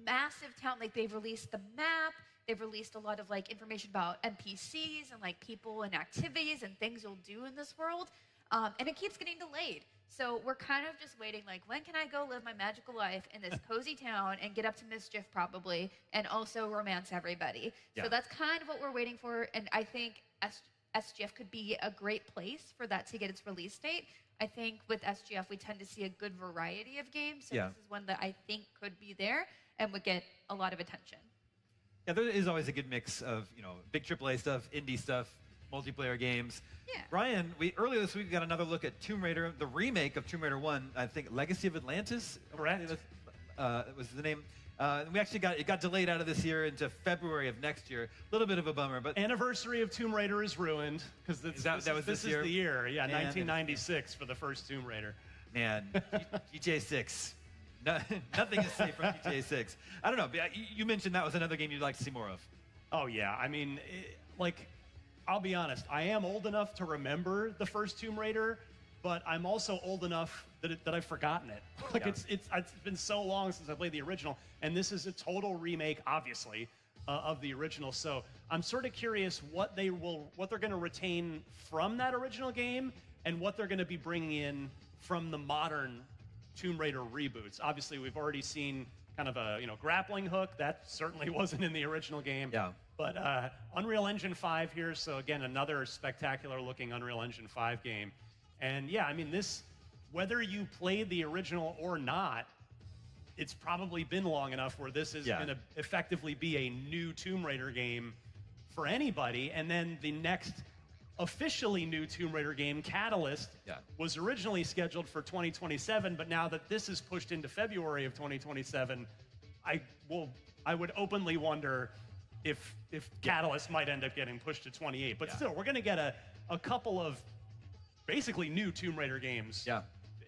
massive town. Like they've released the map, they've released a lot of like information about NPCs and like people and activities and things you'll do in this world. And it keeps getting delayed. So we're kind of just waiting, like, when can I go live my magical life in this cozy town and get up to mischief probably, and also romance everybody. Yeah. So that's kind of what we're waiting for, and I think SGF could be a great place for that to get its release date. I think with SGF, we tend to see a good variety of games, so this is one that I think could be there and would get a lot of attention. Yeah, there is always a good mix of, big AAA stuff, indie stuff, multiplayer games. Yeah. Brian, earlier this week we got another look at Tomb Raider, the remake of Tomb Raider 1, I think Legacy of Atlantis. Correct. Was the name. We actually it got delayed out of this year into February of next year. A little bit of a bummer, but anniversary of Tomb Raider is ruined because this is the year. Yeah, 1996 for the first Tomb Raider. Man, GTA 6. Nothing is safe from GTA 6. I don't know. You mentioned that was another game you'd like to see more of. Oh yeah, I mean, I'll be honest, I am old enough to remember the first Tomb Raider, but I'm also old enough that I've forgotten it. Like it's been so long since I played the original, and this is a total remake, obviously, of the original. So I'm sort of curious what they're going to retain from that original game, and what they're going to be bringing in from the modern Tomb Raider reboots. Obviously, we've already seen kind of a grappling hook that certainly wasn't in the original game. Yeah. But Unreal Engine 5 here, so again, another spectacular looking Unreal Engine 5 game. And yeah, I mean, this, whether you played the original or not, it's probably been long enough where this is going to effectively be a new Tomb Raider game for anybody. And then the next officially new Tomb Raider game, Catalyst, was originally scheduled for 2027, but now that this is pushed into February of 2027, I would openly wonder if Catalyst might end up getting pushed to 28. But still, we're going to get a couple of basically new Tomb Raider games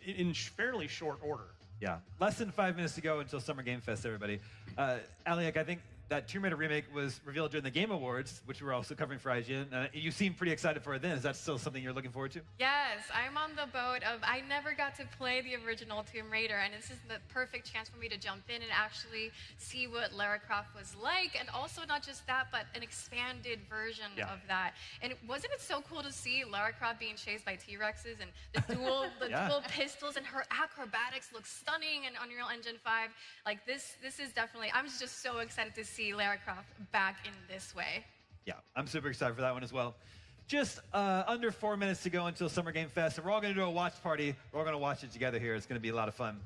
in fairly short order. Yeah. Less than 5 minutes to go until Summer Gamefest, everybody. Alec, I think that Tomb Raider remake was revealed during the Game Awards, which we're also covering for IGN. You seem pretty excited for it then. Is that still something you're looking forward to? Yes, I'm on the boat of I never got to play the original Tomb Raider, and this is the perfect chance for me to jump in and actually see what Lara Croft was like, and also not just that, but an expanded version of that. And wasn't it so cool to see Lara Croft being chased by T-Rexes and the dual pistols, and her acrobatics look stunning in Unreal Engine 5. Like this is definitely, I'm just so excited to see Lara Croft back in this way. Yeah, I'm super excited for that one as well. Just under 4 minutes to go until Summer Game Fest, and we're all going to do a watch party. We're all going to watch it together here. It's going to be a lot of fun.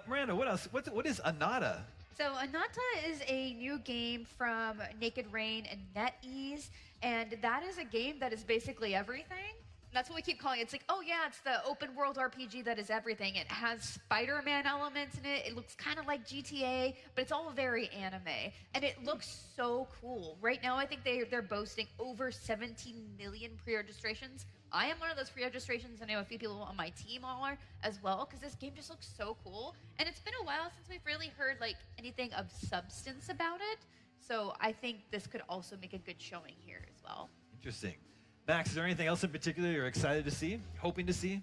Miranda, what else? What is Anata? So Anata is a new game from Naked Rain and NetEase, and that is a game that is basically everything. That's what we keep calling it. It's like, oh yeah, it's the open world RPG that is everything. It has Spider-Man elements in it. It looks kind of like GTA, but it's all very anime. And it looks so cool. Right now, I think they're boasting over 17 million pre-registrations. I am one of those pre-registrations. I know a few people on my team are as well, because this game just looks so cool. And it's been a while since we've really heard like anything of substance about it. So I think this could also make a good showing here as well. Interesting. Max, is there anything else in particular you're excited to see, hoping to see?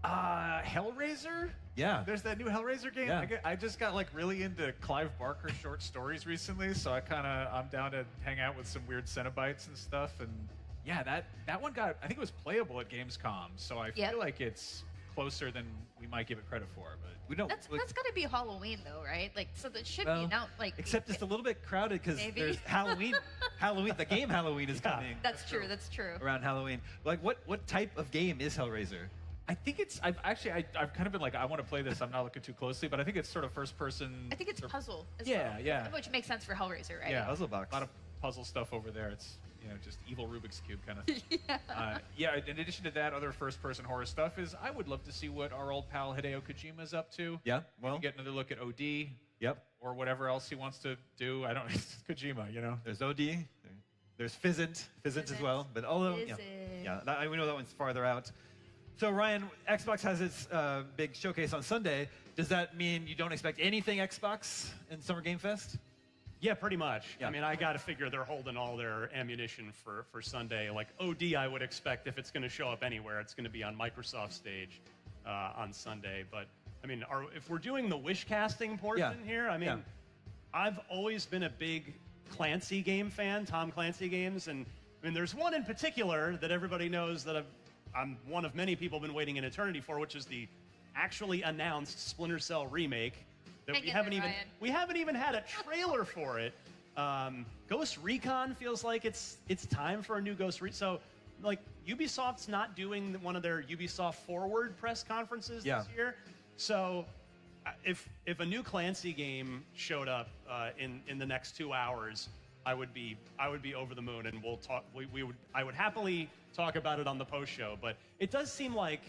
Hellraiser? Yeah. There's that new Hellraiser game. Yeah. I just got like really into Clive Barker short stories recently, so I'm down to hang out with some weird Cenobites and stuff. And yeah, that one I think it was playable at Gamescom, so I feel like it's closer than we might give it credit for. But we don't. That's got to be Halloween though, right? Like, so that should be now. Like, except it's a little bit crowded because there's Halloween. The game Halloween is coming. That's true. That's true. Around Halloween, like what type of game is Hellraiser? I think it's. I've kind of been like, I want to play this. I'm not looking too closely, but I think it's sort of first person. I think it's puzzle. As yeah, well. yeah. Which makes sense for Hellraiser, right? Yeah, puzzle box. A lot of puzzle stuff over there. It's just evil Rubik's Cube kind of thing. In addition to that, other first-person horror stuff is I would love to see what our old pal Hideo Kojima's up to. Yeah, well, get another look at OD. Yep. Or whatever else he wants to do. I don't know. It's Kojima, There's OD. There's Fizzant as well. But although, we know that one's farther out. So Ryan, Xbox has its big showcase on Sunday. Does that mean you don't expect anything Xbox in Summer Game Fest? Yeah, pretty much. Yeah. I mean, I got to figure they're holding all their ammunition for Sunday. Like OD, I would expect if it's going to show up anywhere, it's going to be on Microsoft stage on Sunday. But I mean, if we're doing the wish casting portion here, I mean, I've always been a big Clancy game fan, Tom Clancy games, and I mean, there's one in particular that everybody knows that I'm one of many people been waiting an eternity for, which is the actually announced Splinter Cell remake. That we haven't even had a trailer for it. Ghost Recon feels like it's time for a new Ghost Recon. So, like, Ubisoft's not doing one of their Ubisoft Forward press conferences this year. So, if a new Clancy game showed up in the next 2 hours, I would be over the moon, and we'll talk. I would happily talk about it on the post show. But it does seem like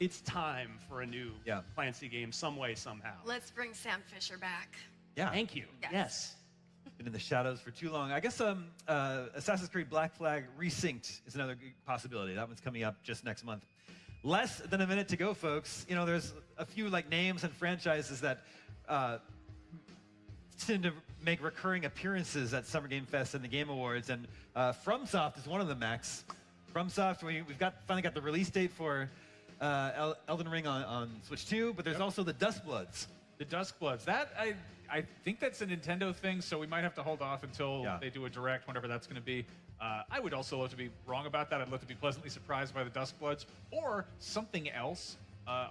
it's time for a new Clancy game, some way, somehow. Let's bring Sam Fisher back. Yeah. Thank you. Yes. Been in the shadows for too long. I guess Assassin's Creed Black Flag Resynced is another possibility. That one's coming up just next month. Less than a minute to go, folks. There's a few like names and franchises that to make recurring appearances at Summer Game Fest and the Game Awards, and FromSoft is one of them, Max. FromSoft, we've finally got the release date for Elden Ring on Switch 2, but there's also the Duskbloods. The Duskbloods. That, I think that's a Nintendo thing, so we might have to hold off until they do a direct, whenever that's going to be. I would also love to be wrong about that. I'd love to be pleasantly surprised by the Duskbloods or something else.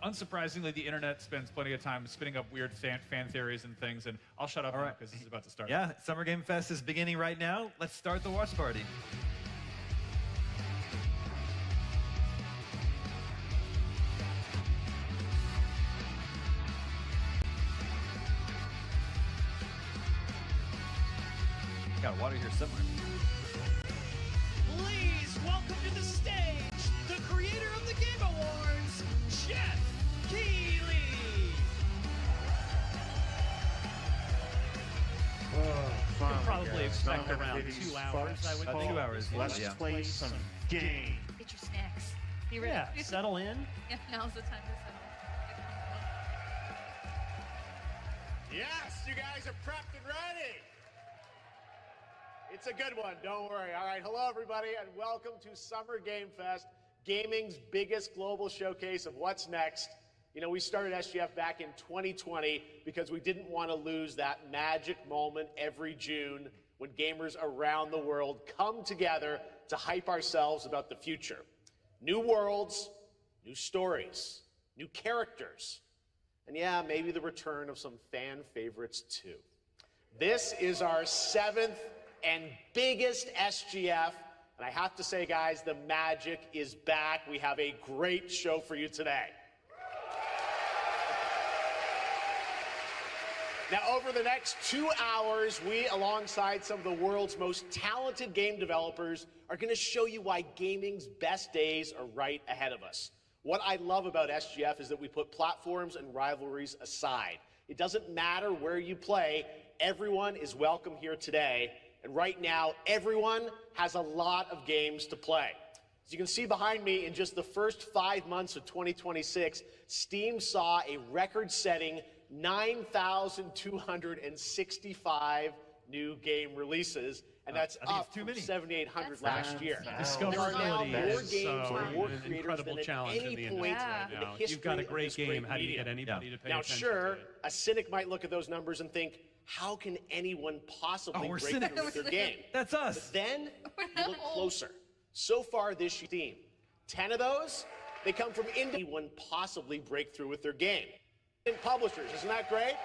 Unsurprisingly, the internet spends plenty of time spinning up weird fan theories and things, and I'll shut up now because this is about to start. Yeah, Summer Game Fest is beginning right now. Let's start the watch party. Got water here somewhere. Please welcome to the stage the creator of the Game Awards, Jeff Keighley. Oh, Could probably expect around 2 hours, I would think. 2 hours. Let's play some game. Get your snacks. Be ready. Yeah, settle in. Yeah, now's the time to settle. Yes, you guys are prepped and ready. It's a good one, don't worry. All right, hello everybody, and welcome to Summer Game Fest, gaming's biggest global showcase of what's next. You know, we started SGF back in 2020 because we didn't want to lose that magic moment every June when gamers around the world come together to hype ourselves about the future. New worlds, new stories, new characters, and yeah, maybe the return of some fan favorites too. This is our 7th and biggest SGF, and I have to say, guys, the magic is back. We have a great show for you today. Now, over the next 2 hours, we, alongside some of the world's most talented game developers, are going to show you why gaming's best days are right ahead of us. What I love about SGF is that we put platforms and rivalries aside. It doesn't matter where you play, everyone is welcome here today. And right now, everyone has a lot of games to play. As you can see behind me, in just the first 5 months of 2026, Steam saw a record-setting 9,265 new game releases, and that's up from 7,800 last year. Discoverability is and more an creators incredible than at challenge in any the point industry right in now. the history You've got a of great this game. How do you medium. get anybody to pay Now, attention sure, to it? a cynic might look at those numbers and think, how can anyone possibly we're break cynics. through with their game? That's us. But then you look closer. So far this theme, 10 of those, they come from anyone possibly break through with their game. In publishers, isn't that great?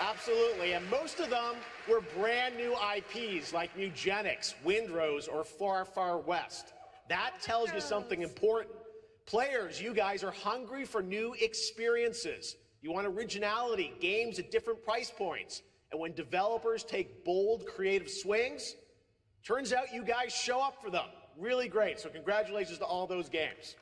Absolutely, and most of them were brand new IPs like Mugenics, Windrose, or Far Far West. That tells you something important. Players, you guys are hungry for new experiences. You want originality, games at different price points. And when developers take bold, creative swings, turns out you guys show up for them. Really great, so congratulations to all those games.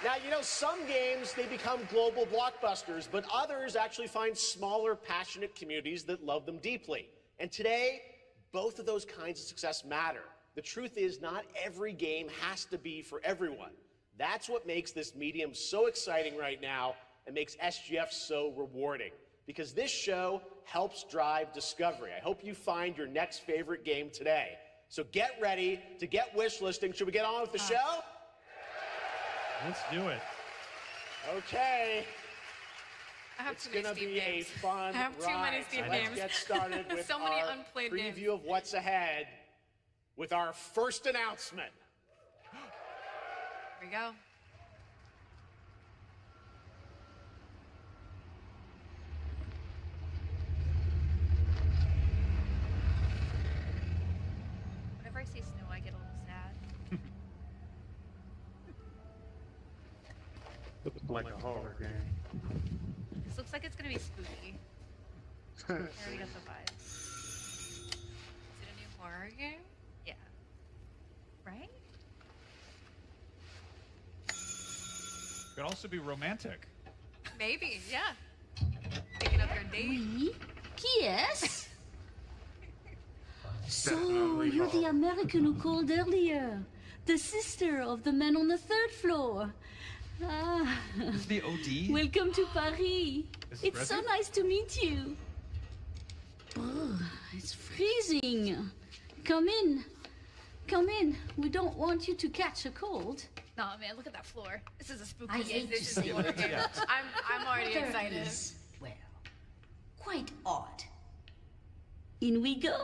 Now, you know, some games, they become global blockbusters, but others actually find smaller, passionate communities that love them deeply. And today, both of those kinds of success matter. The truth is, not every game has to be for everyone. That's what makes this medium so exciting right now and makes SGF so rewarding, because this show helps drive discovery. I hope you find your next favorite game today. So get ready to get wishlisting. Should we get on with the show? Let's do it. Okay. I have It's too many going to Steam be games. a fun I have too many ride. Steam Let's games. get started with So many our unplayed preview games. of what's ahead with our first announcement. Here we go. Whenever I see snow, I get a little sad. Looks like a horror game. This looks like it's gonna be spooky. I already got the vibes. Is it a new horror game? Yeah. Right? Could also be romantic. Maybe, yeah. Picking up your date. Oui? Qui est-ce? So, Definitely you're the horror. American who called earlier. The sister of the man on the 3rd floor. Ah. This is the OD? Welcome to Paris. It's so nice to meet you. Oh, it's freezing. Come in. Come in. We don't want you to catch a cold. No, man, look at that floor. This is a spooky I game. hate This to is say a it. game. I'm already There excited. is, well, quite odd. In we go.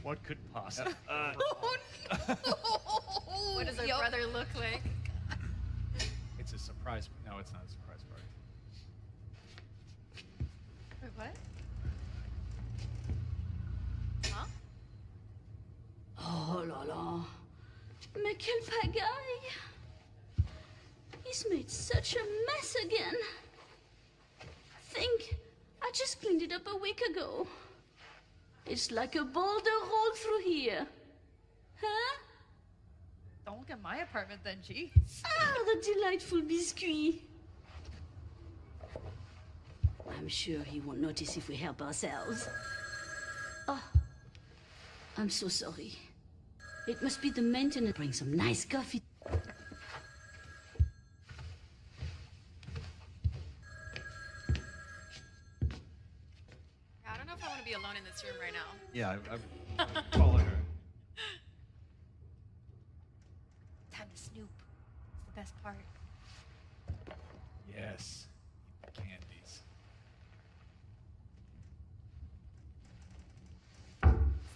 What could possibly? What does our brother look like? It's a surprise. No, it's not a surprise party. Wait, what? Huh? Oh là là. Mais quelle pagaille. He's made such a mess again. Think, I just cleaned it up a week ago. It's like a boulder rolled through here. Huh? Don't look at my apartment then, jeez. Ah, the delightful biscuit. I'm sure he won't notice if we help ourselves. Oh, I'm so sorry. It must be the maintenance. Bring some nice coffee. I don't know if I want to be alone in this room right now. Yeah, I'm calling her. Time to snoop. It's the best part. Yes. Candies.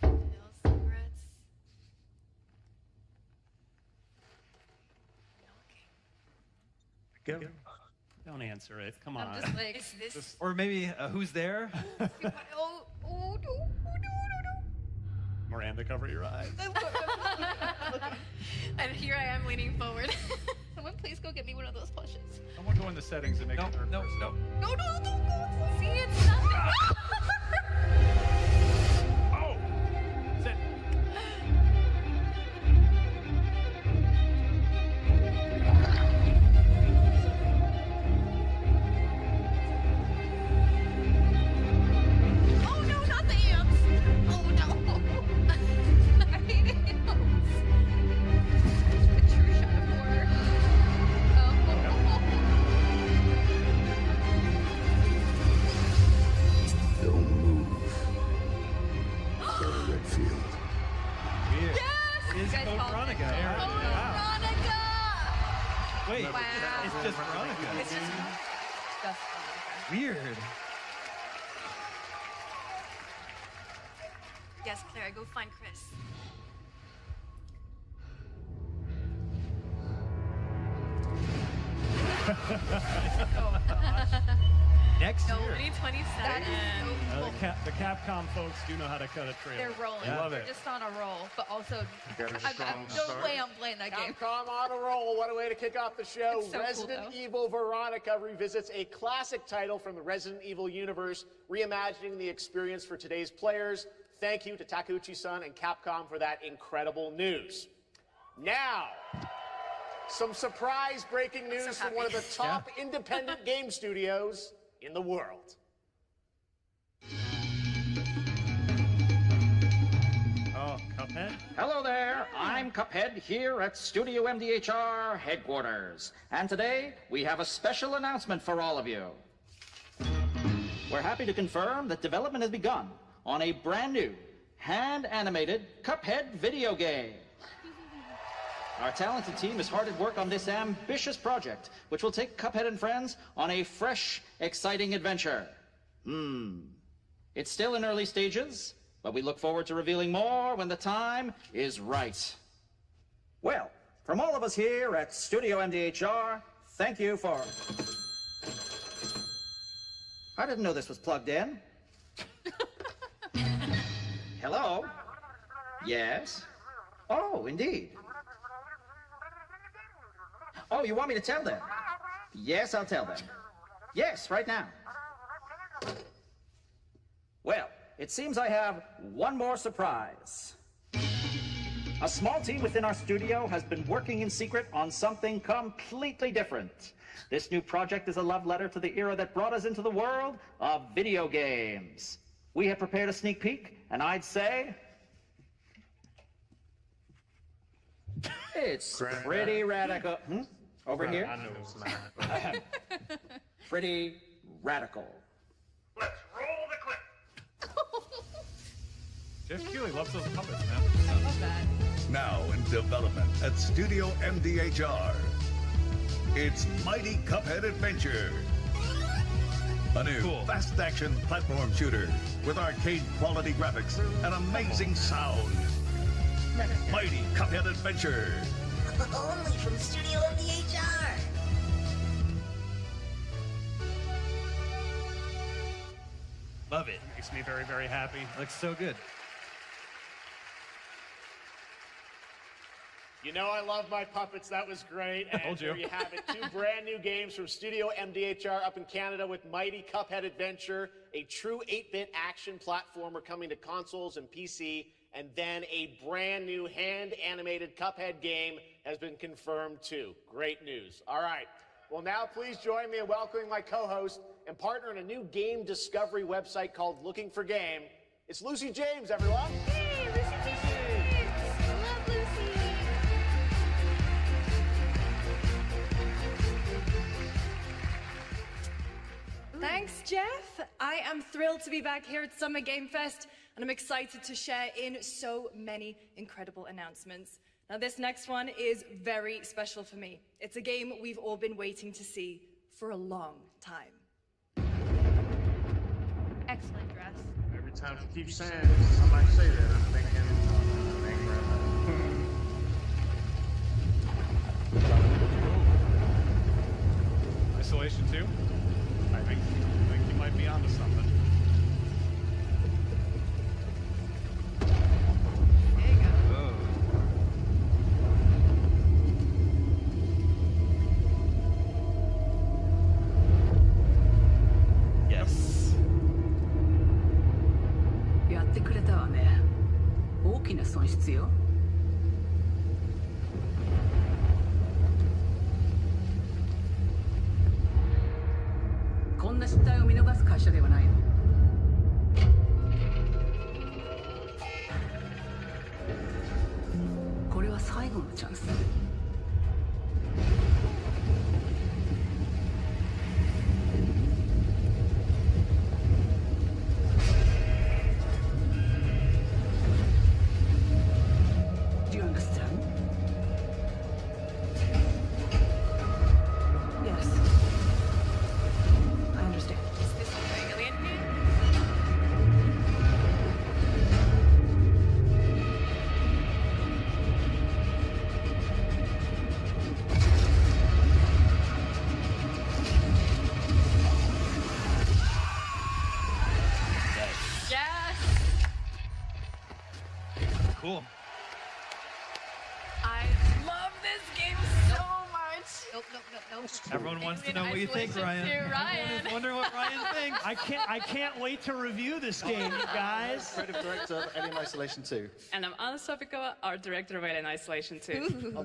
Pills, cigarettes. Go. Don't answer it. Come on. I'm just like, Is this? Or maybe who's there? oh, no. Miranda, cover your eyes. And here I am leaning forward. Someone please go get me one of those plushes. Someone go in the settings and make it third person. No, don't go. See, it's nothing. Oh! Is it? Oh no, not the ants! Oh no! I hate ants! A true shot of horror. Don't move. Go to Redfield. Weird. Yes! Is You guys Code called it. Veronica. Oh, Veronica! Wait, Wow. it's just Veronica. It's just Veronica. Weird. Yes, Clara, go find Chris. Next No, year. we need 27. That is so cool. The Capcom folks do know how to cut a trailer. They're rolling. I love They're it. just on a roll, but also, got a no strong way I'm playing that game. Capcom on a roll. What a way to kick off the show. It's so cool, Resident though. Evil Veronica revisits a classic title from the Resident Evil universe, reimagining the experience for today's players. Thank you to Takeuchi-san and Capcom for that incredible news. Now, some surprise breaking news from one of the top independent game studios in the world. Oh, Cuphead? Hello there, I'm Cuphead here at Studio MDHR headquarters. And today, we have a special announcement for all of you. We're happy to confirm that development has begun on a brand new, hand-animated Cuphead video game. Our talented team is hard at work on this ambitious project, which will take Cuphead and friends on a fresh, exciting adventure. It's still in early stages, but we look forward to revealing more when the time is right. Well, from all of us here at Studio MDHR, thank you for... I didn't know this was plugged in. Hello? Yes? Oh, indeed. Oh, you want me to tell them? Yes, I'll tell them. Yes, right now. Well, it seems I have one more surprise. A small team within our studio has been working in secret on something completely different. This new project is a love letter to the era that brought us into the world of video games. We have prepared a sneak peek, and I'd say... It's pretty radical. Over here? I know it's not. Pretty radical. Let's roll the clip. Jeff Keighley loves those puppets, man. I love that. Now in development at Studio MDHR. It's Mighty Cuphead Adventure. A new fast-action platform shooter with arcade-quality graphics and amazing sound. Mighty Cuphead Adventure. Only from Studio MDHR. Love it. Makes me very, very happy. Looks so good. You know I love my puppets. That was great. And Told you. there you have it. 2 brand new games from Studio MDHR up in Canada with Mighty Cuphead Adventure, a true 8-bit action platformer coming to consoles and PC, and then a brand new hand-animated Cuphead game has been confirmed too. Great news. All right. Well, now please join me in welcoming my co-host and partner in a new game discovery website called Looking for Game. It's Lucy James, everyone. Hey, Lucy James! I love Lucy! Thanks, Jeff. I am thrilled to be back here at Summer Gamefest, and I'm excited to share in so many incredible announcements. Now, this next one is very special for me. It's a game we've all been waiting to see for a long time. Excellent dress. Every time she keeps saying somebody say that, I'm thinking, Isolation 2? I think you might be onto something. There you go. Oh. Yes. やってくれたわね。大きな損失よ。こんな失態を見逃す会社ではないの。これは最後のチャンス。Do you understand? Yes. I understand. Is this an alien game? Yes! Cool. I love this game so much. Nope, nope, nope, nope. Everyone wants to Alien know what you think, Isolation Ryan. 2, Ryan. Everyone's wondering what Ryan thinks. I can't wait to review this game, you guys. Creative director of Alien Isolation 2. And I'm Anna Sopikova, art director of Alien Isolation 2.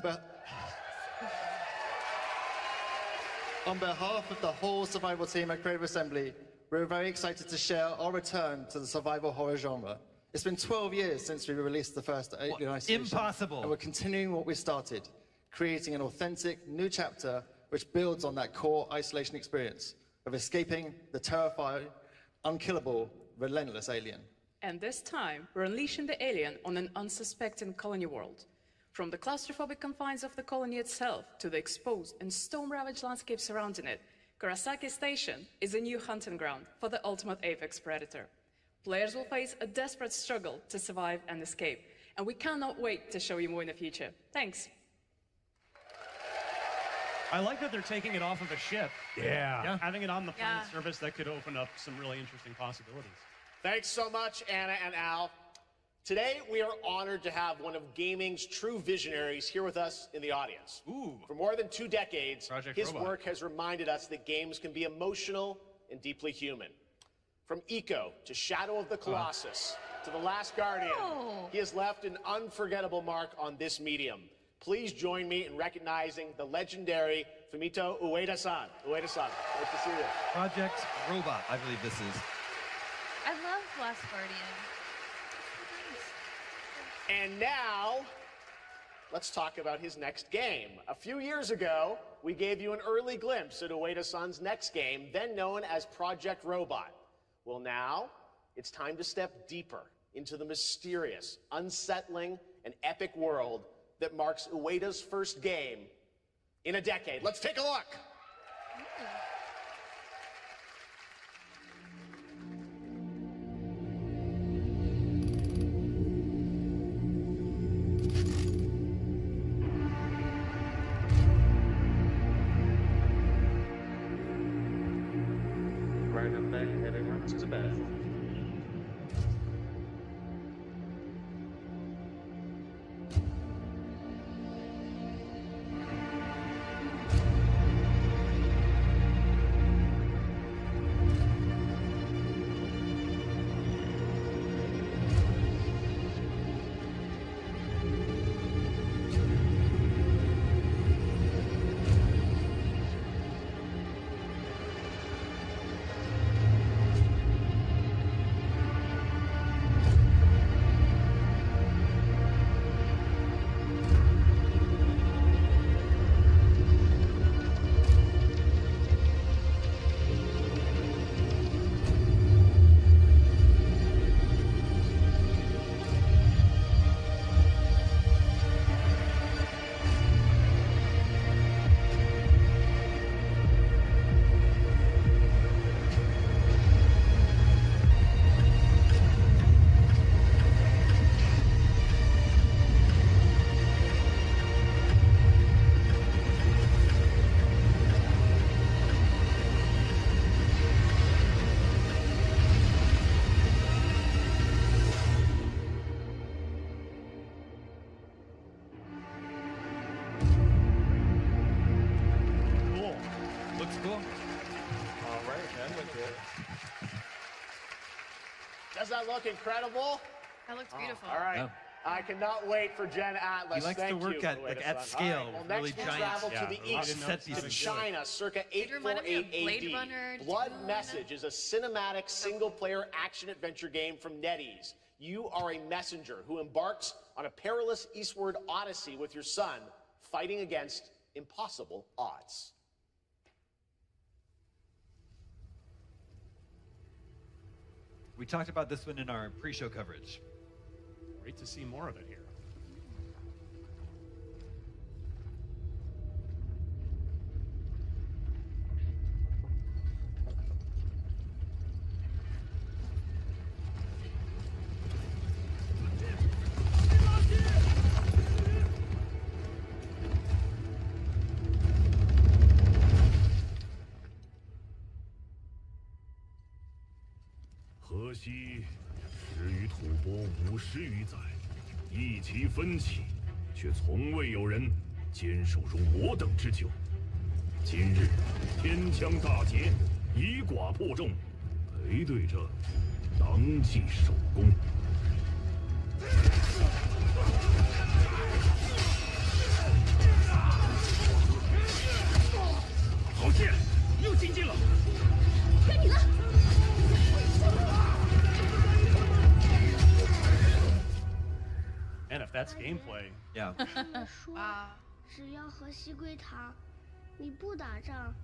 On behalf of the whole survival team at Creative Assembly, we're very excited to share our return to the survival horror genre. It's been 12 years since we released the first Alien Isolation. Impossible. And we're continuing what we started, creating an authentic new chapter which builds on that core isolation experience of escaping the terrifying, unkillable, relentless alien. And this time, we're unleashing the alien on an unsuspecting colony world. From the claustrophobic confines of the colony itself to the exposed and storm-ravaged landscape surrounding it, Kurosaki Station is a new hunting ground for the ultimate apex predator. Players will face a desperate struggle to survive and escape, and we cannot wait to show you more in the future. Thanks. I like that they're taking it off of a ship. Yeah. Having it on the planet Yeah. surface, that could open up some really interesting possibilities. Thanks so much, Anna and Al. Today, we are honored to have one of gaming's true visionaries here with us in the audience. For more than 2 decades, his Robot. work has reminded us that games can be emotional and deeply human. From Eco to Shadow of the Colossus to The Last Guardian, he has left an unforgettable mark on this medium. Please join me in recognizing the legendary Fumito Ueda-san. Ueda-san, nice to see you. Project Robot, I believe this is. I love Last Guardian. And now, let's talk about his next game. A few years ago, we gave you an early glimpse at Ueda-san's next game, then known as Project Robot. Well, now it's time to step deeper into the mysterious, unsettling, and epic world that marks Ueda's first game in a decade. Let's take a look. Right up back, heading up to the bathroom. Does that look incredible? That looks beautiful. All right. Oh. I cannot wait for Gen Atlas. He likes Thank to work you, at Ueda-san. scale, All right, well, really next we giant. travel to the Yeah, east, set to pieces. China, circa reminded me of 848 Blade AD. Runner, Blood Message is a cinematic single-player action-adventure game from NetEase. You are a messenger who embarks on a perilous eastward odyssey with your son, fighting against impossible odds. We talked about this one in our pre-show coverage. Great to see more of it here.西始于吐蕃50余载，意其分歧，却从未有人坚守如我等之久。今日天枪大捷，以寡破众，背对着当即首功。好剑，又进进了。该你了。 And if that's gameplay, yeah. 说，只要和西归堂，你不打仗，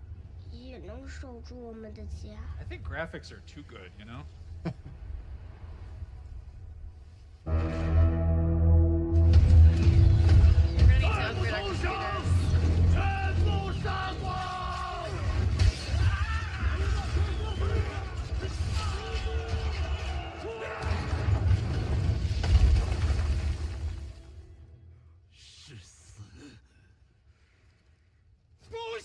也能守住我们的家。I think graphics are too good, you know. You're gonna need to upgrade our computers. 全部杀光！ All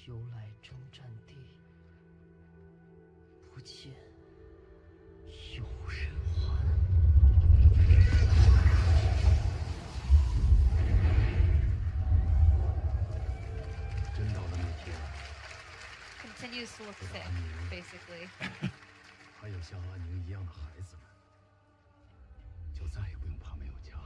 由来征战地，不见有人还。真到了那天， Continues to look sick, basically. 还有像阿宁一样的孩子们，就再也不用怕没有家了。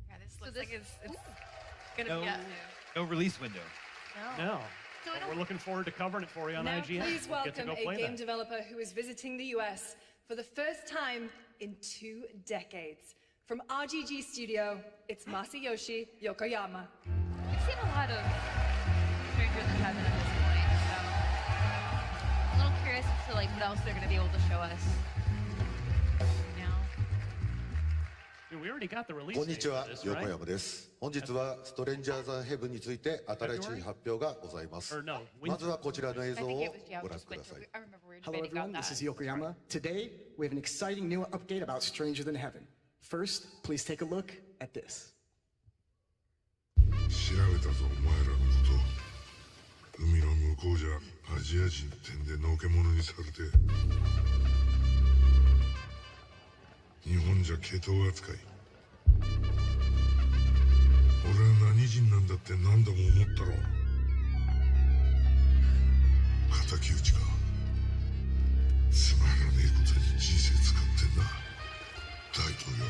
Yeah, this looks like it's gonna be No release window. No. So But we're looking forward to covering it for you on Now IGN. please We'll get to welcome go a play game that. developer who is visiting the US for the first time in 2 decades. From RGG Studio, it's Masayoshi Yokoyama. We've seen a lot of Stranger Than Heaven at this point, so I'm a little curious as to like what else they're going to be able to show us now. Dude, we already got the release こんに date ち for は、 this, 横 right? 山です。本日はストレンジャーズ・ヘブンについて新しい発表がございます。まずはこちらの映像をご覧ください。 Hello everyone, this is Yokoyama. Today, we have an exciting new update about Stranger Than Heaven. First, please take a look at this. 調べたぞお前らのこと海の向こうじゃアジア人ってんでのけ者にされて日本じゃ毛頭扱い俺は何人なんだって何度も思ったろ敵討ちかつまらねえことに人生使ってんだ大統領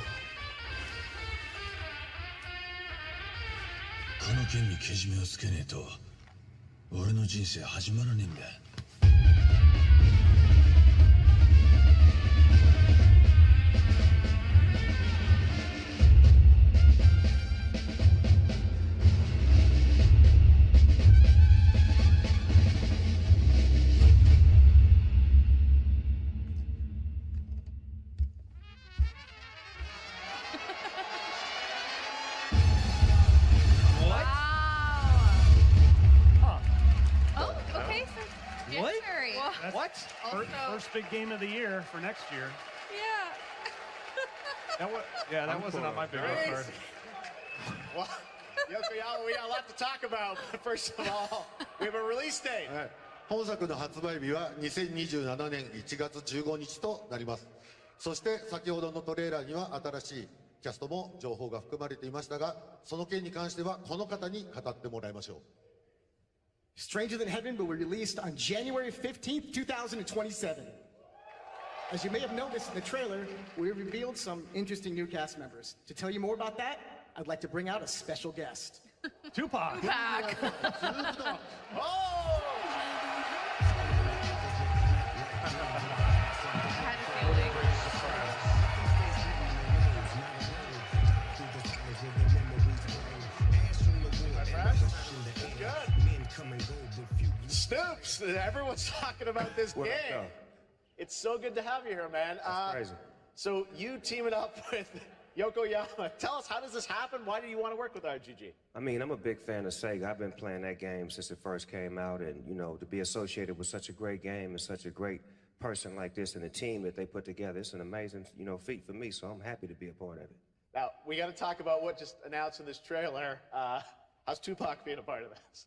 この件にけじめをつけねえと俺の人生始まらねえんだ。Oh, okay, so January. That's first big game of the year for next year. That was, yeah, that wasn't on my big Nice. card. Well, Yokoyama, we got a lot to talk about. But first of all, we have a release date. 本作の発売日は2027年1月15日となります。そして先ほどのトレーラーには新しいキャストも情報が含まれていましたが、その件に関してはこの方に語ってもらいましょう。 Stranger Than Heaven will be released on January 15th, 2027. As you may have noticed in the trailer, we revealed some interesting new cast members. To tell you more about that, I'd like to bring out a special guest. Tupac. Oh! Stoops, everyone's talking about this game. It's so good to have you here, man. Crazy. So you teaming up with Yokoyama. Tell us, how does this happen? Why do you want to work with RGG? I mean, I'm a big fan of Sega. I've been playing that game since it first came out, and you know, to be associated with such a great game and such a great person like this and the team that they put together, it's an amazing, you know, feat for me. So I'm happy to be a part of it. Now we got to talk about what just announced in this trailer. How's Tupac being a part of this?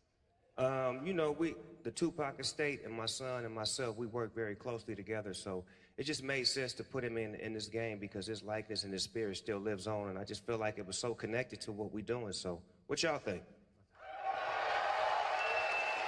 You know, the Tupac estate and my son and myself, we work very closely together. So it just made sense to put him in this game because his likeness and his spirit still lives on. And I just feel like it was so connected to what we're doing. So what y'all think?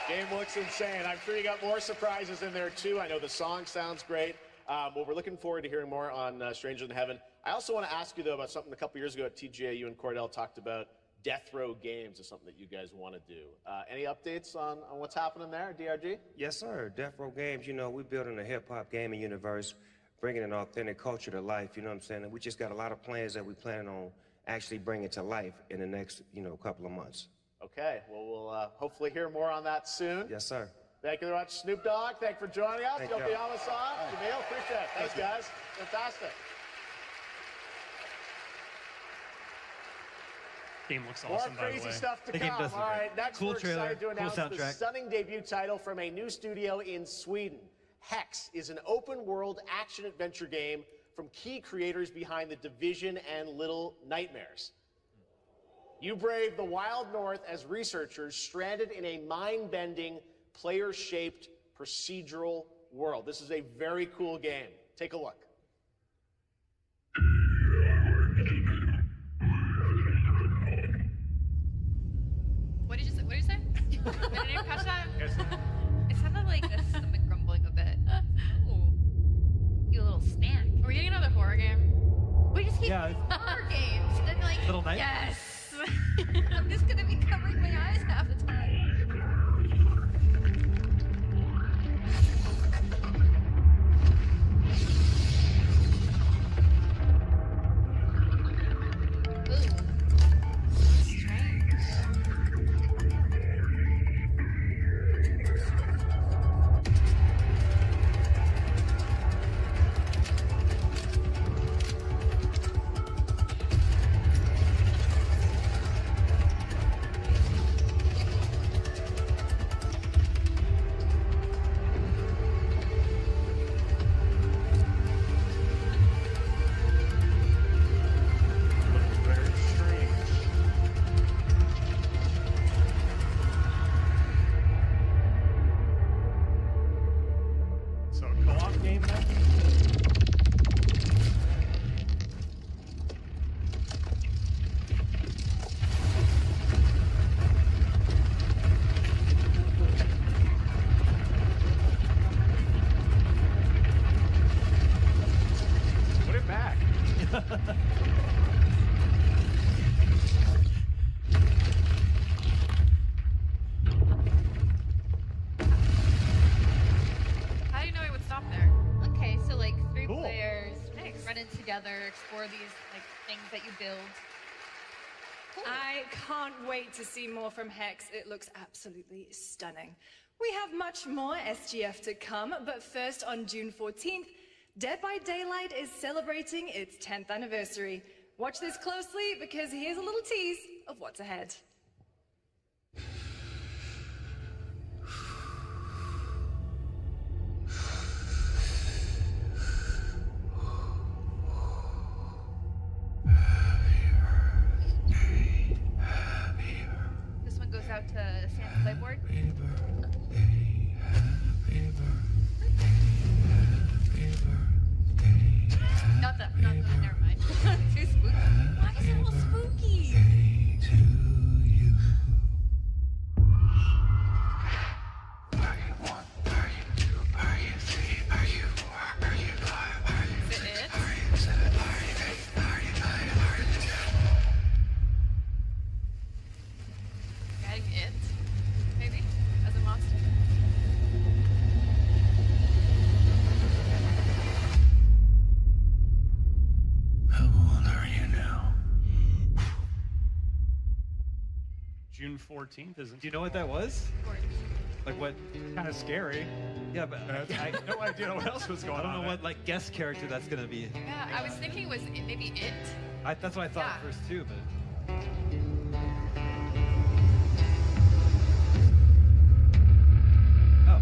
Game looks insane. I'm sure you got more surprises in there too. I know the song sounds great. Well, we're looking forward to hearing more on Stranger Than Heaven. I also want to ask you though about something a couple years ago at TGA. You and Cordell talked about Death Row Games is something that you guys want to do. Any updates on what's happening there, DRG? Yes, sir. Death Row Games, you know, we're building a hip-hop gaming universe, bringing an authentic culture to life, you know what I'm saying? And we just got a lot of plans that we plan on actually bringing to life in the next, you know, couple of months. Okay, well, we'll hopefully hear more on that soon. Yes, sir. Thank you very much, Snoop Dogg. Thank you for joining us. Thank you. Yokoyama-san, Jamil, appreciate it. Thanks, guys. Fantastic. Game looks More awesome, by the crazy way. stuff to The game come. does All look right, great. next Cool we're trailer, excited to cool announce the soundtrack. stunning debut title from a new studio in Sweden. Hex is an open-world action-adventure game from key creators behind The Division and Little Nightmares. You brave the wild north as researchers stranded in a mind-bending, player-shaped procedural world. This is a very cool game. Take a look. What did you say? I didn't catch that. It sounded like a stomach grumbling a bit. Ooh. You little snack. Are we getting another horror game? We just keep Yeah. horror games. And like, Little Night? yes. I'm just going to be covering my eyes half the time. So a co-op game then? Put it back. How do you know it would stop there? Okay, so like three Cool. players Nice. running together, explore these like things that you build. I can't wait to see more from Hex. It looks absolutely stunning. We have much more SGF to come, but first on June 14th, Dead by Daylight is celebrating its 10th anniversary. Watch this closely because here's a little tease of what's ahead. This one goes out to Sam Playboard. Not that, never mind. Too spooky. Why is it all spooky? Is it it? Getting it? Maybe? As a monster? How old are you now? June 14th, isn't Do you know what that was? Like what? kind of scary. Yeah, but I had no idea what else was going I on. don't know what like guest character that's gonna be. Yeah, I was thinking it was maybe it. That's what I thought Yeah. first too, but. Oh.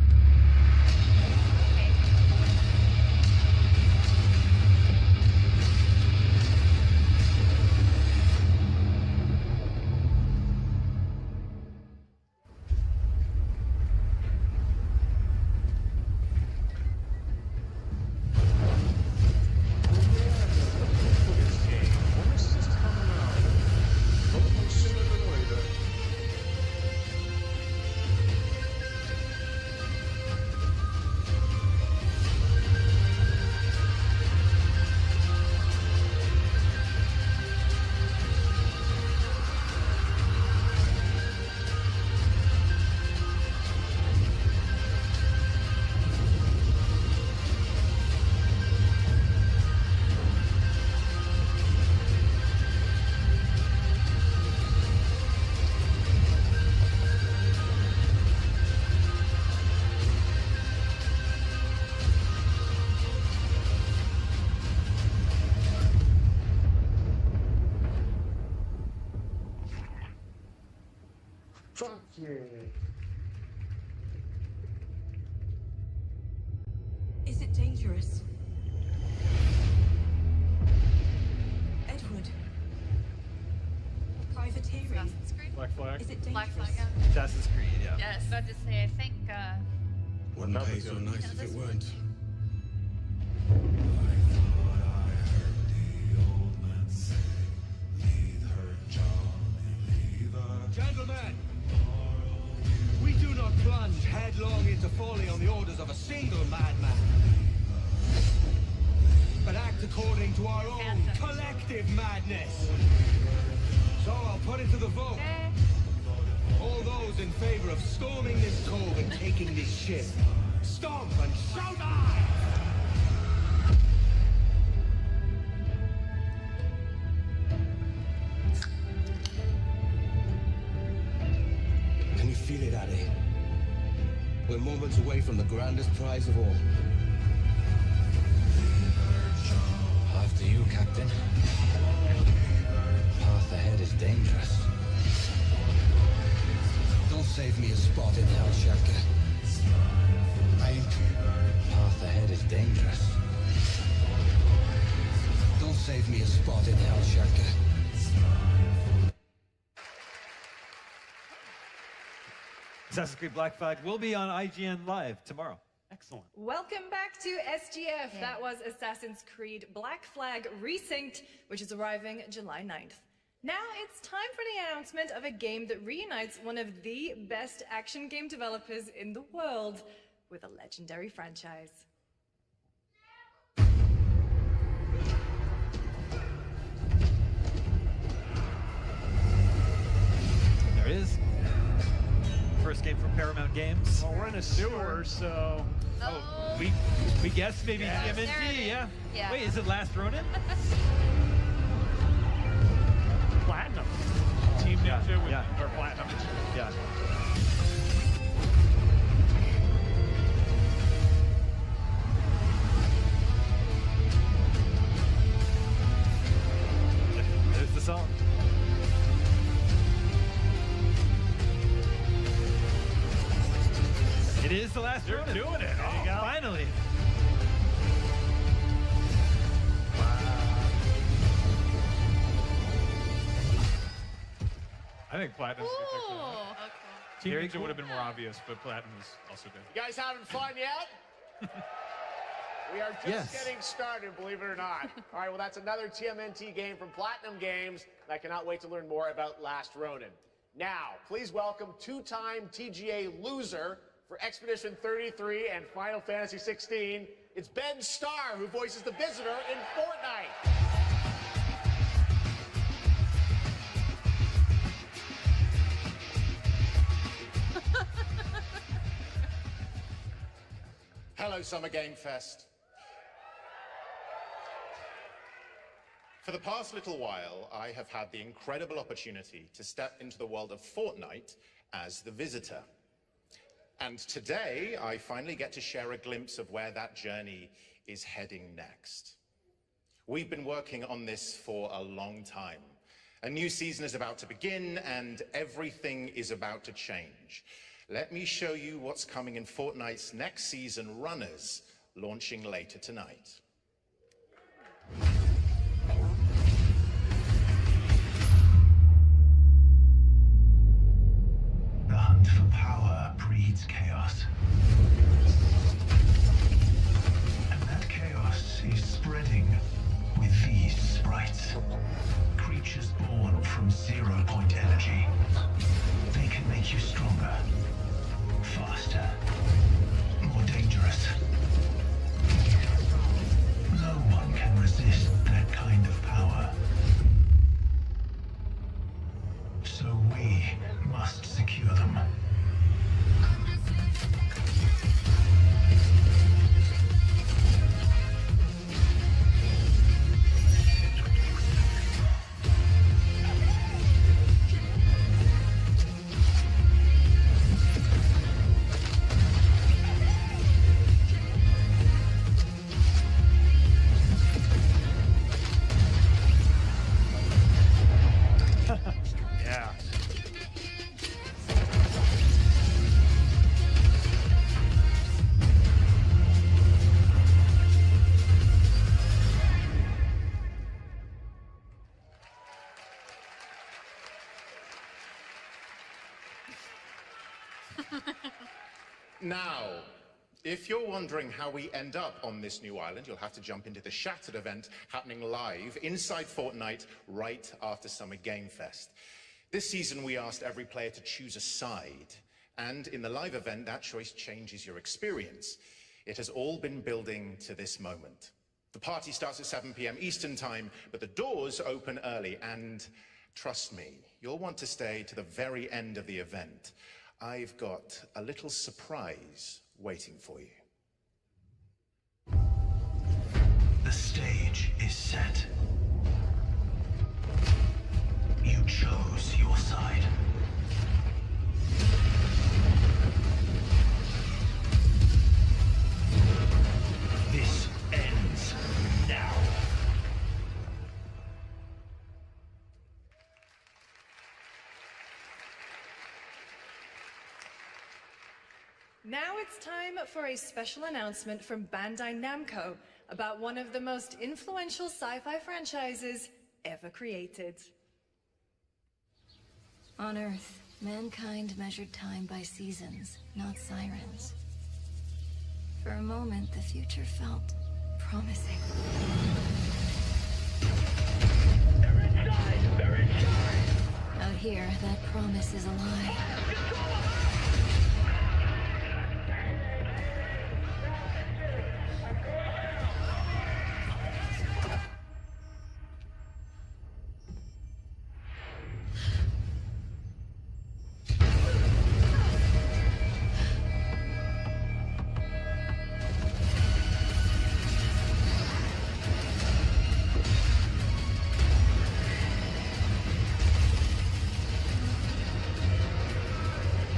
Fuck yeah. dangerous. Edward. Privateering. Black Flag. Is it dangerous? Black Flag, yeah. Assassin's Creed, yeah. Yes, about to say, I think. Wouldn't pay so nice if it weren't. Gentlemen, we do not plunge headlong into falling on the orders of a single madman, but act according to our own collective madness. So I'll put it to the vote. All those in favor of storming this cove and taking this ship, stomp and shout aye! Can you feel it, Addy? We're moments away from the grandest prize of all. After you, Captain. Path ahead is dangerous. Don't save me a spot in hell, Shelter. Path ahead is dangerous. Don't save me a spot in hell, Shelter. Assassin's Creed Black Flag will be on IGN Live tomorrow. Excellent. Welcome back to SGF. That was Assassin's Creed Black Flag Resynced, which is arriving July 9th. Now it's time for the announcement of a game that reunites one of the best action game developers in the world with a legendary franchise. There it is. First game from Paramount Games. Well, we're in a sewer, so... Oh, we guessed maybe TMNT, yeah. Wait, is it Last Ronin? Platinum. Team Ninja with, yeah. or Platinum. Yeah. There's the song. It is the Last Ronin. They're doing it. There you go. Finally. I think Platinum's a good pick for that. Oh, cool. Team Very Ninja cool. would have been more obvious, but Platinum is also good. You guys having fun yet? We are just getting started, believe it or not. All right, well, that's another TMNT game from Platinum Games. And I cannot wait to learn more about Last Ronin. Now, please welcome two-time TGA loser for Expedition 33 and Final Fantasy 16. It's Ben Starr, who voices the Visitor in Fortnite. Hello, Summer Gamefest. For the past little while, I have had the incredible opportunity to step into the world of Fortnite as the Visitor. And today, I finally get to share a glimpse of where that journey is heading next. We've been working on this for a long time. A new season is about to begin, and everything is about to change. Let me show you what's coming in Fortnite's next season, Runners, launching later tonight. The hunt for power breeds chaos. And that chaos is spreading with these sprites. Creatures born from 0-point energy. They can make you stronger, faster, more dangerous. No one can resist that kind of power. So we must secure them. Now, if you're wondering how we end up on this new island, you'll have to jump into the Shattered event happening live inside Fortnite right after Summer Gamefest. This season, we asked every player to choose a side, and in the live event, that choice changes your experience. It has all been building to this moment. The party starts at 7 p.m. Eastern Time, but the doors open early, and trust me, you'll want to stay to the very end of the event. I've got a little surprise waiting for you. The stage is set. You chose your side. This ends now. Now it's time for a special announcement from Bandai Namco about one of the most influential sci-fi franchises ever created. On Earth, mankind measured time by seasons, not sirens. For a moment, the future felt promising. They're inside! They're inside! Out here, that promise is a lie.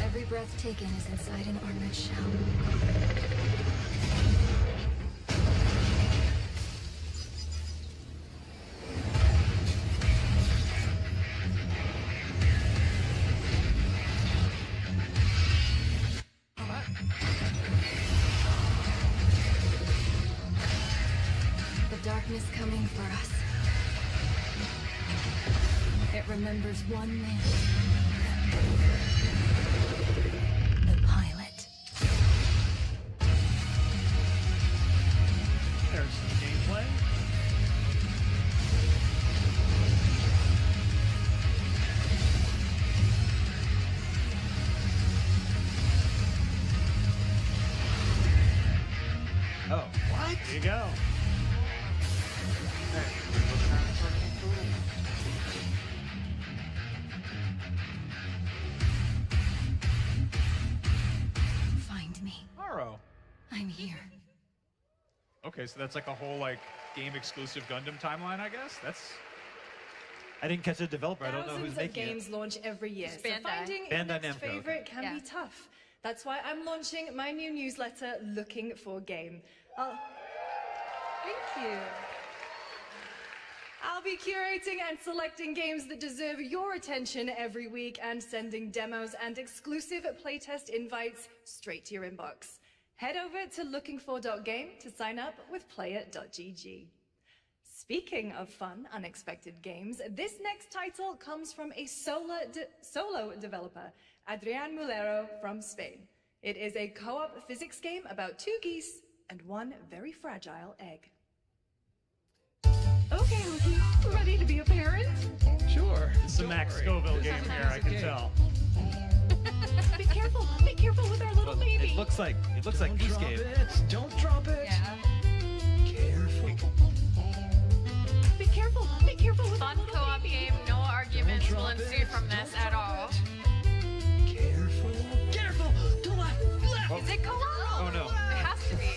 Every breath taken is inside an armored shell. The darkness coming for us. It remembers one man. The pilot. There's some gameplay. Oh, what? There you go. Find me. Aro. I'm here. Okay, so that's like a whole like game exclusive Gundam timeline, I guess. That's. I didn't catch the developer. I don't know who's Thousands of making games it. launch every year, so Bandai. finding Bandai your next Namco, okay. favorite can be tough. That's why I'm launching my new newsletter, Looking for Game. Thank you. I'll be curating and selecting games that deserve your attention every week and sending demos and exclusive playtest invites straight to your inbox. Head over to lookingfor.game to sign up with player.gg. Speaking of fun, unexpected games, this next title comes from a solo developer, Adrian Mulero from Spain. It is a co-op physics game about two geese and one very fragile egg. Okay, Lucy, ready to be a parent? Sure. It's a Max Scoville game here, I can tell. Be careful with our little baby. It looks like Goose Game. Don't drop it. Yeah. Be careful with Fun co-op game. No arguments will ensue from this at all. Careful! To left! Is it co-op? Oh no. It has to be.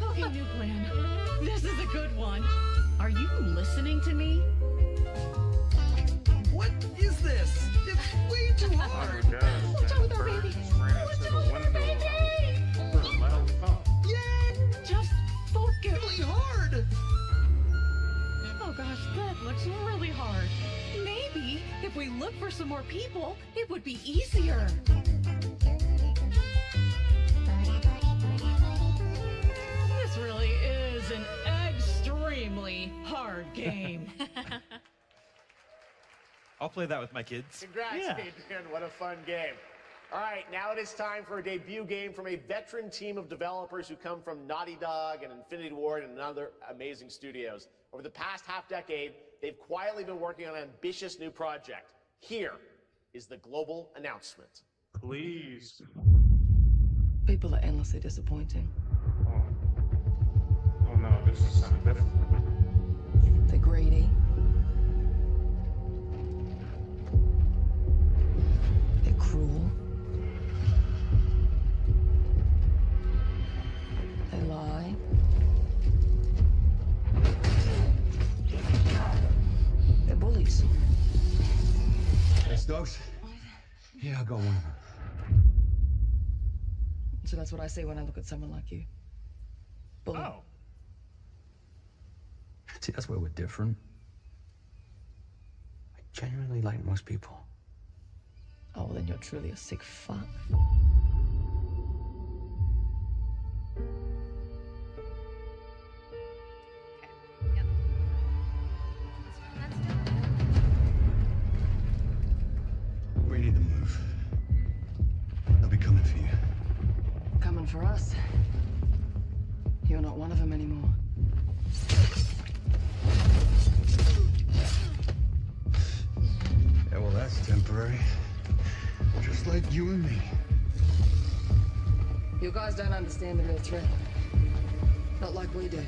Okay, new plan. This is a good one. Are you listening to me? What is this? It's way too hard. Watch out with our baby. Yeah, just focus. Really hard. Oh gosh, that looks really hard. Maybe if we look for some more people, it would be easier. This really is an extremely hard game. I'll play that with my kids. Congrats, Yeah. Adrian. What a fun game. All right, now it is time for a debut game from a veteran team of developers who come from Naughty Dog and Infinity Ward and other amazing studios. Over the past half-decade, they've quietly been working on an ambitious new project. Here is the global announcement. Please. People are endlessly disappointing. Oh no, this is something different. They're greedy. They're cruel. They lie. They're bullies. Hey, Stokes? Yeah, I got one of them. So that's what I say when I look at someone like you. Bully. Oh. See, that's where we're different. I genuinely like most people. Oh, well, then you're truly a sick fuck. We need to move. They'll be coming for you. Coming for us. You're not one of them anymore. Yeah, well, that's temporary. Just like you and me. You guys don't understand the real threat. Not like we do.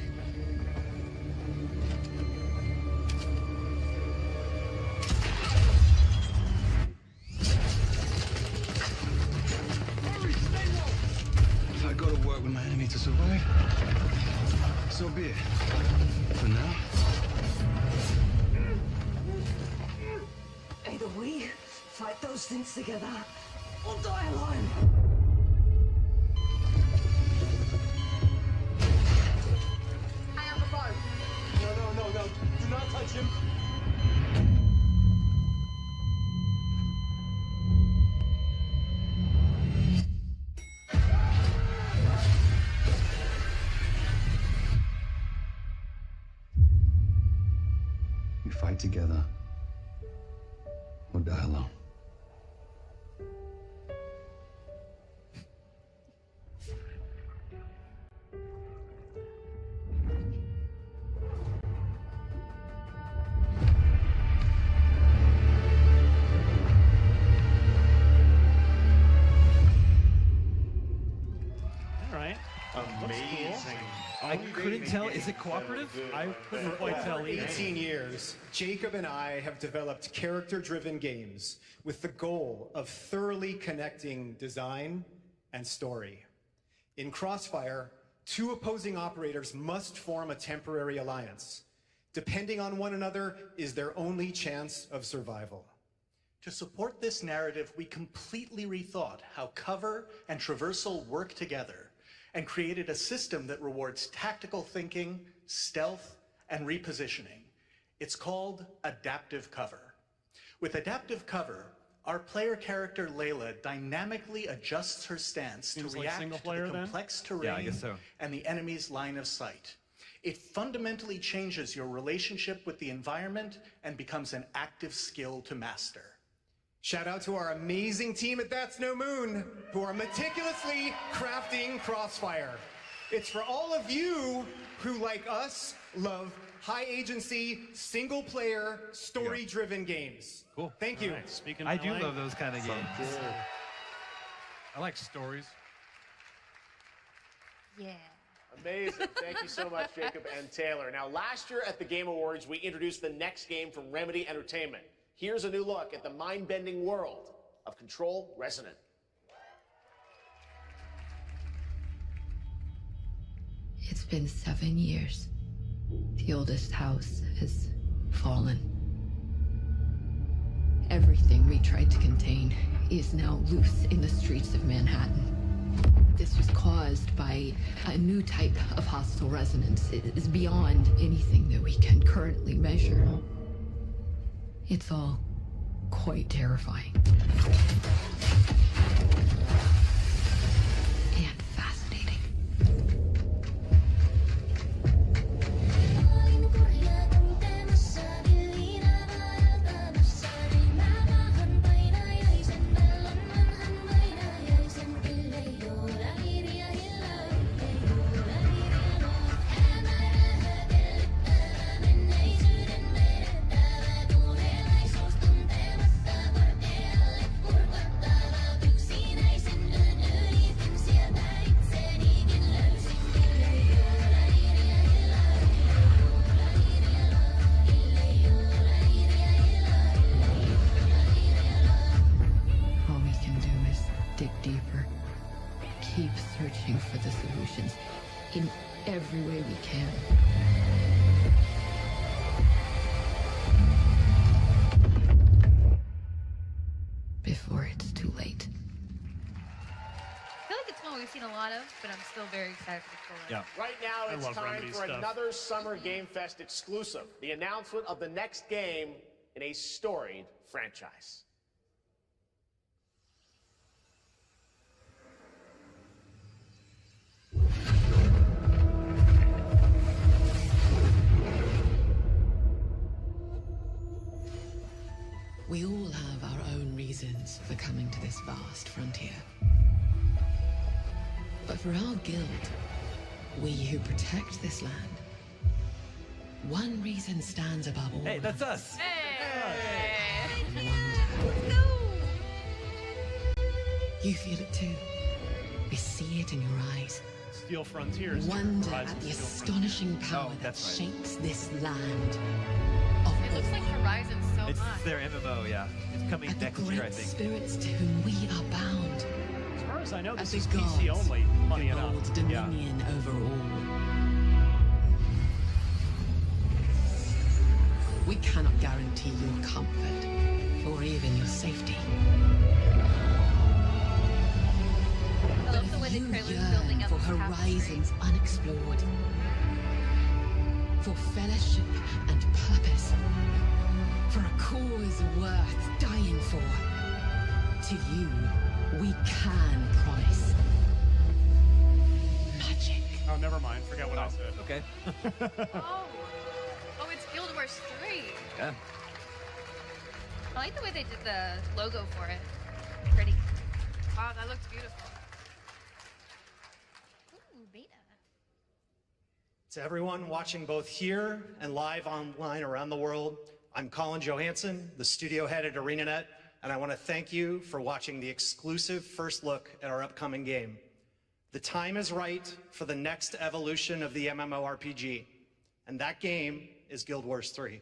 If I go to work with my enemy to survive, so be it. For now, Either we fight those things together, or die alone. I have the phone. No. Do not touch him. we fight together or die alone. All right. Amazing. I couldn't tell. Is it cooperative? I couldn't quite tell either. 18 years, Jacob and I have developed character-driven games with the goal of thoroughly connecting design and story. In Crossfire, two opposing operators must form a temporary alliance. Depending on one another is their only chance of survival. To support this narrative, we completely rethought how cover and traversal work together and created a system that rewards tactical thinking, stealth, and repositioning. It's called adaptive cover. With adaptive cover, our player character Layla dynamically adjusts her stance Seems to like react single to player the then? complex terrain Yeah, I guess so. and the enemy's line of sight. It fundamentally changes your relationship with the environment and becomes an active skill to master. Shout out to our amazing team at That's No Moon, who are meticulously crafting Crossfire. It's for all of you who, like us, love high agency, single player, story driven games. Cool. Thank you. All right, speaking I my do language. love those kind of games. I like stories. Yeah. Amazing. Thank you so much, Jacob and Taylor. Now, last year at the Game Awards, we introduced the next game from Remedy Entertainment. Here's a new look at the mind-bending world of Control Resonant. It's been 7 years. The oldest house has fallen. Everything we tried to contain is now loose in the streets of Manhattan. This was caused by a new type of hostile resonance. It is beyond anything that we can currently measure. It's all quite terrifying. And fascinating. seen a lot of, but I'm still very excited for the trailer. Right now, I it's love time Remedy for stuff. another Summer Game Fest exclusive, the announcement of the next game in a storied franchise. We all have our own reasons for coming to this vast frontier. But for our guild, we who protect this land, one reason stands above all. Hey, that's us. You feel it too. We see it in your eyes. Steel Frontiers. Wonder Horizon at the Steel astonishing power that that's right. shapes this land. It looks like Horizon so It's much. their MMO, yeah. It's coming At the next year, I great think. spirits to whom we are bound. As far as I know, this As is the PC gods only, funny who enough. hold dominion over all. We cannot guarantee your comfort or even your safety. I love the way the trailer's building Yearn up for the tapestry. horizons unexplored, for fellowship and purpose, for a cause worth dying for. To you, we can promise magic. Oh, never mind. Forget what I said. Okay. Oh, it's Guild Wars 3. Yeah. I like the way they did the logo for it. Pretty. Wow, that looks beautiful. Ooh, beta. To everyone watching both here and live online around the world, I'm Colin Johansson, the studio head at ArenaNet, and I want to thank you for watching the exclusive first look at our upcoming game. The time is right for the next evolution of the MMORPG, and that game is Guild Wars 3.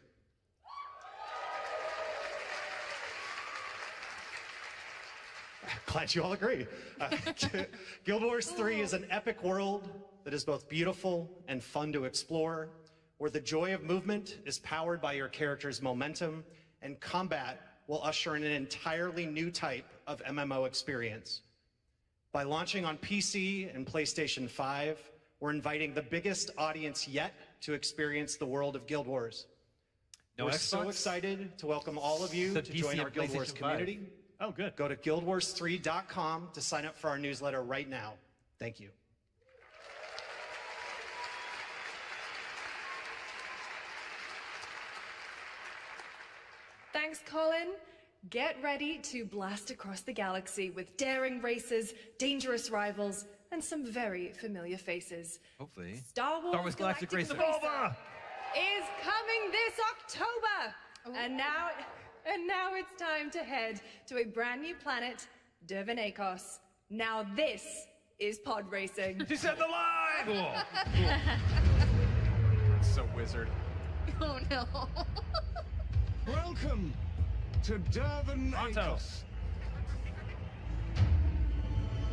Glad you all agree. Guild Wars 3 is an epic world that is both beautiful and fun to explore, where the joy of movement is powered by your character's momentum, and combat will usher in an entirely new type of MMO experience. By launching on PC and PlayStation 5, we're inviting the biggest audience yet to experience the world of Guild Wars. No We're Xbox? so excited to welcome all of you The to PC join and our Guild Wars PlayStation 5. community. Oh, good. Go to guildwars3.com to sign up for our newsletter right now. Thank you. Thanks, Colin. Get ready to blast across the galaxy with daring races, dangerous rivals, and some very familiar faces. Hopefully. Star Wars Galactic Racer. is coming this October. And now it's time to head to a brand new planet, Dervenakos. Now this is pod racing. She said the line! Cool. So wizard. Oh no. Welcome to Dervenakos,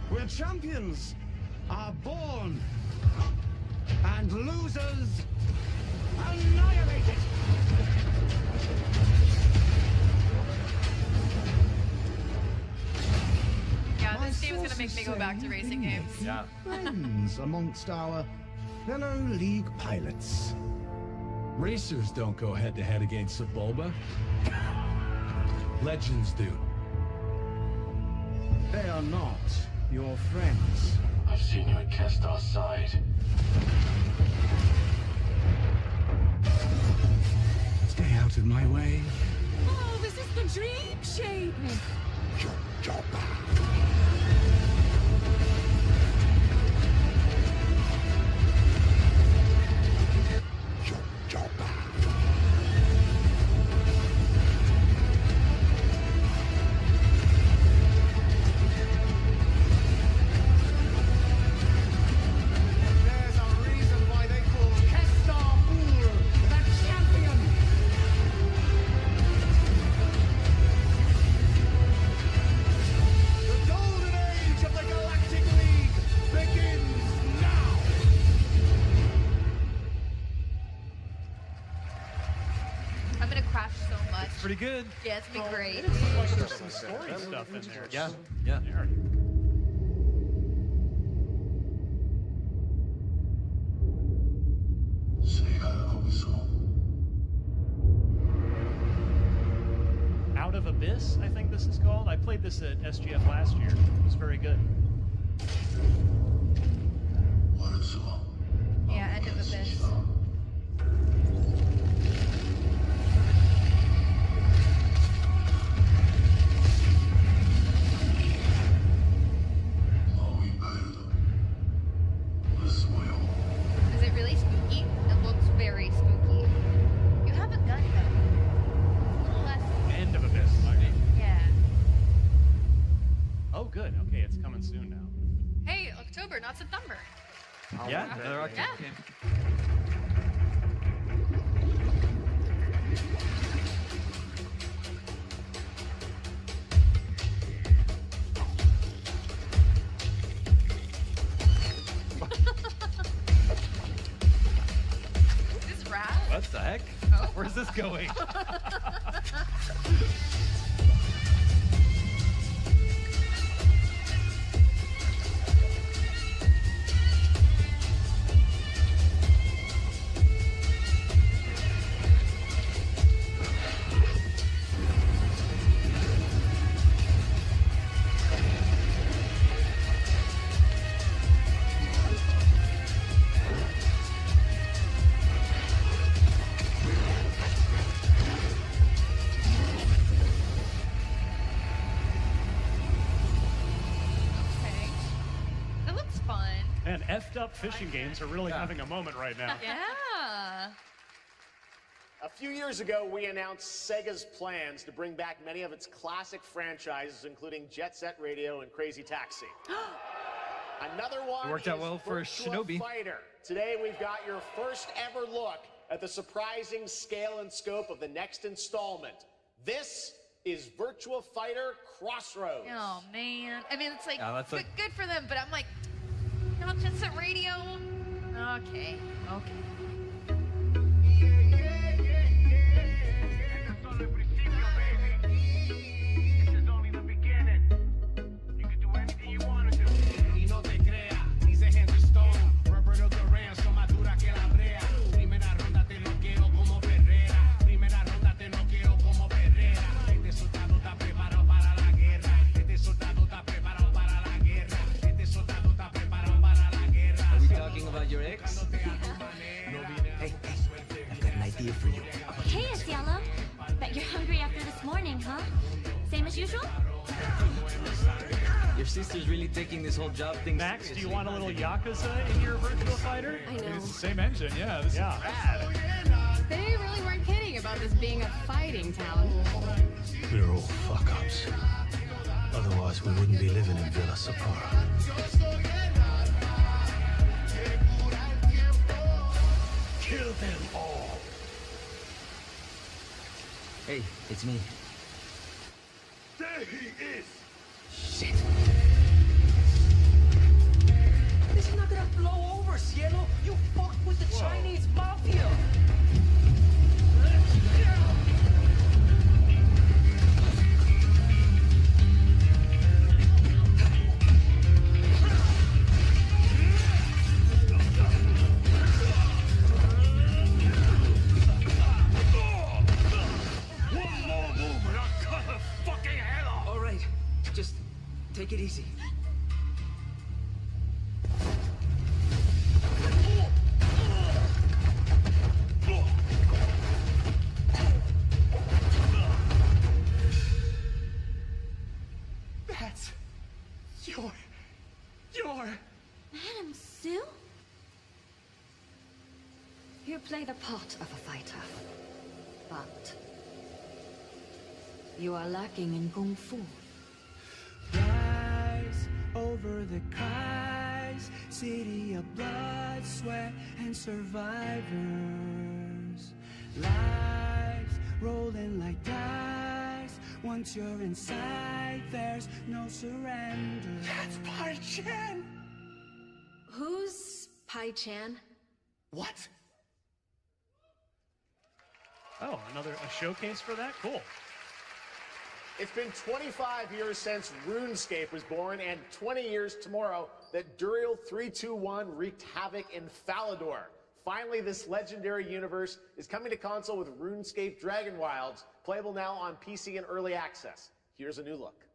where champions are born and losers annihilated. Yeah, this game's gonna make me go back to racing games. Yeah. Friends amongst our fellow league pilots. Racers don't go head-to-head against Sebulba. Legends do. They are not your friends. I've seen you at Kestar's side. Stay out of my way. Oh, this is the dream shape. There's a reason why they call Kestar Pool the champion. The golden age of the Galactic League begins now. I'm gonna crash so much. Pretty good. Yeah, it's gonna be great. Like there's some story stuff in there. Yeah. Yeah. Abyss, I think this is called. I played this at SGF last year. It was very good. Yeah, End of Abyss. Is it really spooky? It looks very spooky. You have a gun though. A little less. End of Abyss. Yeah. Oh, good. Okay, it's coming soon now. Hey, October, not September. Yeah, another October Yeah. game. This is rad. What the heck? Oh. Where's this going? Okay. That looks fun. Man, effed up fishing games are really having a moment right now. Yeah. A few years ago, we announced Sega's plans to bring back many of its classic franchises, including Jet Set Radio and Crazy Taxi. Another one It worked out is well for Virtua Shinobi. Fighter. Today, we've got your first ever look at the surprising scale and scope of the next installment. This is Virtua Fighter Crossroads. Oh man. I mean, it's like Yeah, that's good, good for them, but I'm like, not just a radio. Okay. Okay. Are we talking about your ex? Hey, I've got an idea for you. Hey, Asiello. Bet you're hungry after this morning, huh? Same as usual? Your sister's really taking this whole job thing Max, do you seriously. want a little Yakuza in your Virtua Fighter? I know. It's the same engine, yeah. This Yeah. is rad. They really weren't kidding about this being a fighting town. We're all fuck-ups. Otherwise, we wouldn't be living in Villa Sapara. Kill them all. Hey, it's me. There he is! Shit. This is not gonna blow over, Cielo. You fucked with the Chinese mafia. One more move and I'll cut her fucking head off! All right, just take it easy. That's your. Madam Sue? You play the part of a fighter, but you are lacking in kung fu. Rise over the Kai's city of blood, sweat, and survivors. Lives rolling like dice. Once you're inside, there's no surrender. That's Pai Chan! Who's Pai Chan? What? Oh, another showcase for that? Cool. It's been 25 years since RuneScape was born, and 20 years tomorrow that Duriel 321 wreaked havoc in Falador. Finally, this legendary universe is coming to console with RuneScape Dragon Wilds, playable now on PC in early access. Here's a new look.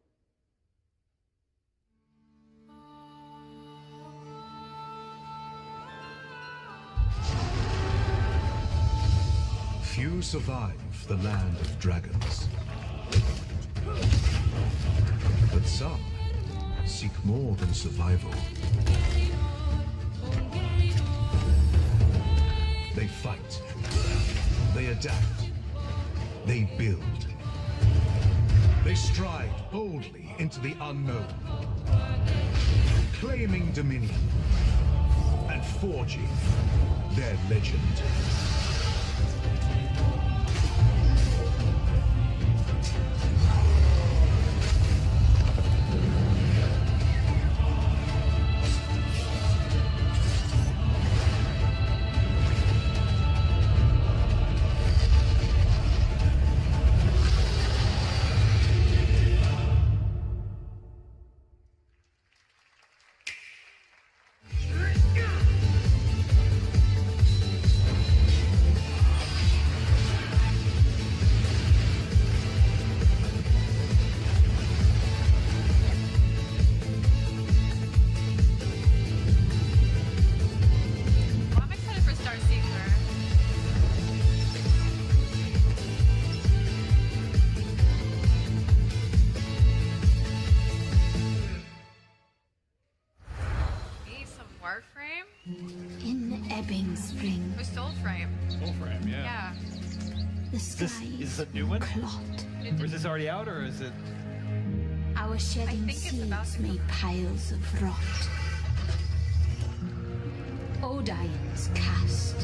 Few survive the land of dragons. But some seek more than survival. They fight. They adapt. They build. They stride boldly into the unknown, claiming dominion and forging their legend. Is this a new one? Or is this already out, or is it? Our shedding seeds made piles of rot. Odion's cast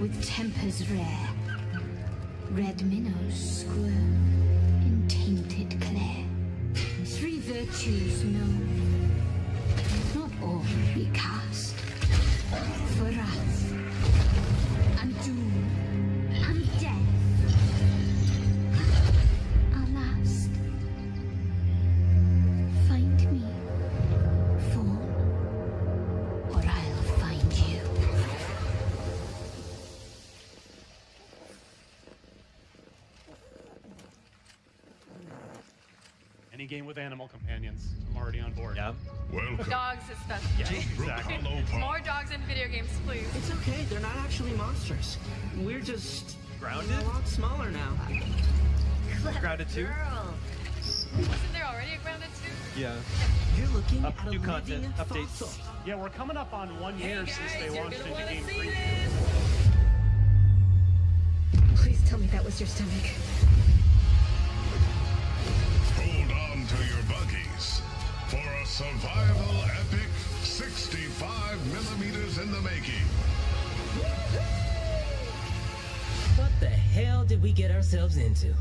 with tempers rare. Red minnows squirm in tainted clay. Three virtues known, not all we cast. For wrath and doom and death. Find me, Fawn, or I'll find you. Any game with animal companions, I'm already on board. Yeah. Welcome. Dogs especially. Yeah, exactly. More dogs in video games, please. It's okay, they're not actually monsters. We're just grounded. A lot smaller now. Grounded 2? Wasn't there already a Grounded 2? Yeah. You're looking at a new content living updates. fossil. Yeah, we're coming up on 1 year since they launched into game preview. Please tell me that was your stomach. Hold on to your buggies for a survival epic 65 millimeters in the making. What the hell did we get ourselves into?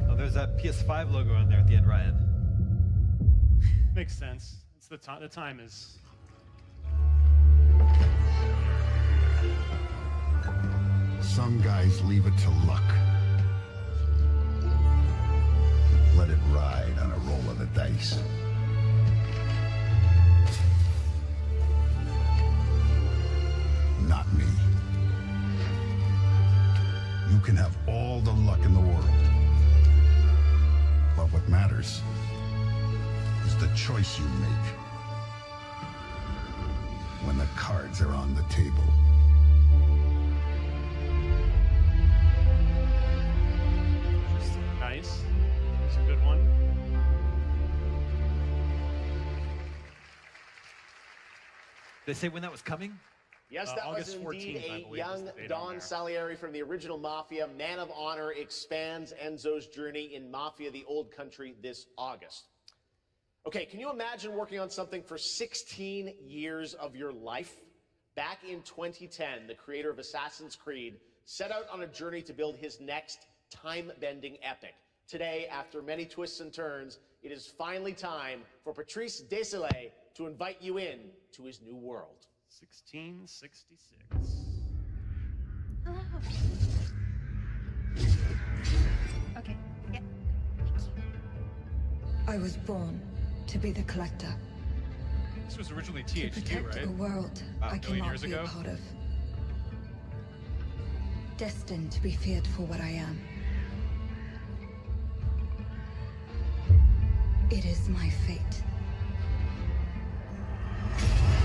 Oh, there's that PS5 logo on there at the end, Ryan. Makes sense. It's the time is. Some guys leave it to luck. Let it ride on a roll of the dice. Not me. You can have all the luck in the world. But what matters is the choice you make when the cards are on the table. Nice. It's a good one. Did they say when that was coming? Yes, that August was indeed 14th, I a believe, young is the date on Don there. Salieri from the original Mafia. Man of Honor expands Enzo's journey in Mafia: The Old Country this August. Okay, can you imagine working on something for 16 years of your life? Back in 2010, the creator of Assassin's Creed set out on a journey to build his next time-bending epic. Today, after many twists and turns, it is finally time for Patrice Désilets to invite you in to his new world. 1666. Hello. Okay. Yeah. I was born to be the collector. This was originally To THQ, protect right? a world About I a million cannot years be ago. a part of. Destined to be feared for what I am. It is my fate.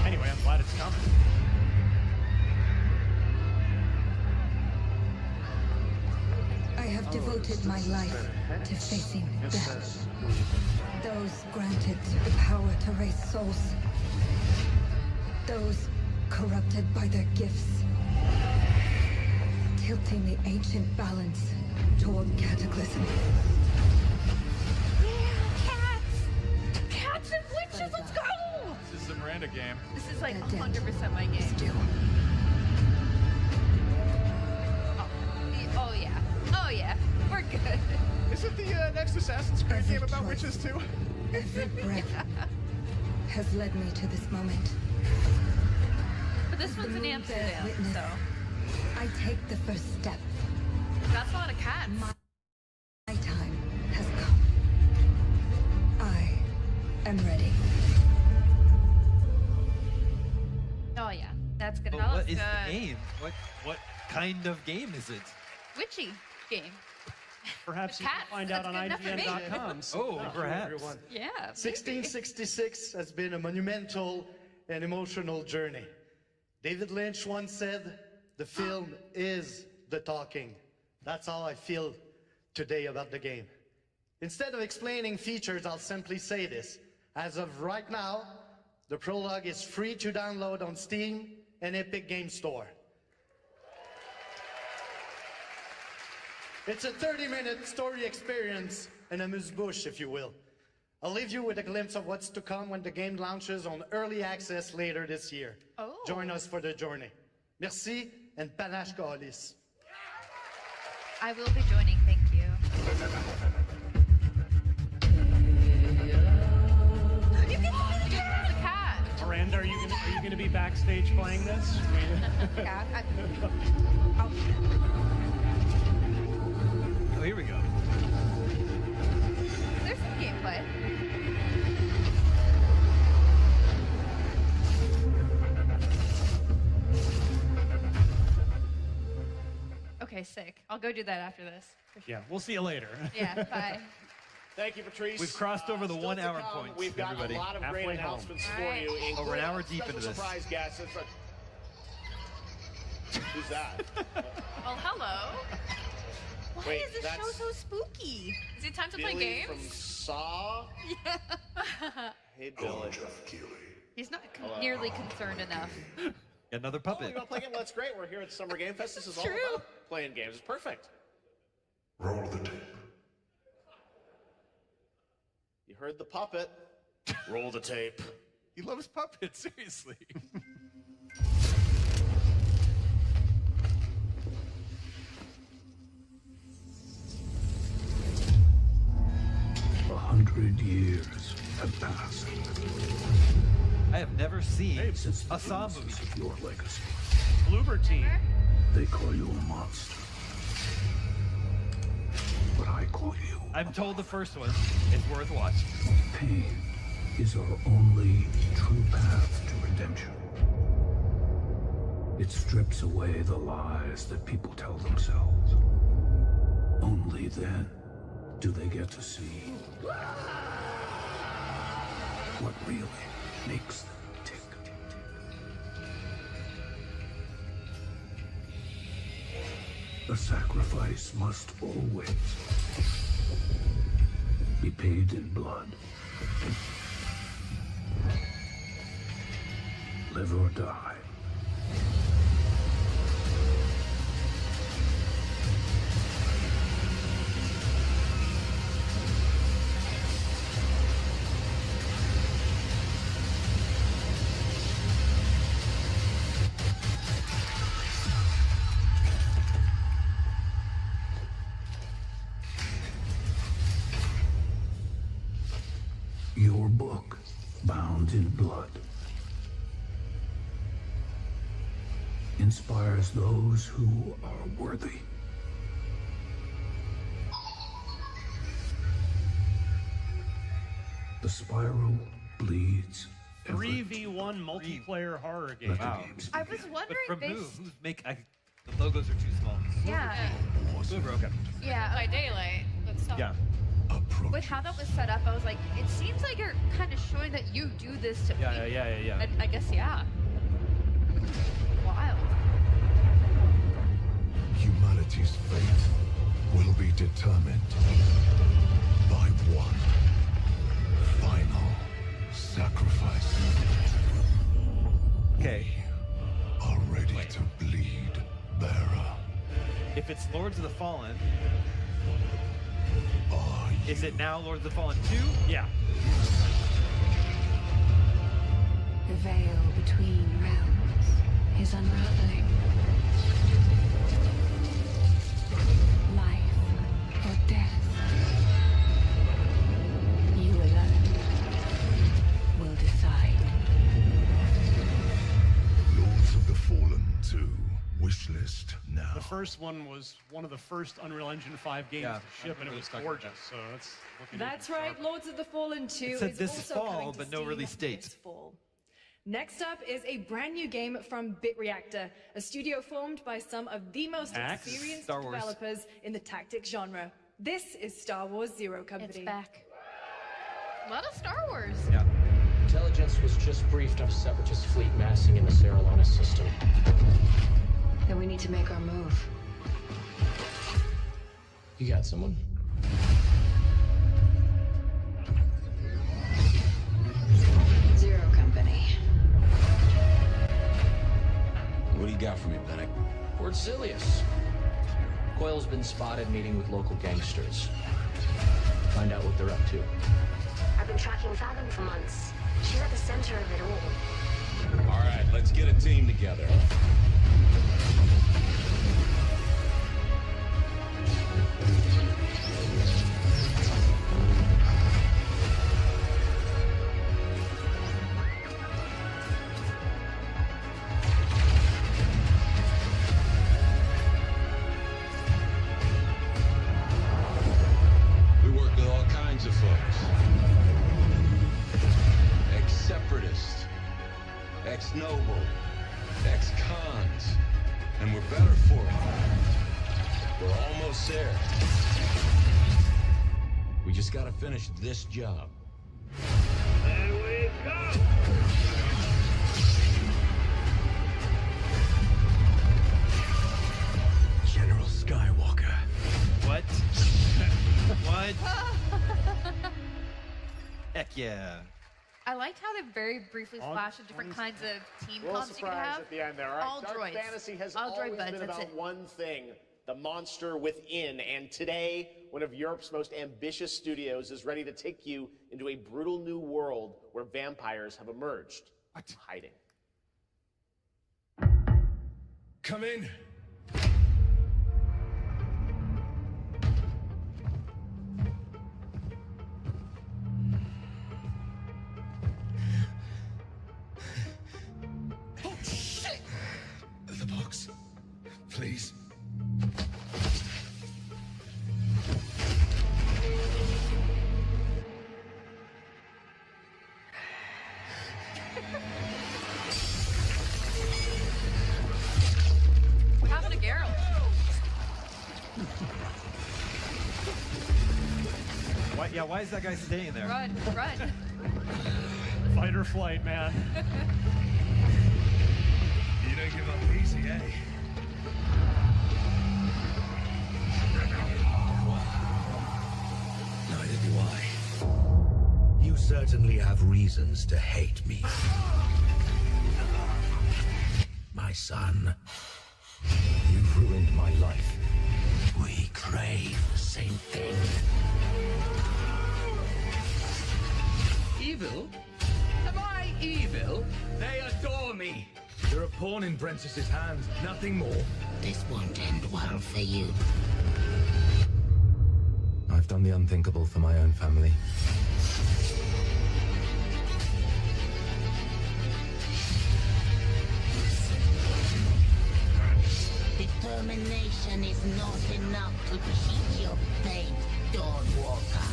Anyway, I'm glad it's coming. I have devoted my life to facing death. Those granted the power to raise souls. Those corrupted by their gifts. Tilting the ancient balance toward cataclysm. Cats and witches, let's go! This is the Miranda game. This is like 100% my game. Oh yeah. Oh yeah. We're good. Isn't the next Assassin's Creed game about witches too? Every breath has led me to this moment. But this one's in Amsterdam, so. I take the first step. That's a lot of cats. My time has come. I am ready. Oh yeah, that's good. But That what looks is good. the game? What kind of game is it? Witchy game. Perhaps you Cats. can find out on That's good enough for me. IGN.com. Oh, Thank you, perhaps. everyone. Yeah. 1666 has been a monumental and emotional journey. David Lynch once said, "The film is the talking." That's how I feel today about the game. Instead of explaining features, I'll simply say this. As of right now, the prologue is free to download on Steam and Epic Game Store. It's a 30-minute story experience, an amuse-bouche, if you will. I'll leave you with a glimpse of what's to come when the game launches on early access later this year. Oh. Join us for the journey. Merci and panache Calis. I will be joining, thank you. You can see the cat. Miranda, are you gonna be backstage playing this? Cat. Oh, here we go. There's some gameplay. Okay, sick. I'll go do that after this. Yeah, we'll see you later. Yeah, bye. Thank you, Patrice. We've crossed over the Still 1 to hour come, point. We've got everybody. a lot of Halfway great home. announcements All for right. you. Over an hour including deep into special this. surprise guests. Who's that? Well, hello. Why Wait, is this show that's so spooky? Is it time to Billy play from games? Saw. Yeah. Hey, Billy. He's not nearly concerned enough. Another Oh, puppet. you want to play game? Well, that's great. We're here at Summer Gamefest. This is all True. about playing games. It's perfect. Roll the tape. You heard the puppet. Roll the tape. He loves puppets, seriously. 100 years have passed I have never seen since the a Saw genesis movie. of your legacy. Bloober team. They call you a monster, but I call you. I'm told the first one is worth watching. Pain is our only true path to redemption. It strips away the lies that people tell themselves. Only then do they get to see what really makes them tick. A sacrifice must always be paid in blood. Live or die. Your book, bound in blood, inspires those who are worthy. The spiral bleeds. 3v1 multiplayer horror game. Wow. I was wondering, But from they who? Who's make? The logos are too small. yeah, Uber, okay. yeah. By daylight, but still. Yeah. With how that was set up, I was like, it seems like you're kind of showing that you do this to people. Yeah. And I guess, yeah. Wild. Humanity's fate will be determined by one final sacrifice. Okay. Are ready to bleed, bearer. If it's Lords of the Fallen, is it now Lords of the Fallen 2? Yeah. The veil between realms is unraveling. Life or death. You alone will decide. Lords of the Fallen 2. Wishlist now. The first one was one of the first Unreal Engine 5 games to ship, and it was gorgeous. So That's right, Lords of the Fallen 2 It said is this also fall, coming to but no Steam release date. this fall. Next up is a brand new game from BitReactor, a studio formed by some of the most experienced Star Wars. developers in the tactics genre. This is Star Wars Zero Company. It's back. A lot of Star Wars. Yeah. Intelligence was just briefed of Separatist fleet massing in the Serralona system. Then we need to make our move. You got someone? Zero Company. What do you got for me, Bennett? Port Silius. Coil's been spotted meeting with local gangsters. Find out what they're up to. I've been tracking Fathom for months. She's at the center of it all. All right, let's get a team together. We work with all kinds of folks. Ex-separatists, ex-noble, ex-cons, and we're better for it. We're almost there. We just gotta finish this job. There we go! General Skywalker. What? What? Heck yeah. I liked how they very briefly flashed the different kinds of team Little comps you could surprise have. at the end there. All right, All Dark droids. Fantasy has All always droid buds, been that's about it. one thing, the monster within. And today, one of Europe's most ambitious studios is ready to take you into a brutal new world where vampires have emerged. Hiding. Come in. Oh, shit! The box. Please. What happened to Geralt? Why is that guy staying there? Run, run. Fight or flight, man. You don't give up easy, eh? Neither do I. You certainly have reasons to hate me. My son, you've ruined my life. We crave the same thing. Evil? Am I evil? They adore me. You're a pawn in Brentius's hands, nothing more. This won't end well for you. I've done the unthinkable for my own family. Determination is not enough to cheat your fate, Dawnwalker.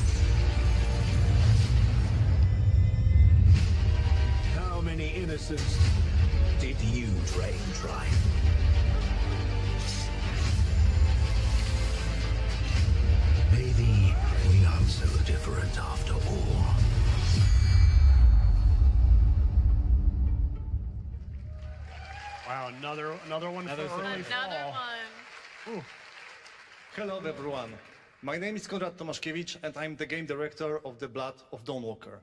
innocence. Did you drain dry? Maybe we aren't so different after all. Wow, another one for early fall. One. Hello everyone. My name is Konrad Tomaszkiewicz and I'm the game director of The Blood of Dawnwalker.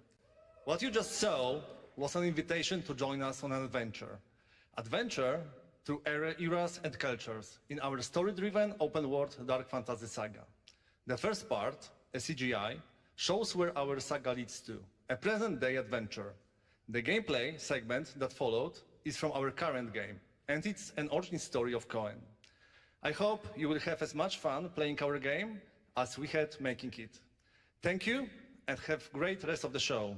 What you just saw was an invitation to join us on an adventure. Adventure through eras and cultures in our story-driven open-world dark fantasy saga. The first part, a CGI, shows where our saga leads to, a present-day adventure. The gameplay segment that followed is from our current game, and it's an origin story of Cohen. I hope you will have as much fun playing our game as we had making it. Thank you, and have a great rest of the show.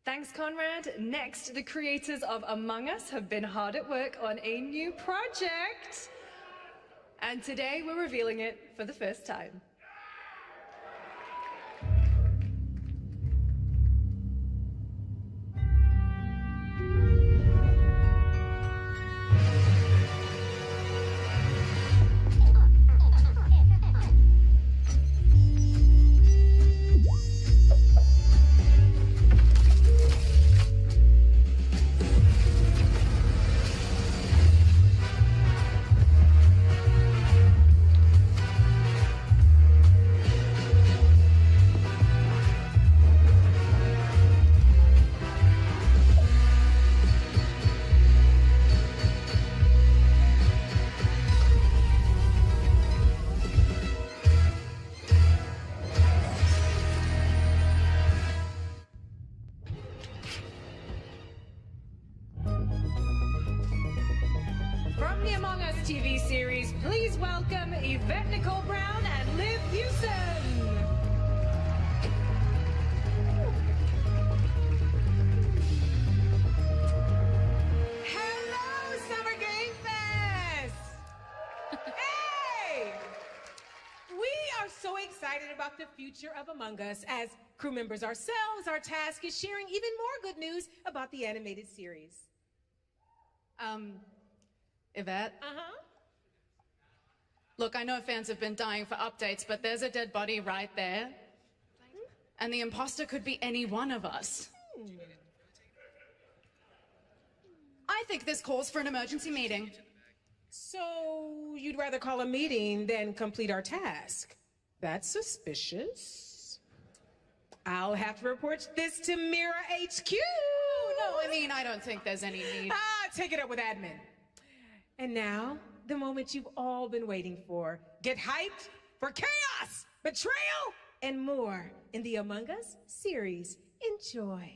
Thanks, Conrad. Next, the creators of Among Us have been hard at work on a new project. And today we're revealing it for the first time. From the Among Us TV series, please welcome Yvette Nicole Brown and Liv Hewson. Hello, Summer Gamefest! Hey! We are so excited about the future of Among Us. As crew members ourselves, our task is sharing even more good news about the animated series. Yvette? Uh-huh. Look, I know fans have been dying for updates, but there's a dead body right there. And the imposter could be any one of us. I think this calls for an emergency meeting. So you'd rather call a meeting than complete our task? That's suspicious. I'll have to report this to Mira HQ. No, I mean, I don't think there's any need. Take it up with admin. And now, the moment you've all been waiting for. Get hyped for chaos, betrayal, and more in the Among Us series. Enjoy.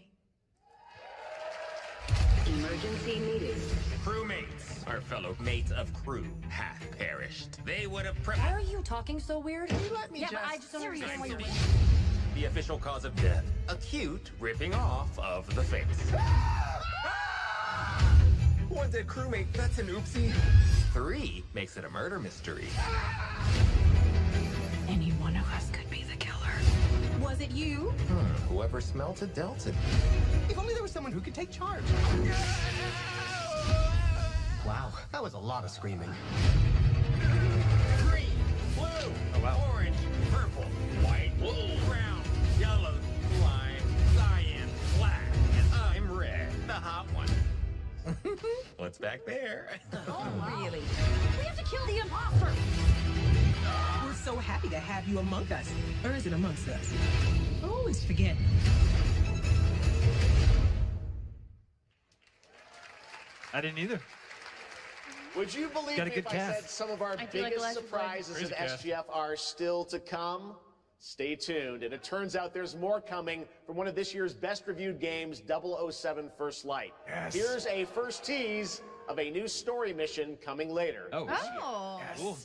Emergency meeting. Crewmates, our fellow mates of crew, have perished. They would have Why are you talking so weird? Can you let me yeah, just... but I just don't understand why you're... The official cause of death, acute ripping off of the face. One dead crewmate, that's an oopsie. 3 makes it a murder mystery. Any one of us could be the killer. Was it you? Whoever smelt it dealt it. If only there was someone who could take charge. Wow, that was a lot of screaming. Green, blue, orange, purple, white, brown, yellow, lime, cyan, black, and I'm red, the hot one. What's back there? Oh, really? We have to kill the imposter! We're so happy to have you among us. Or is it amongst us? I always forget. I didn't either. Would you believe me if I said some of our biggest surprises at SGF are still to come? Stay tuned. And it turns out there's more coming from one of this year's best reviewed games, 007 First Light. Yes. Here's a first tease of a new story mission coming later. Oh. Yes. Cool.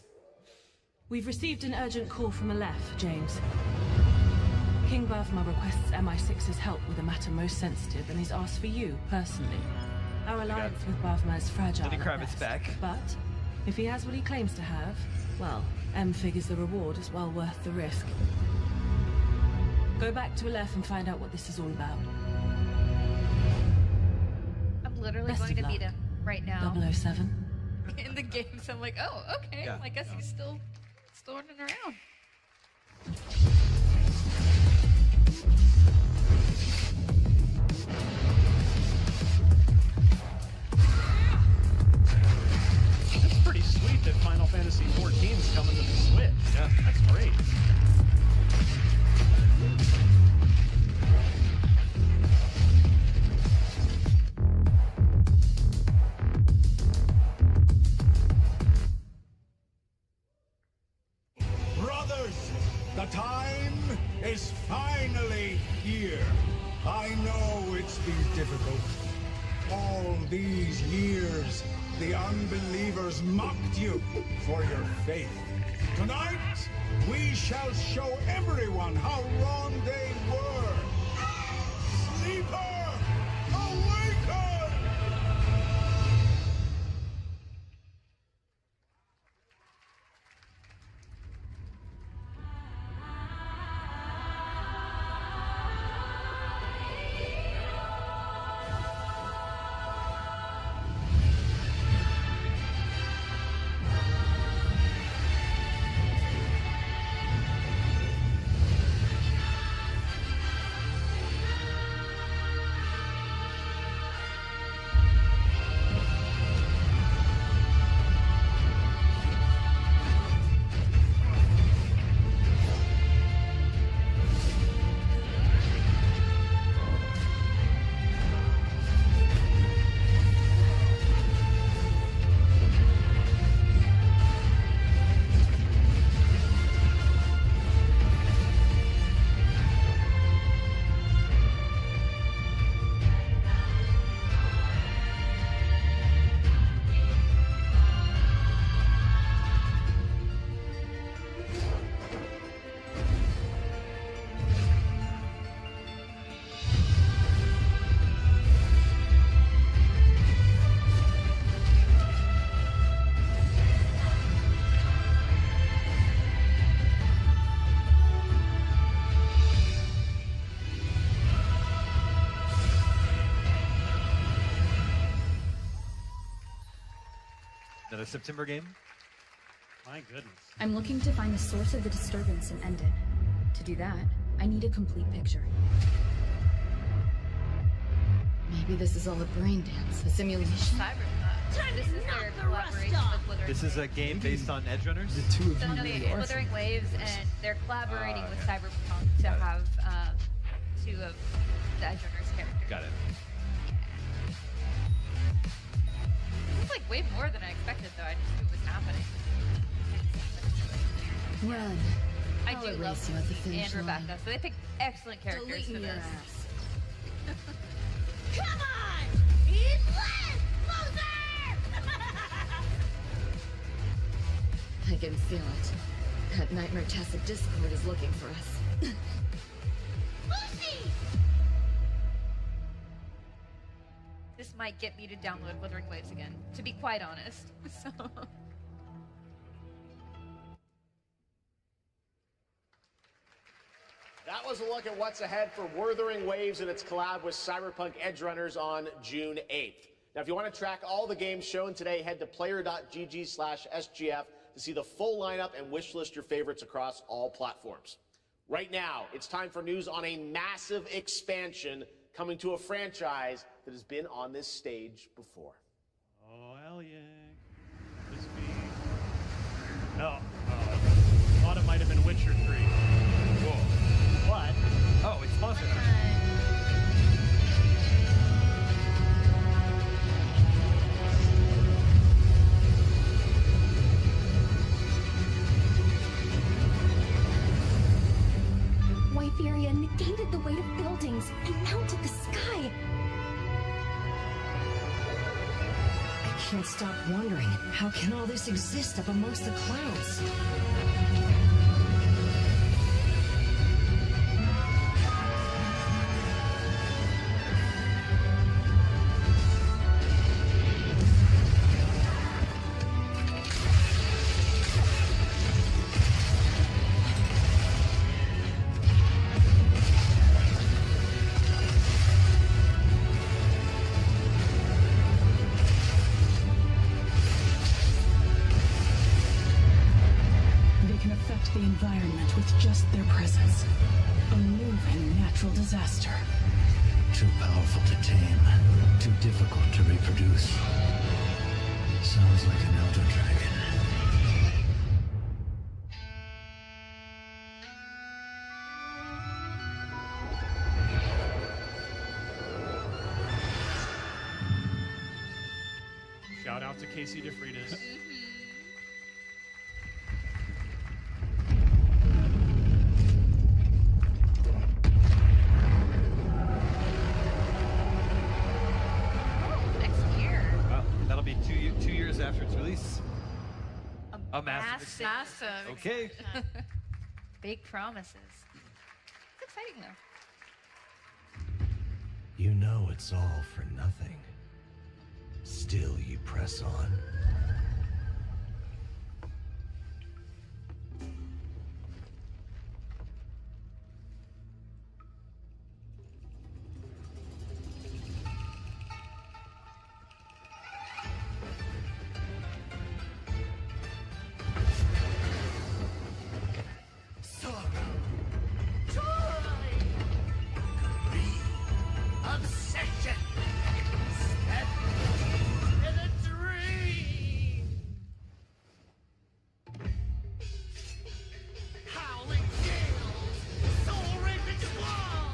We've received an urgent call from Aleph, James. King Bavma requests MI6's help with a matter most sensitive, and he's asked for you, personally. Our alliance with Bavma is fragile Lenny at Kravitz best, back. but If he has what he claims to have, well, M figures the reward is well worth the risk. Go back to Aleph and find out what this is all about. I'm literally Best going of to luck. meet him right now. 007. In the game, so I'm like, oh, okay. Yeah. I guess he's still running around. That's pretty sweet that Final Fantasy XIV is coming to the Switch. Yeah, that's great. Brothers, the time is finally here. I know it's been difficult. All these years, the unbelievers mocked you for your faith. Tonight, we shall show everyone how wrong they were. Sleeper, awaken! Another September game? My goodness. I'm looking to find the source of the disturbance and end it. To do that, I need a complete picture. Maybe this is all a brain dance, a simulation. This is their collaboration with Withering. This is a game based on Edge Runners? So no, Withering Waves, and they're collaborating with Cyberpunk to have two of the Edge Runners characters. Got it. This is like way more than I expected, though. I just knew it was happening. Run. I I'll do erase love you at the Lucy finish and line. Rebecca, so they picked excellent characters for Deleting your this. ass. Come on! Eat less, loser! I can feel it. That Nightmare Tacit Discord is looking for us. Lucy! This might get me to download Withering Waves again, to be quite honest. So. That was a look at what's ahead for Wuthering Waves and its collab with Cyberpunk Edge Runners on June 8th. Now, if you want to track all the games shown today, head to player.gg/SGF to see the full lineup and wish list your favorites across all platforms. Right now, it's time for news on a massive expansion coming to a franchise that has been on this stage before. Oh, hell yeah. Could this be? No. Thought it might have been Witcher 3. Cool. What? Oh, it's Monster Hunter. Wyveria negated the weight of buildings and mounted the sky. I can't stop wondering, how can all this exist up amongst the clouds? just their presence. A moving natural disaster. Too powerful to tame. Too difficult to reproduce. Sounds like an elder dragon. Shout out to Casey DeFreitas. Well, that'll be 2 years after its release. A massive. Massive. Okay. Big promises. It's exciting though. You know it's all for nothing. Still you press on. Obsession! Step in a dream! Howling gales, soul-raping squall!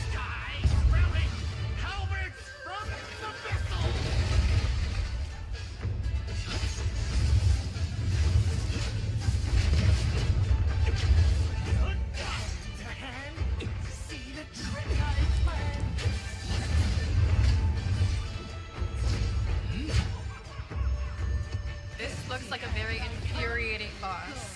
Sky-dwelling halberds from the vessel! This looks like a very infuriating boss.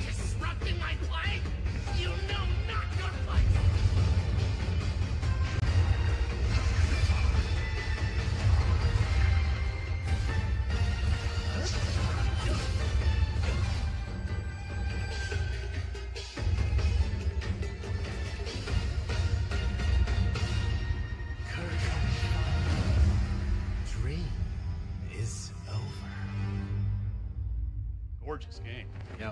Disrupting my play? You know not your place! Dream is over. Gorgeous game. Yeah.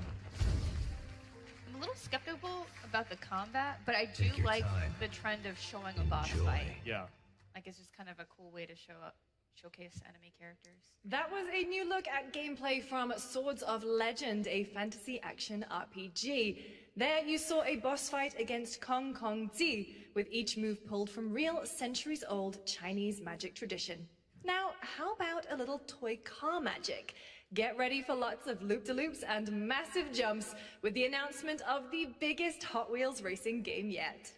I'm a little skeptical about the combat, but I do Take your like time. the trend of showing a boss Enjoy. fight. Yeah. Like it's just kind of a cool way to showcase enemy characters. That was a new look at gameplay from Swords of Legend, a fantasy action RPG. There you saw a boss fight against Kong Kong Zi, with each move pulled from real centuries-old Chinese magic tradition. Now, how about a little toy car magic? Get ready for lots of loop-de-loops and massive jumps with the announcement of the biggest Hot Wheels racing game yet.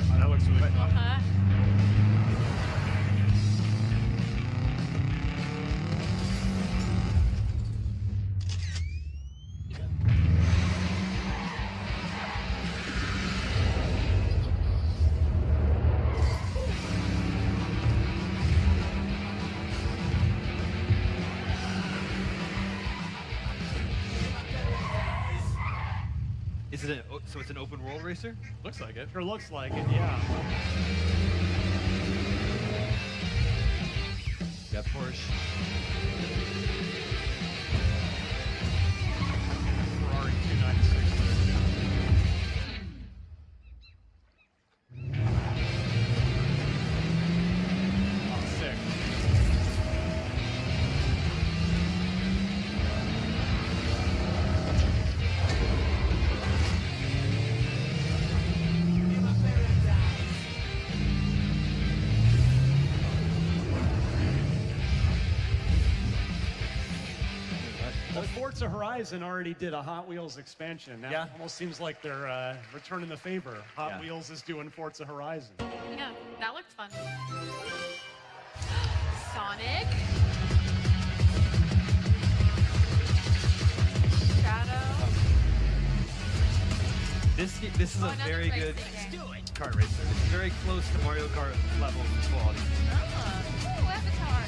Oh, that looks really fun. Is it so it's an open world racer? Looks like it. Sure looks like it, yeah. Got Porsche. Ferrari 296. Oh, sick. Forza Horizon already did a Hot Wheels expansion. Now it almost seems like they're returning the favor. Hot Wheels is doing Forza Horizon. Yeah, that looked fun. Sonic. Shadow. This is a very good kart racer. It's very close to Mario Kart level quality. Oh, Avatar.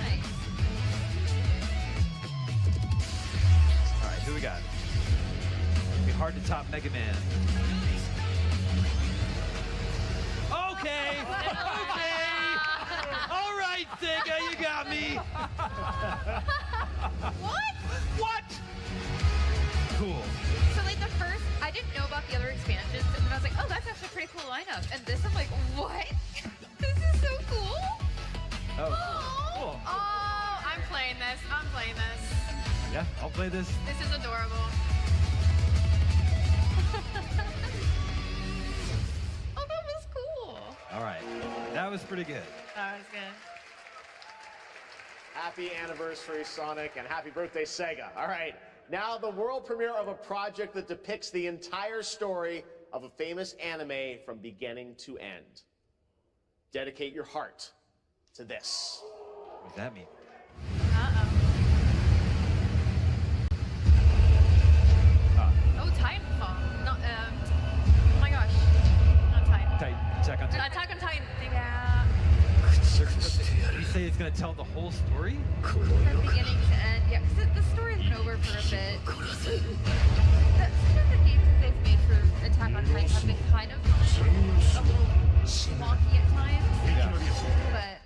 Nice. All right, who we got? It'll be hard to top Mega Man. Okay. All right, Sega, you got me. What? Cool. So like the first, I didn't know about the other expansions, and then I was like, oh, that's actually a pretty cool lineup. And this, I'm like, what? This is so cool. Oh, cool. Oh, I'm playing this. I'm playing this. Yeah, I'll play this. This is adorable. Oh, that was cool. All right, that was pretty good. That was good. Happy anniversary, Sonic, and happy birthday, Sega. All right, now the world premiere of a project that depicts the entire story of a famous anime from beginning to end. Dedicate your heart to this. What does that mean? Oh, Titanfall. No, oh my gosh. Not Titan. Attack on Titan. Attack on Titan. Yeah. You say it's going to tell the whole story? From beginning to end, yeah, because the story's been over for a bit. Some of the games that they've made for Attack on Titan have been kind of a little wonky at times. But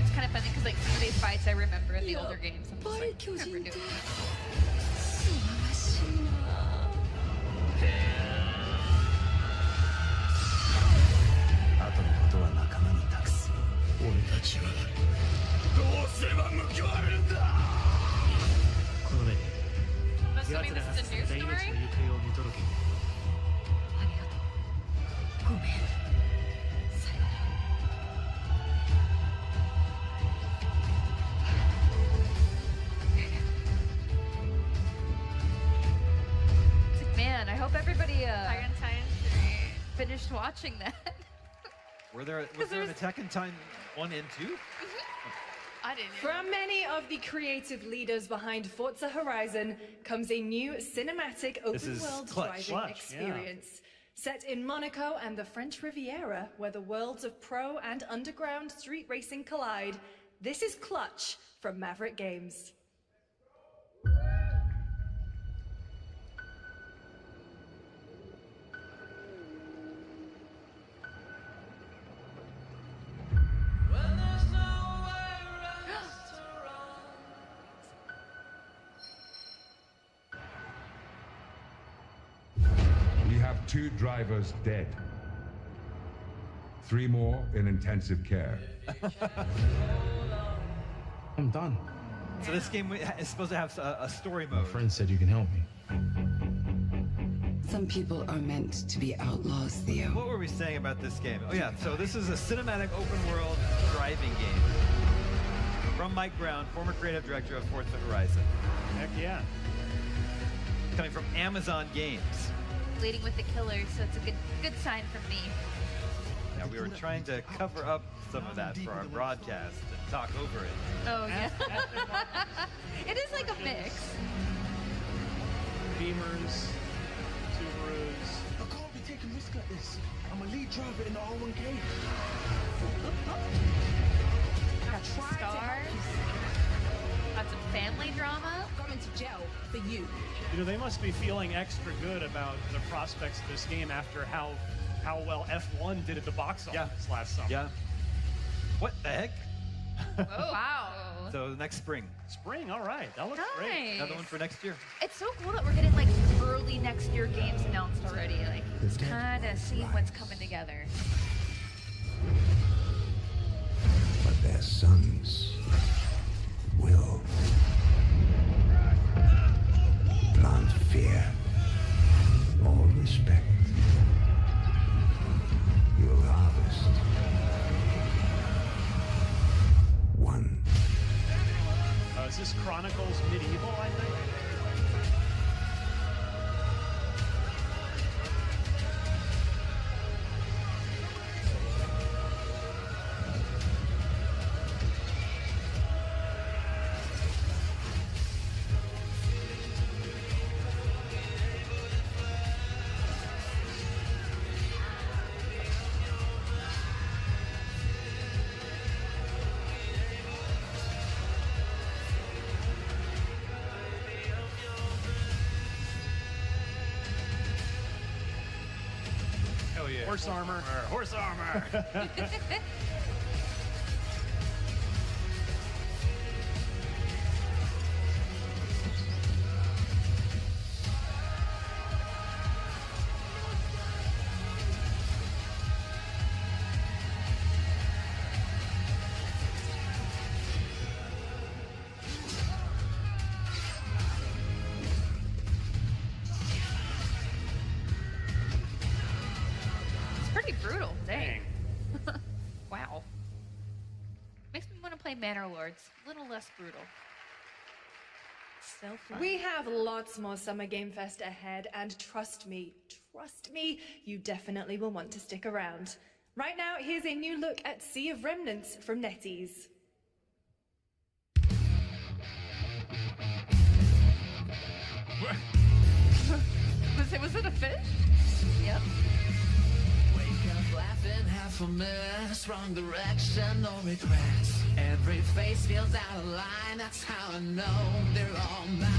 it's kind of funny because like some of these fights I remember in the older games. I'm just like, I remember doing that. I'm assuming this is a new story? Man, I hope everybody Titan 3. finished watching that. Was there an Attack on Titan 1 and 2? I didn't. From many of the creative leaders behind Forza Horizon comes a new cinematic open-world driving experience. Set in Monaco and the French Riviera, where the worlds of pro and underground street racing collide, this is Clutch from Maverick Games. We have 2 drivers dead. 3 more in intensive care. I'm done. So this game is supposed to have a story mode. My friend said you can help me. Some people are meant to be outlaws, Theo. What were we saying about this game? Oh yeah, so this is a cinematic open world driving game. From Mike Brown, former creative director of Forza Horizon. Heck yeah. Coming from Amazon Games. Leading with the killers, so it's a good sign from me. Yeah, we were trying to cover up some of that for our broadcast and talk over it. Oh yeah. It is like a mix. Beamers, Subarus. I can't be taking risks like this. I'm a lead driver in the R1K. Stars. Got some family drama. Going to jail for you. You know, they must be feeling extra good about the prospects of this game after how well F1 did at the box office last summer. Yeah. What the heck? Oh, wow. So next spring. Spring, all right. That looks great. Another one for next year. It's so cool that we're getting like early next year games announced already. Like it's kind of seeing what's coming together. their sons will plant fear or respect. You'll harvest one. Is this Chronicles Medieval, I think? Yeah. Horse armor. Horse armor. Pretty brutal. Dang. Wow. Makes me want to play Manor Lords. A little less brutal. So fun. We have lots more Summer Game Fest ahead, and trust me, you definitely will want to stick around. Right now, here's a new look at Sea of Remnants from NetEase. Was it a fish? Yep. Laughing, half a mess, wrong direction, no regrets. Every face feels out of line, that's how I know they're all mine.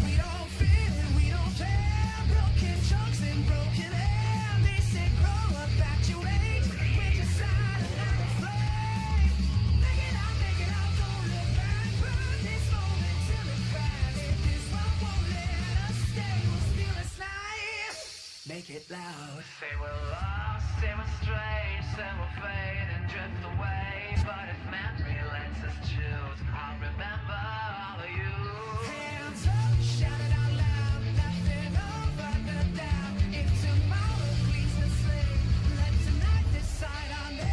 We don't fit, we don't care, broken chunks and broken air. They say grow up at your age, with your side and not a flame. Make it out, don't look back, burn this moment till it cracks. If this one won't let us stay, we'll steal its life. Make it loud. Say we're lost, say we're strange, say we'll fade and drift away. But if memory lets us choose, I'll remember all of you. Hands up, shout it out loud, nothing over the doubt. If tomorrow cleans the slate, let tonight decide on it.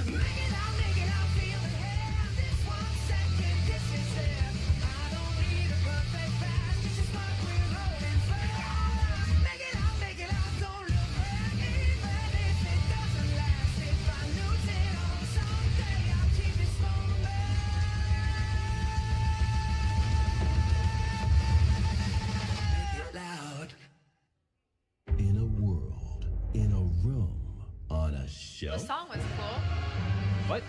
Make it out, feel the hand. This 1 second, this is it. I don't need a perfect path, this is what we're rolling for. Make it out, don't look back, even if it doesn't last. If I lose it all someday, I'll keep this moment. Make it loud. In a world, in a room, on a show. The song was cool. What?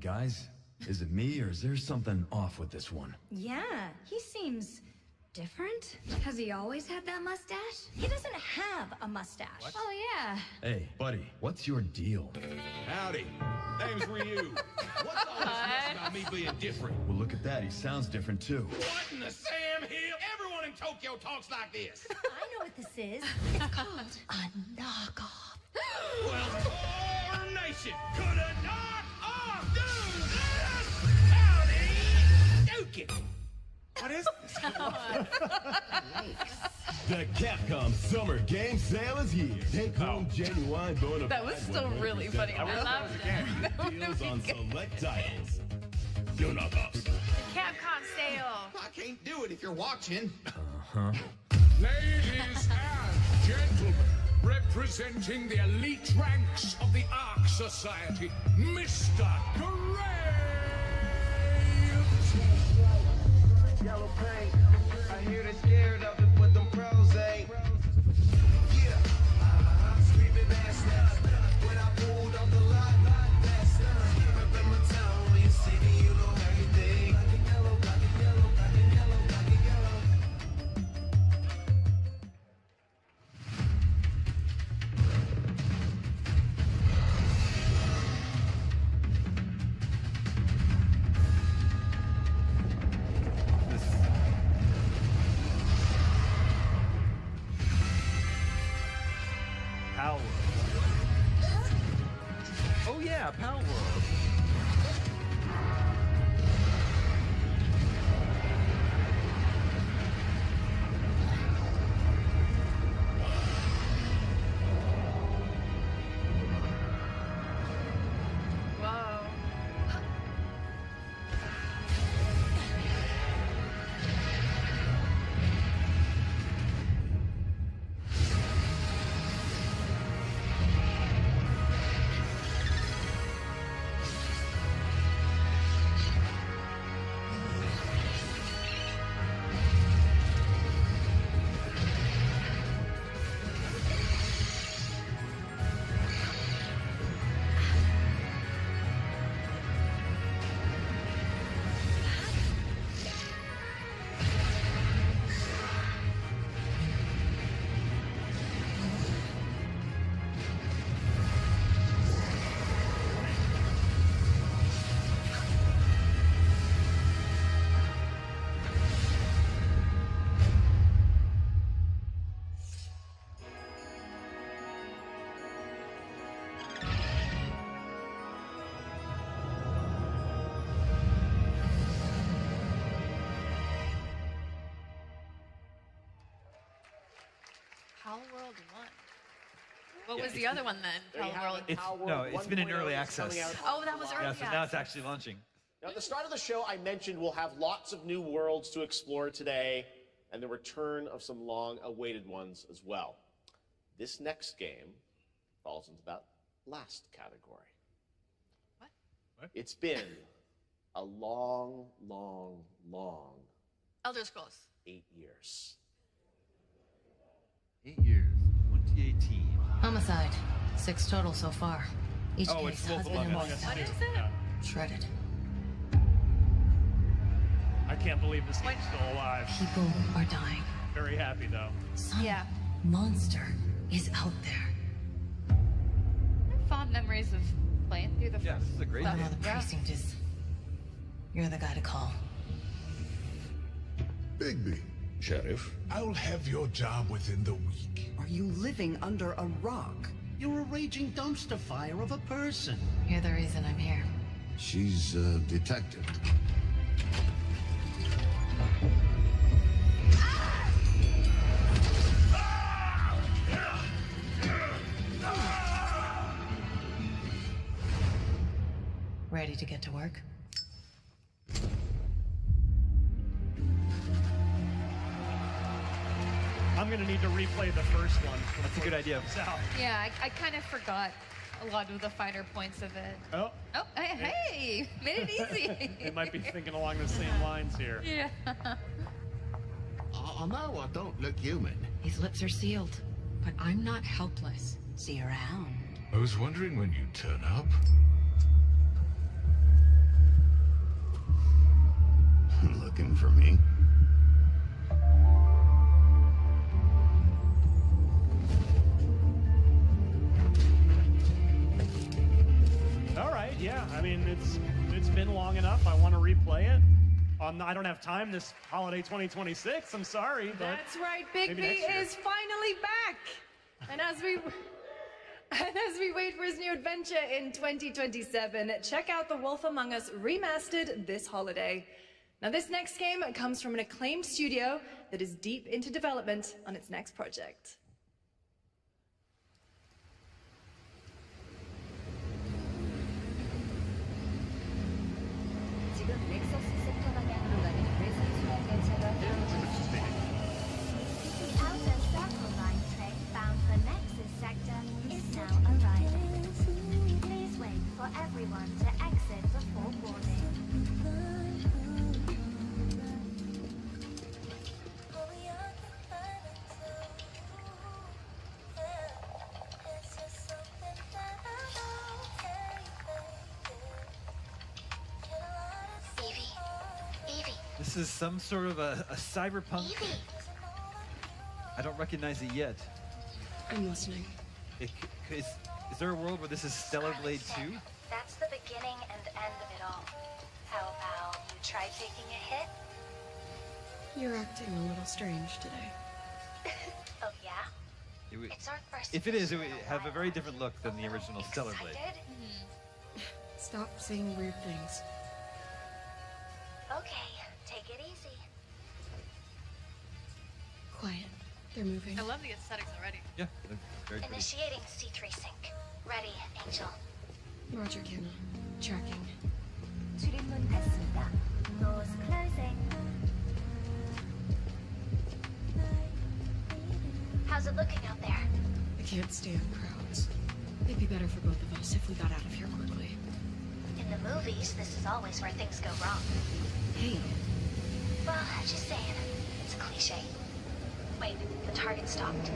Guys, is it me or is there something off with this one? Yeah, he seems different. Has he always had that mustache? He doesn't have a mustache. What? Oh, yeah. Hey, buddy, what's your deal? Howdy. Name's Ryu. What's all this mess about me being different? Well, look at that. He sounds different, too. What in the Sam Hill? Everyone in Tokyo talks like this. I know what this is. It's called a knockoff. Well, our nation could have knocked off, dude! Howdy! Duke it! What is this? The Capcom Summer Game Sale is here. Take home genuine bona fide. That was still really funny. I loved it. Deals on select titles. No knockoffs. Capcom sale. I can't do it if you're watching. Uh-huh. Ladies and gentlemen, representing the elite ranks of the Ark Society, Mr. Graves! Yellow paint. I hear they're scared of it, but them pros ain't. Yeah, screaming ass when I pulled off the lot. That's in my town, when you see me, you know everything. Black and yellow, black and yellow, black and yellow, black and yellow. Palworld 1. What was the other one then? Palworld. It's been in early access. Oh, that was early Yeah, access. so now it's actually launching. Now, at the start of the show, I mentioned we'll have lots of new worlds to explore today, and the return of some long-awaited ones as well. This next game falls into that last category. What? It's been a long, long, long Elder Scrolls. 8 years. 8 years, 2018. Homicide. 6 total so far. Each Oh, case it's Wolf husband and Among Us. wife. What is it? Shredded. I can't believe this game's still alive. People are dying. Very happy though. Some monster is out there. I have fond memories of playing through the first this is a great stuff. game. The precinct is... You're the guy to call. Bigby. Sheriff? I'll have your job within the week. Are you living under a rock? You're a raging dumpster fire of a person. You're the reason I'm here. She's a detective. Ready to get to work? I'm gonna need to replay the first one. That's a good idea. Yeah, I kind of forgot a lot of the finer points of it. Oh. Oh, hey, made it easy. They might be thinking along the same lines here. Yeah. I know I don't look human. His lips are sealed, but I'm not helpless. See you around. I was wondering when you'd turn up. Looking for me? All right, yeah. I mean, it's been long enough. I want to replay it. I don't have time this holiday 2026. I'm sorry, but That's right, Big maybe B next year. is finally back. And as we wait for his new adventure in 2027, check out The Wolf Among Us remastered this holiday. Now, this next game comes from an acclaimed studio that is deep into development on its next project. 지금 넥서스 섹터 방향으로 가는 외선 수행 열차가 The outer circle line train bound for Nexus sector is now arriving. Please wait for everyone to exit before boarding. This is some sort of a cyberpunk. I don't recognize it yet. I'm listening. Is there a world where this is Stellar Blade 2? That's the beginning and end of it all. How about you try taking a hit? You're acting a little strange today. Oh yeah? It would, It's our first if it is, it would have a very different look than the original Stellar Blade. Excited? Stop saying weird things. Okay, take it easy. Quiet. They're moving. I love the aesthetics already. Yeah, they're very pretty. Initiating C3 sync. Ready, Angel. Roger, Kenna. Tracking. 출입문 닫습니다. Doors closing. How's it looking out there? I can't stand crowds. It'd be better for both of us if we got out of here quickly. In the movies, this is always where things go wrong. Hey. Well, just saying. It's a cliche. Wait, the target stopped.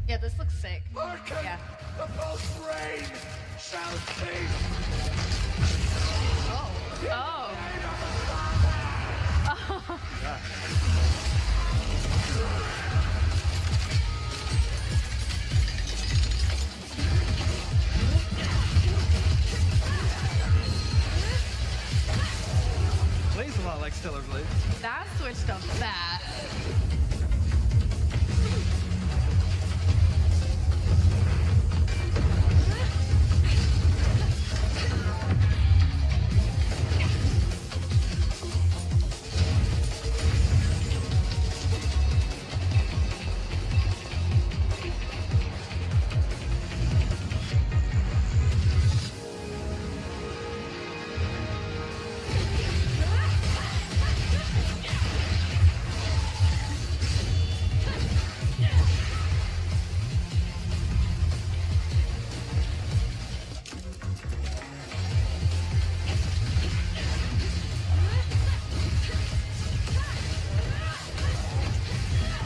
Yeah, this looks sick. Yeah. The false rain shall cease. Oh. Oh. Plays a lot like Stellar Blade. That switched up fast.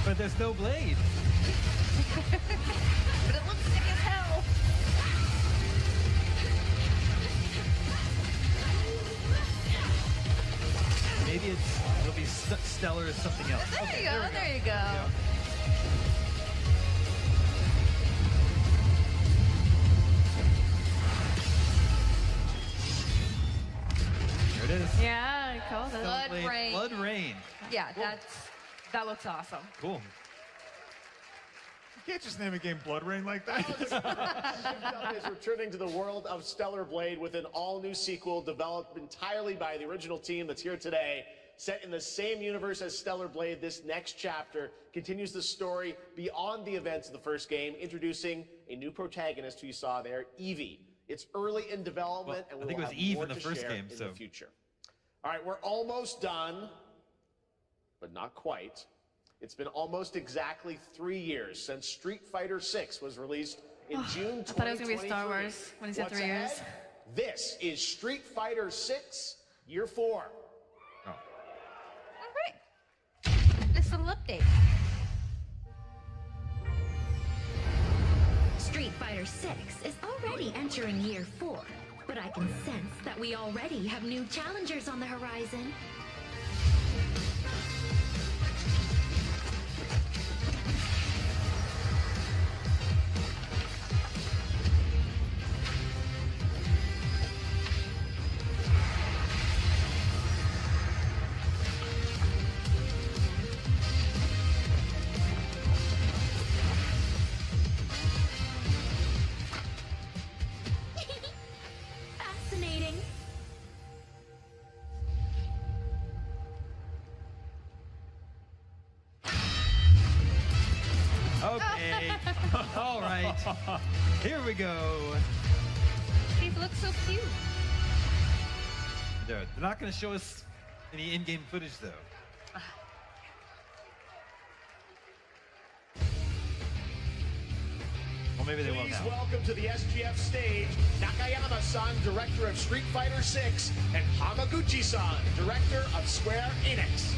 But there's no blade. But it looks sick as hell. Maybe it'll be stellar as something else. There Okay, you go. There you go. There it is. Yeah, I called it. Blood Rain. Blood Rain. Yeah, that looks awesome. Cool. You can't just name a game Blood Rain like that. Shift is returning to the world of Stellar Blade with an all-new sequel developed entirely by the original team that's here today. Set in the same universe as Stellar Blade, this next chapter continues the story beyond the events of the first game, introducing a new protagonist who you saw there, Evie. It's early in development, and I think we'll it was have Eve more in the to first share game, in so the future. All right, we're almost done, but not quite. It's been almost exactly 3 years since Street Fighter VI was released in June 2023. I thought it was going to be Star Wars when he said 3 years. Ahead? This is Street Fighter VI, Year 4. All right. This little update. Street Fighter VI is already entering Year 4, but I can sense that we already have new challengers on the horizon. Fascinating. Okay. All right. Here we go. These look so cute. They're not going to show us any in-game footage, though. Well, maybe they will Please now. welcome to the SGF stage, Nakayama-san, director of Street Fighter VI, and Hamaguchi-san, director of Square Enix.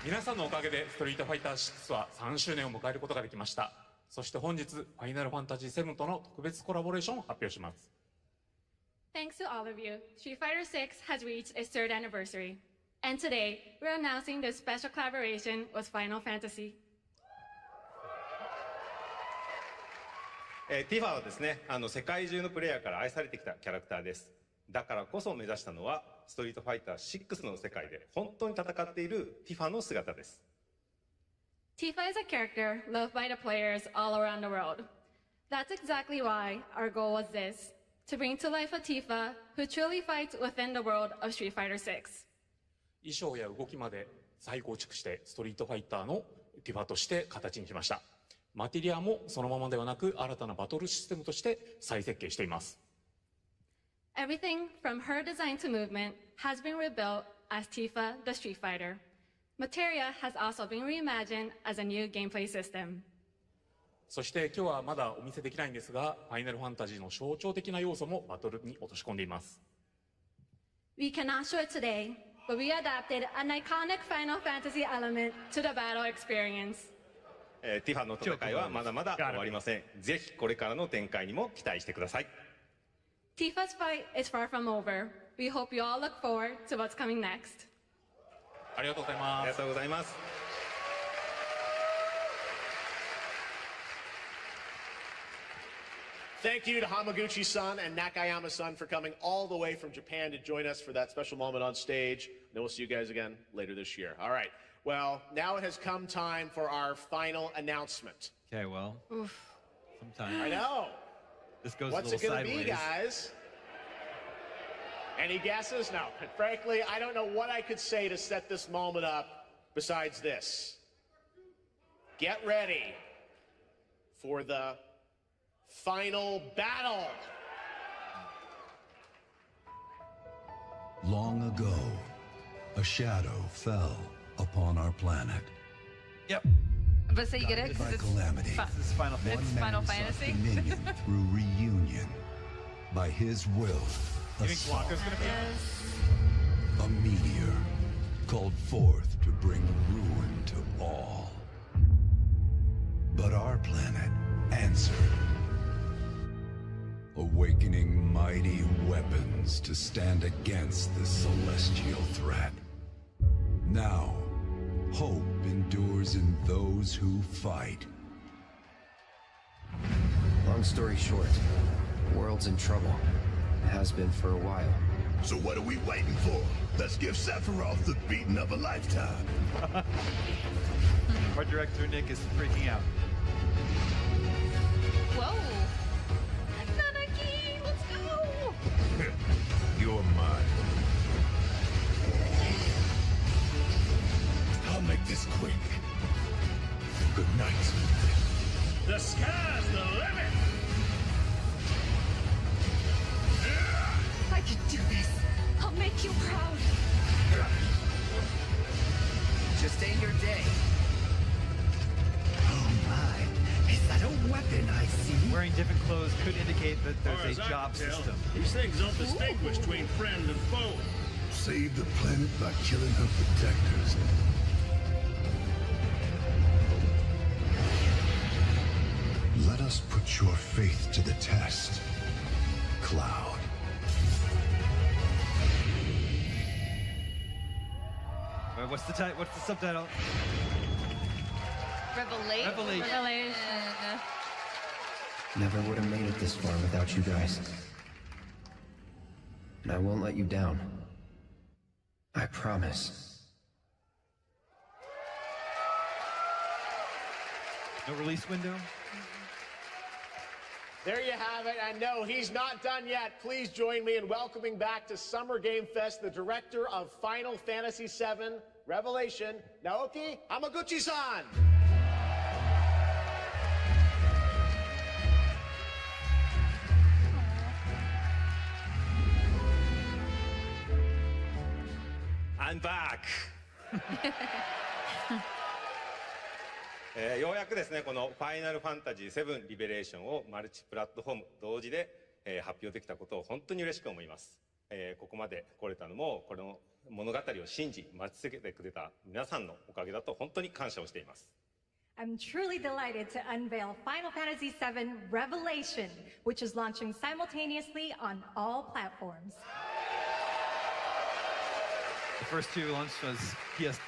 皆さんのおかげでストリートファイター6は3周年を迎えることができました。そして本日、ファイナルファンタジー7との特別コラボレーションを発表します。 Thanks to all of you, Street Fighter VI has reached its 3rd anniversary. And today, we're announcing this special collaboration with Final Fantasy. ティファはですね、世界中のプレイヤーから愛されてきたキャラクターです。だからこそ目指したのは、ストリートファイター6の世界で本当に戦っているティファの姿です。Tifa is a character loved by the players all around the world. That's exactly why our goal was this, to bring to life a Tifa who truly fights within the world of Street Fighter VI. 衣装や動きまで再構築してストリートファイターのティファとして形にしました。マテリアもそのままではなく新たなバトルシステムとして再設計しています。Everything from her design to movement has been rebuilt as Tifa the Street Fighter. Materia has also been reimagined as a new gameplay system. そして今日はまだお見せできないんですが、ファイナルファンタジーの象徴的な要素もバトルに落とし込んでいます。We cannot show it today, but we adapted an iconic Final Fantasy element to the battle experience. ティファの戦いはまだまだ終わりません。ぜひこれからの展開にも期待してください。Tifa's fight is far from over. We hope you all look forward to what's coming next. ありがとうございます。ありがとうございます。Thank you to Hamaguchi-san and Nakayama-san for coming all the way from Japan to join us for that special moment on stage. Then we'll see you guys again later this year. All right. Well, now it has come time for our final announcement. Okay, well, sometime. I know. This goes What's a little it going to sideways. be, guys? Any guesses? No. Frankly, I don't know what I could say to set this moment up besides this. Get ready for the final battle. Long ago, a shadow fell upon our planet. Yep. But so you get it because it's calamity. This is Final Fantasy. It's Final Fantasy. Dominion through reunion. By his will, You think Blanca's gonna be? a meteor called forth to bring ruin to all. But our planet answered, awakening mighty weapons to stand against the celestial threat. Now, hope endures in those who fight. Long story short, the world's in trouble. It has been for a while. So what are we waiting for? Let's give Sephiroth the beating of a lifetime. Our director, Nick, is freaking out. Whoa! Nanaki, let's go! You're mine. I'll make this quick. Good night. The sky's the limit! I can do this. I'll make you proud. Just ain't your day. Oh my, is that a weapon I see? Wearing different clothes could indicate that Far there's as a I job can tell, system. These things don't distinguish between friend and foe. Save the planet by killing her protectors. Let us put your faith to the test, Cloud. Wait, what's the subtitle? Revelation. Never would have made it this far without you guys. And I won't let you down. I promise. No release window? There you have it, and no, he's not done yet. Please join me in welcoming back to Summer Gamefest the director of Final Fantasy VII Revelation, Naoki Hamaguchi-san. I'm back! ようやくですね、このファイナルファンタジー7リベレーションをマルチプラットフォーム同時で、発表できたことを本当に嬉しく思います。ここまで来れたのも、この物語を信じ、待ち続けてくれた皆さんのおかげだと本当に感謝をしています。I'm truly delighted to unveil Final Fantasy VII Revelation, which is launching simultaneously on all platforms. The first two launch was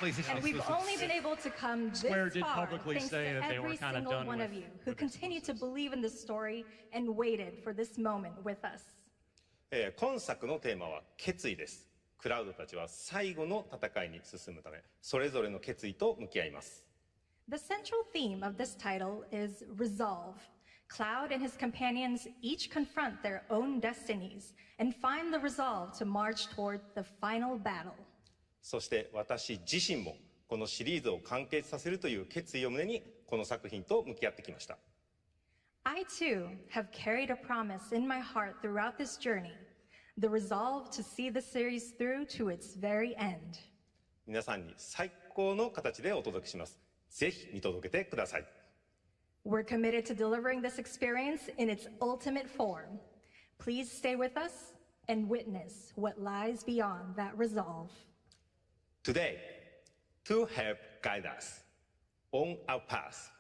PlayStation And we've only been able to come this Square did far publicly thanks say to that they were every kind of single done one with of you who continue to believe in this story and waited for this moment with us. 今作のテーマは決意です。クラウドたちは最後の戦いに進むため、それぞれの決意と向き合います。The central theme of this title is resolve. Cloud and his companions each confront their own destinies and find the resolve to march toward the final battle. そして私自身もこのシリーズを完結させるという決意を胸にこの作品と向き合ってきました。I too have carried a promise in my heart throughout this journey, the resolve to see the series through to its very end. 皆さんに最高の形でお届けします。ぜひ見届けてください。We're committed to delivering this experience in its ultimate form. Please stay with us and witness what lies beyond that resolve. Today, to help guide us on our path,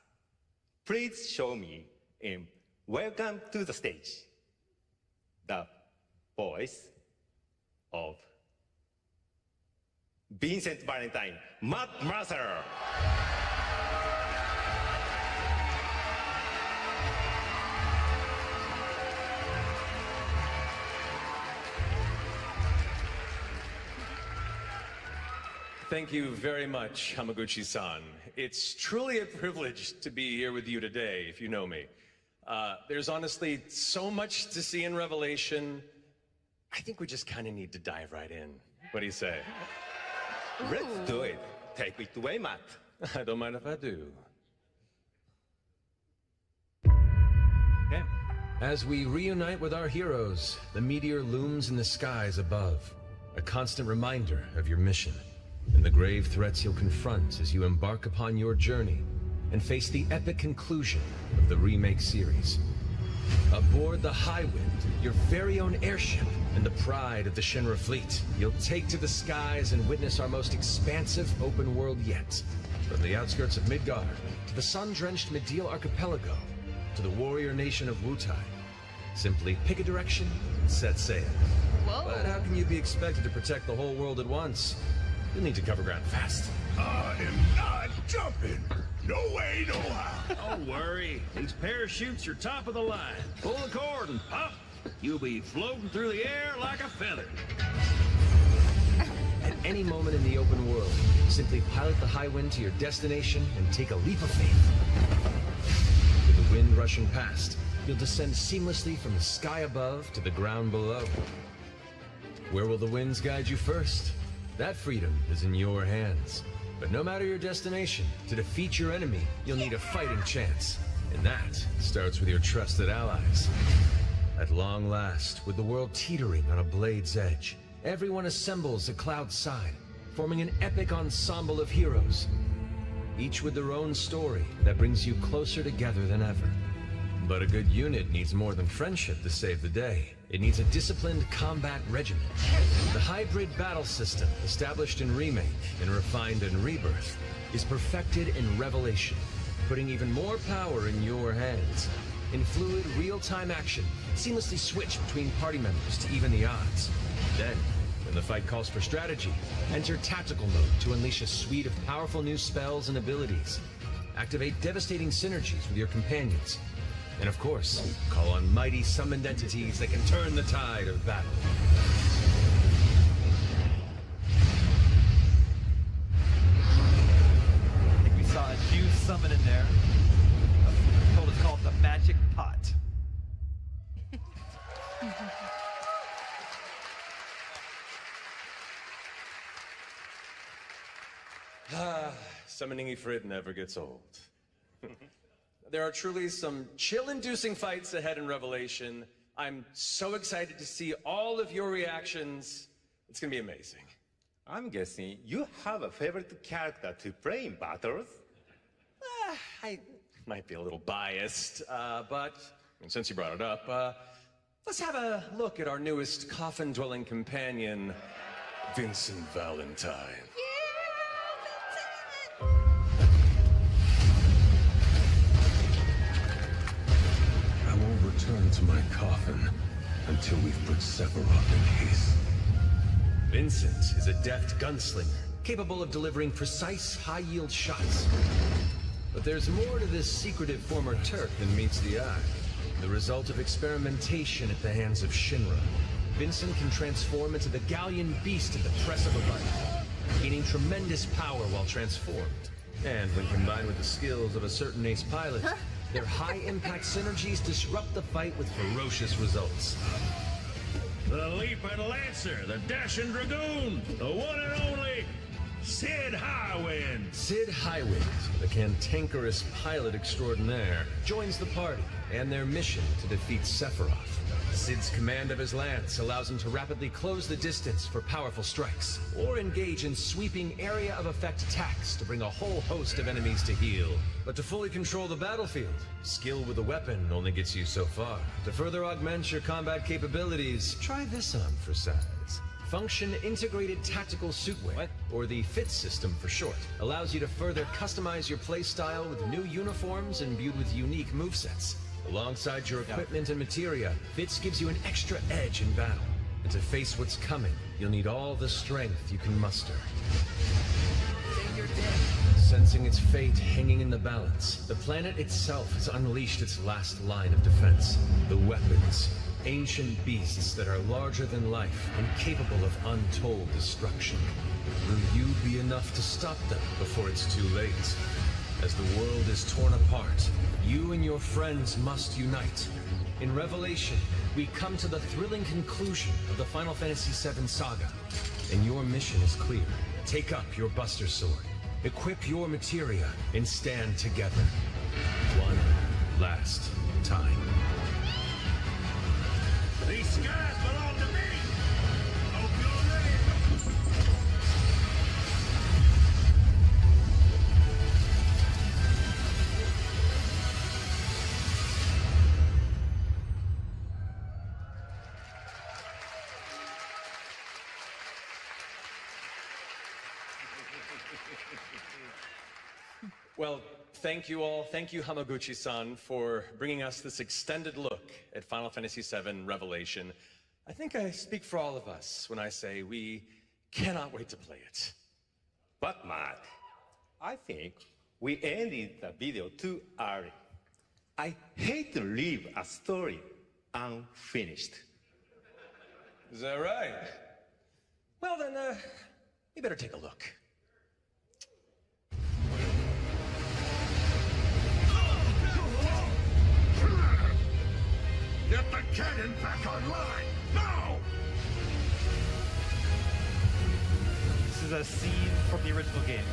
please show me and welcome to the stage the voice of Vincent Valentine, Matt Mercer. Thank you very much, Hamaguchi-san. It's truly a privilege to be here with you today, if you know me. There's honestly so much to see in Revelation. I think we just kind of need to dive right in. What do you say? Let's do it. Take it away, Matt. I don't mind if I do. Okay. As we reunite with our heroes, the meteor looms in the skies above, a constant reminder of your mission and the grave threats you'll confront as you embark upon your journey and face the epic conclusion of the remake series. Aboard the Highwind, your very own airship and the pride of the Shinra fleet. You'll take to the skies and witness our most expansive open world yet. From the outskirts of Midgar, to the sun-drenched Mideel Archipelago, to the warrior nation of Wutai. Simply pick a direction and set sail. Whoa. But how can you be expected to protect the whole world at once? You'll need to cover ground fast. I am not jumping. No way, no how. Don't worry. These parachutes are top of the line. Pull the cord and pop. You'll be floating through the air like a feather. At any moment in the open world, simply pilot the high wind to your destination and take a leap of faith. With the wind rushing past, you'll descend seamlessly from the sky above to the ground below. Where will the winds guide you first? That freedom is in your hands. But no matter your destination, to defeat your enemy, you'll need a fighting chance. And that starts with your trusted allies. At long last, with the world teetering on a blade's edge, everyone assembles at Cloud's side, forming an epic ensemble of heroes. Each with their own story that brings you closer together than ever. But a good unit needs more than friendship to save the day. It needs a disciplined combat regimen. The hybrid battle system, established in Remake and refined in Rebirth, is perfected in Revelation, putting even more power in your hands. In fluid, real-time action, seamlessly switch between party members to even the odds. Then, when the fight calls for strategy, enter tactical mode to unleash a suite of powerful new spells and abilities. Activate devastating synergies with your companions. And of course, call on mighty summoned entities that can turn the tide of battle. I think we saw a new summon in there. Told it's called the Magic Pot. Summoning Ifrit never gets old. There are truly some chill-inducing fights ahead in Revelation. I'm so excited to see all of your reactions. It's gonna be amazing. I'm guessing you have a favorite character to play in battles? I might be a little biased, but since you brought it up, let's have a look at our newest coffin-dwelling companion, Vincent Valentine. Return to my coffin until we've put Sephiroth in peace. Vincent is a deft gunslinger, capable of delivering precise, high-yield shots. But there's more to this secretive former Turk than meets the eye. The result of experimentation at the hands of Shinra, Vincent can transform into the Galleon beast at the press of a button, gaining tremendous power while transformed. And when combined with the skills of a certain ace pilot, their high-impact synergies disrupt the fight with ferocious results. The Leaping Lancer, the Dashing Dragoon, the one and only Sid Highwind. Sid Highwind, the cantankerous pilot extraordinaire, joins the party and their mission to defeat Sephiroth. Sid's command of his lance allows him to rapidly close the distance for powerful strikes, or engage in sweeping area of effect attacks to bring a whole host of enemies to heel. But to fully control the battlefield, skill with a weapon only gets you so far. To further augment your combat capabilities, try this on for size. Function Integrated Tactical Suitwear, or the FIT system for short, allows you to further customize your playstyle with new uniforms imbued with unique movesets. Alongside your equipment and materia, FITS gives you an extra edge in battle. And to face what's coming, you'll need all the strength you can muster. Sensing its fate hanging in the balance, the planet itself has unleashed its last line of defense. The weapons, ancient beasts that are larger than life and capable of untold destruction. Will you be enough to stop them before it's too late? As the world is torn apart, you and your friends must unite. In Revelation, we come to the thrilling conclusion of the Final Fantasy VII saga. And your mission is clear. Take up your Buster Sword, equip your materia, and stand together. One last time. These skies belong to me! Hope you're ready! Well, thank you all. Thank you, Hamaguchi-san, for bringing us this extended look at Final Fantasy VII Revelation. I think I speak for all of us when I say we cannot wait to play it. But Mark, I think we ended the video too early. I hate to leave a story unfinished. Is that right? Well then, you better take a look. Get the cannon back online, now! This is a scene from the original game.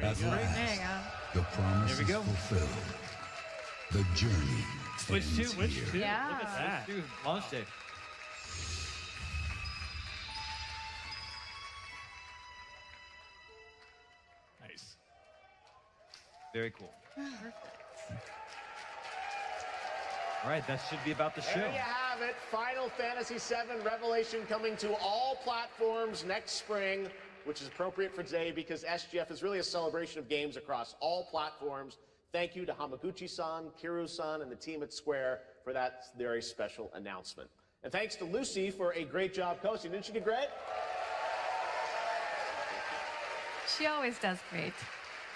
At last, the promise is fulfilled. The journey Switch 2, ends Switch here. 2. Look at that. Switch 2, launch day. Nice. Very cool. All right, that should be about the show. There you have it. Final Fantasy VII Revelation coming to all platforms next spring, which is appropriate for today because SGF is really a celebration of games across all platforms. Thank you to Hamaguchi-san, Kiru-san, and the team at Square for that very special announcement. And thanks to Lucy for a great job hosting. Didn't she do great? She always does great.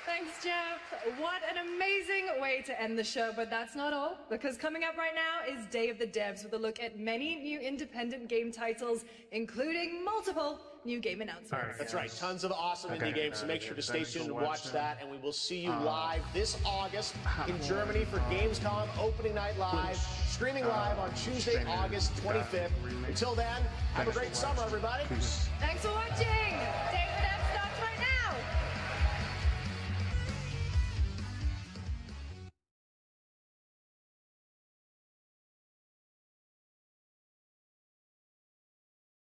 Thanks, Jeff. What an amazing way to end the show, but that's not all, because coming up right now is Day of the Devs with a look at many new independent game titles, including multiple new game announcements. That's right. Tons of awesome indie games, so make sure to stay tuned and watch that, and we will see you live this August in Germany for Gamescom Opening Night Live, streaming live on Tuesday, August 25th. Until then, have a great summer, everybody. Thanks for watching. Take